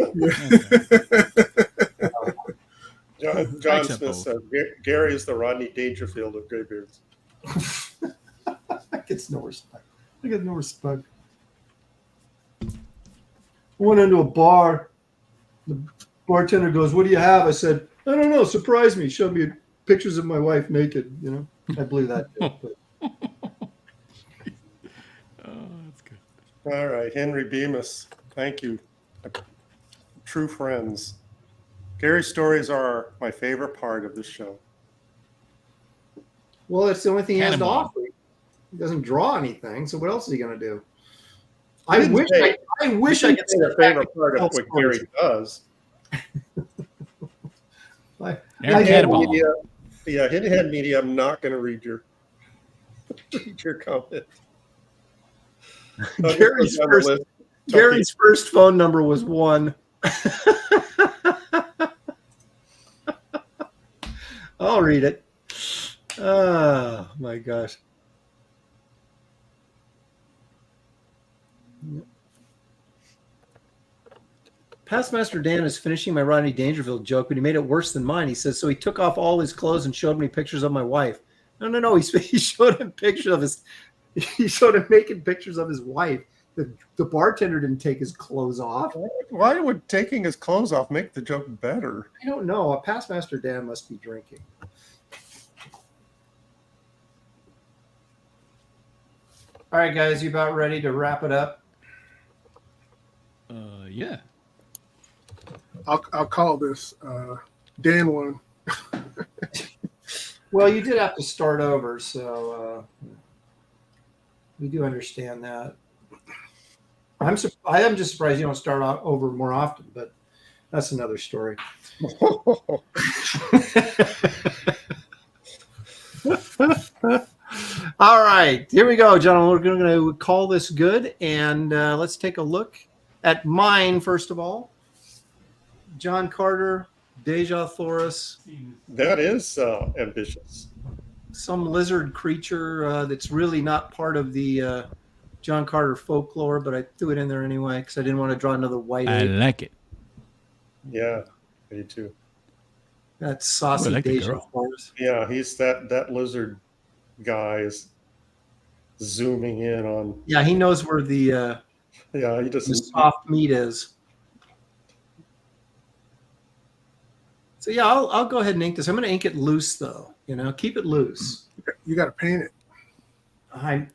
John Smith said, Gary is the Rodney Dangerfield of Graybeard'S. That gets no respect. I get no respect. I went into a bar. The bartender goes, "What do you have?" I said, "I don't know. Surprise me." Showed me pictures of my wife naked. I believe that. But. Oh, that's good. All right, Henry Bemis, thank you. True friends. Gary's stories are my favorite part of this show. Well, that's the only thing he has to Cannonball. offer. He doesn't draw anything, so what else is he going to do? I wish I could say the favorite part of what Gary does. Cannonball. Hidden Media, I'm not going to read your comment. Gary's first phone number was 1. I'll read it. Oh my gosh. Pastmaster Dan is finishing my Rodney Dangerfield joke, but he made it worse than mine. He says, so he took off all his clothes and showed me pictures of my wife. No. He showed him pictures of he showed him making pictures of his wife. The bartender didn't take his clothes off. Why would taking his clothes off make the joke better? I don't know. A Pastmaster Dan must be drinking. All right, guys, you about ready to wrap it up? Yeah. I'll call this Dan one. Well, you did have to start over, so we do understand that. I am just surprised you don't start over more often, but that's another story. All right, here we go, gentlemen. We're going to call this good, and let's take a look at mine first of all. John Carter, Dejasaurus. That is ambitious. Some lizard creature that's really not part of the John Carter folklore, but I threw it in there anyway because I didn't want to draw another white I ape. like it. Yeah, me too. That's saucy like the girl. Dejasaurus. Yeah, he's that lizard guy is zooming in on. Yeah, he knows where the Yeah, he the doesn't. soft meat is. So yeah, I'll go ahead and ink this. I'm going to ink it loose though. Keep it loose. You got to paint it.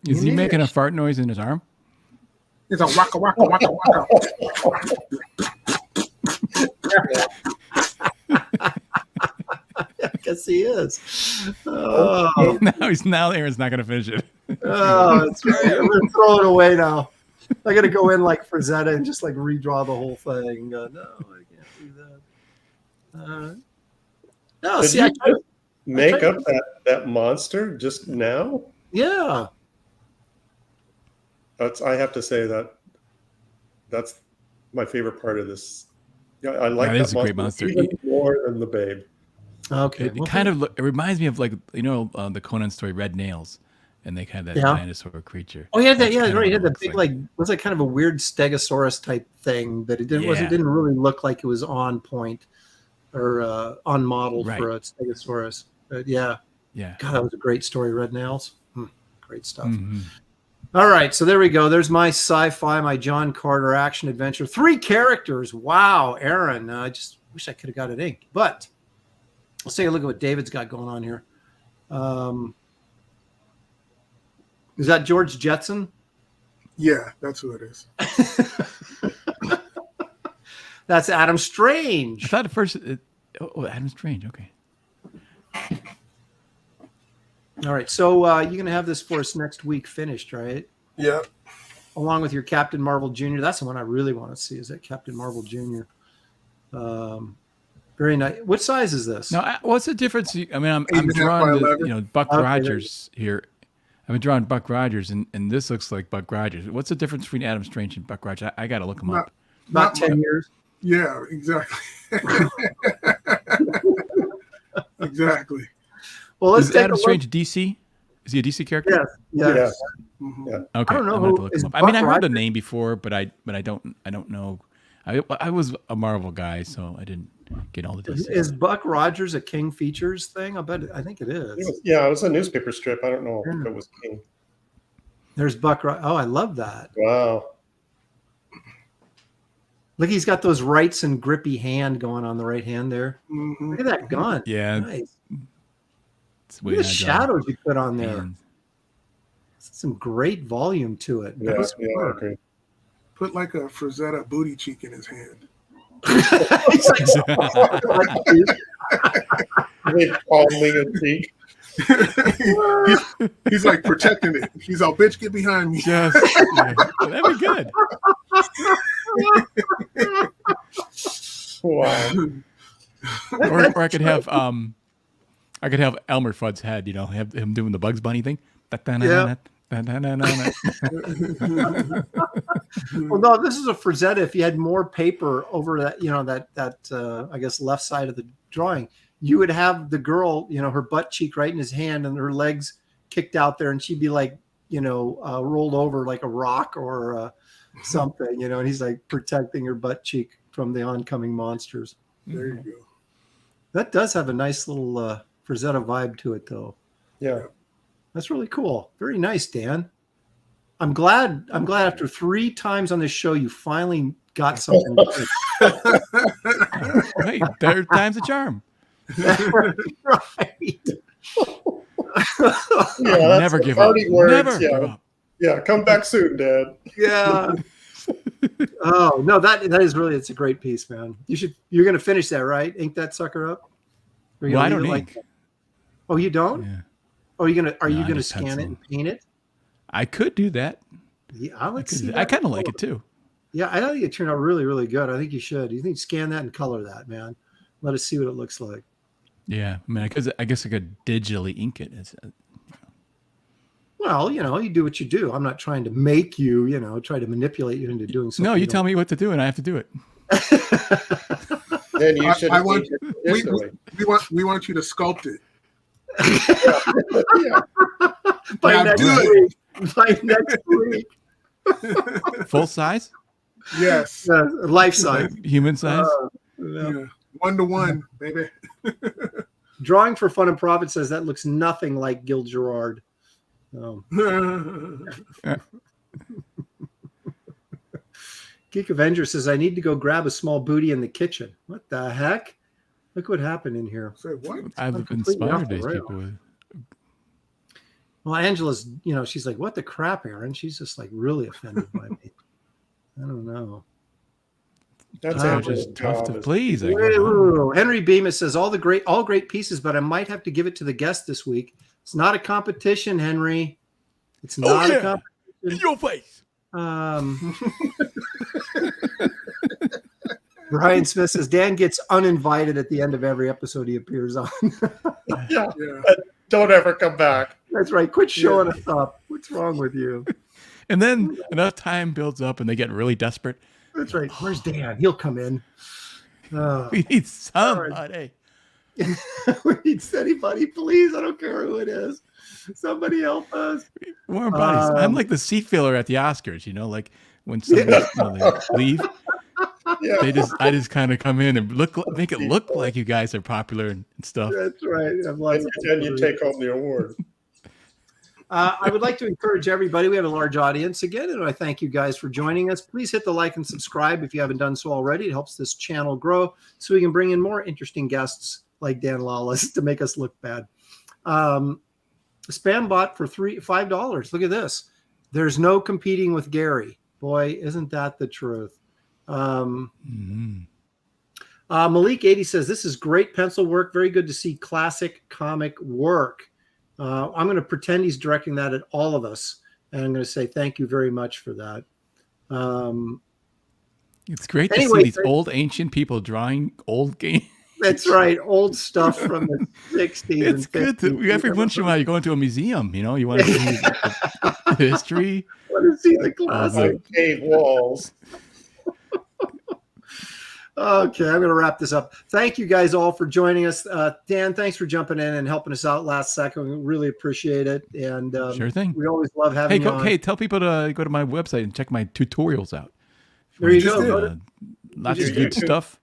Is he making a fart noise in his arm? It's a waka waka waka waka. I guess he is. Oh, now Aaron's not going to finish it. oh, that's right. I'm going to throw it away now. I got to go in like Frazetta and just like redraw the whole thing. No, I can't do that. No, Did see, you I tried, make up that monster just now? yeah. I have to say that's my favorite part of this. Yeah, I like That that is a great monster. even more than the Babe. Okay. It kind of it reminds me of like the Conan story Red Nails, and they had that Yeah. dinosaur creature. Oh, yeah, That's yeah, kind of right. He what had it the looks big like. was like kind of a weird Stegosaurus type thing, but it didn't really look like it was on point or on model Right. for a Stegosaurus. But yeah, Yeah. God, that was a great story. Red Nails, great stuff. Mhm. All right, so there we go. There's my sci-fi, my John Carter action adventure. 3 characters. Wow, Aaron. I just wish I could have got it inked. But let's take a look at what David's got going on here. Is that George Jetson? Yeah, that's who it is. That's Adam I Strange. thought at first, Adam Strange. Okay. All right, so you're going to have this for us next week finished, right? Yeah. Along with your Captain Marvel Jr. That's the one I really want to see, is that Captain Marvel Jr. Very nice. What size is this? Now, what's the difference? I mean, I'm 8.5 by drawing 11. Buck Okay, Rogers here. I've been drawing Buck Rogers, and this looks like Buck Rogers. What's the difference between Adam Strange and Buck Rogers? I got to look him up. About Not 10 much. years. Yeah, exactly. Exactly. Well, let's Is take Adam a look. Strange DC? Is he a DC character? Yes. Yeah. Mhm. Yeah. Okay, I don't know I'm gonna have to who- look is him up. I mean, I Buck heard the Rogers- name before, but I don't know. I was a Marvel guy, so I didn't get all the DC. Is Buck Rogers a King Features thing? I think it It is. was, yeah, it was a newspaper strip. I don't know if it was King. There's Buck. Oh, I love that. Wow. Look, he's got those rights and grippy hand going on the right hand there. Mhm. Look at that gun. Yeah, Nice. it's Look at the shadows you put on there. Some great volume to it. Yeah, Nice yeah, I work. agree. Put like a Frazetta booty cheek in his hand. He's like, They palming a cheek. He's like protecting it. He's all, bitch, get behind me. Just yeah, that'd be good. Wow. Or I could have Elmer Fudd's head. Have him doing the Bugs Bunny thing. Yeah. Well, no, this is a Frazetta. If you had more paper over that, I guess left side of the drawing, you would have the girl, her butt cheek right in his hand and her legs kicked out there, and she'd be like, rolled over like a rock or something, and he's like protecting her butt cheek from the oncoming monsters. There you go. That does have a nice little Frazetta vibe to it, though. Yeah. That's really cool. Very nice, Dan. I'm glad after 3 times on this show you finally got something. Hey, third time's a charm. Right. Yeah, Never that's give up. parting words. Never Yeah. give up. Yeah, come back soon, Dad. Yeah. Oh no, that is really, it's a great piece, man. You're gonna finish that, right? Ink that sucker up? Or you Well, I gonna don't leave it ink. Oh, you don't? Yeah. Oh, are you No, I gonna just scan it pencil. and paint it? I could do that. Yeah, I like to see I that. kind of like it too. Yeah, I think it turned out really, really good. I think you should. You think scan that and color that, man. Let us see what it looks like. Yeah, I mean, I guess I could digitally ink it. Well, you do what you do. I'm not trying to make you, try to manipulate you into doing something. No, you tell me what to do, and I have to do it. Then you should I have want- inked Instantly. We want you to sculpt it. Yeah. By Now next do week. By next week. Full size, Yes. Life size. human size. Yeah. Yeah. 1-to-1, baby. Drawing for Fun and Profit says that looks nothing like Gil Gerard. Oh. Geek Avenger says, I need to go grab a small booty in the kitchen. What the heck? Look what happened in here. Say what? I've completely off inspired the these rails. people with. Well, Angela's, she's like, what the crap, Aaron? She's just like really offended by me. I don't know. That's They're Angela's just tough to job. please. I Wait, guess. Henry Bemis says, all great pieces, but I might have to give it to the guest this week. It's not a competition, Henry. It's not a competition. In your face. Brian Smith says Dan gets uninvited at the end of every episode he appears on. Yeah. Yeah. Don't ever come back. That's right. Quit showing us up. What's wrong with you? And then enough time builds up and they get really desperate. That's right. Where's Dan? He'll come in. We need somebody. We need anybody, please. I don't care who it is. Somebody help us. Warm bodies. I'm like the seat filler at the Oscars, like when somebody they leave. Yeah. I just kind of come in and make it look like you guys are popular and stuff. That's right. And pretend you take home the award. I would like to encourage everybody. We have a large audience again, and I thank you guys for joining us. Please hit the like and subscribe if you haven't done so already. It helps this channel grow so we can bring in more interesting guests like Dan Lawless to make us look bad. Spam bot for $5. Look at this. There's no competing with Gary. Boy, isn't that the truth? Malik 80 says, this is great pencil work. Very good to see classic comic work. I'm going to pretend he's directing that at all of us. And I'm going to say thank you very much for that. It's great to see these old ancient people drawing old games. That's right. Old stuff from the 60s. It's good to every once in a while you go into a museum, you want to see the history. I want to see the classic. Cave walls. Okay, I'm going to wrap this up. Thank you guys all for joining us. Dan, thanks for jumping in and helping us out last second. We really appreciate it. And sure thing. We always love having you on. Hey, tell people to go to my website and check my tutorials out. There you go. Lots of good stuff.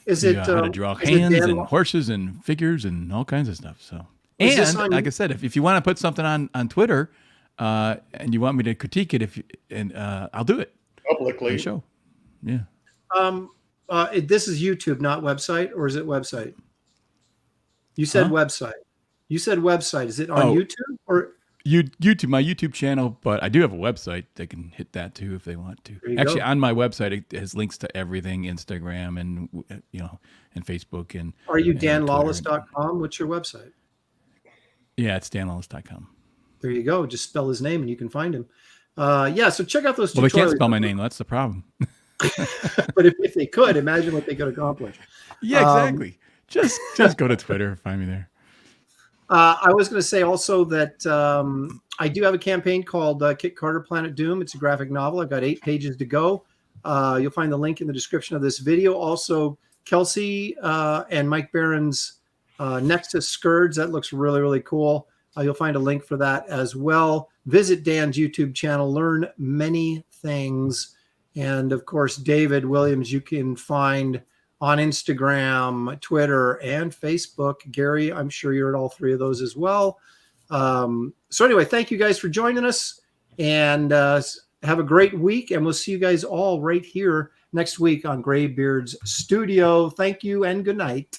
Is it how to draw hands and horses and figures and all kinds of stuff. So, and like I said, if you want to put something on Twitter and you want me to critique it, I'll do it Publicly. on the show. Yeah. This is YouTube, not website, or is it website? You said website. You said website. Is it on YouTube or YouTube? My YouTube channel, but I do have a website. They can hit that too if they want to. Actually, on my website, it has links to everything: Instagram and and Facebook. And are you danlawless.com? What's your website? Yeah, it's danlawless.com. There you go. Just spell his name and you can find him. So check out those tutorials. Well, they can't spell my name. That's the problem. But if they could, imagine what they could accomplish. Yeah, exactly. Just go to Twitter, find me there. I was going to say also that I do have a campaign called Kit Carter Planet Doom. It's a graphic novel. I've got 8 pages to go. You'll find the link in the description of this video. Also, Kelsey and Mike Barron's Nexus Scourge. That looks really, really cool. You'll find a link for that as well. Visit Dan's YouTube channel. Learn many things. And, of course, David Williams, you can find on Instagram, Twitter, and Facebook. Gary, I'm sure you're at all 3 of those as well. So anyway, thank you guys for joining us. And have a great week. And we'll see you guys all right here next week on Graybeard's Studio. Thank you and good night.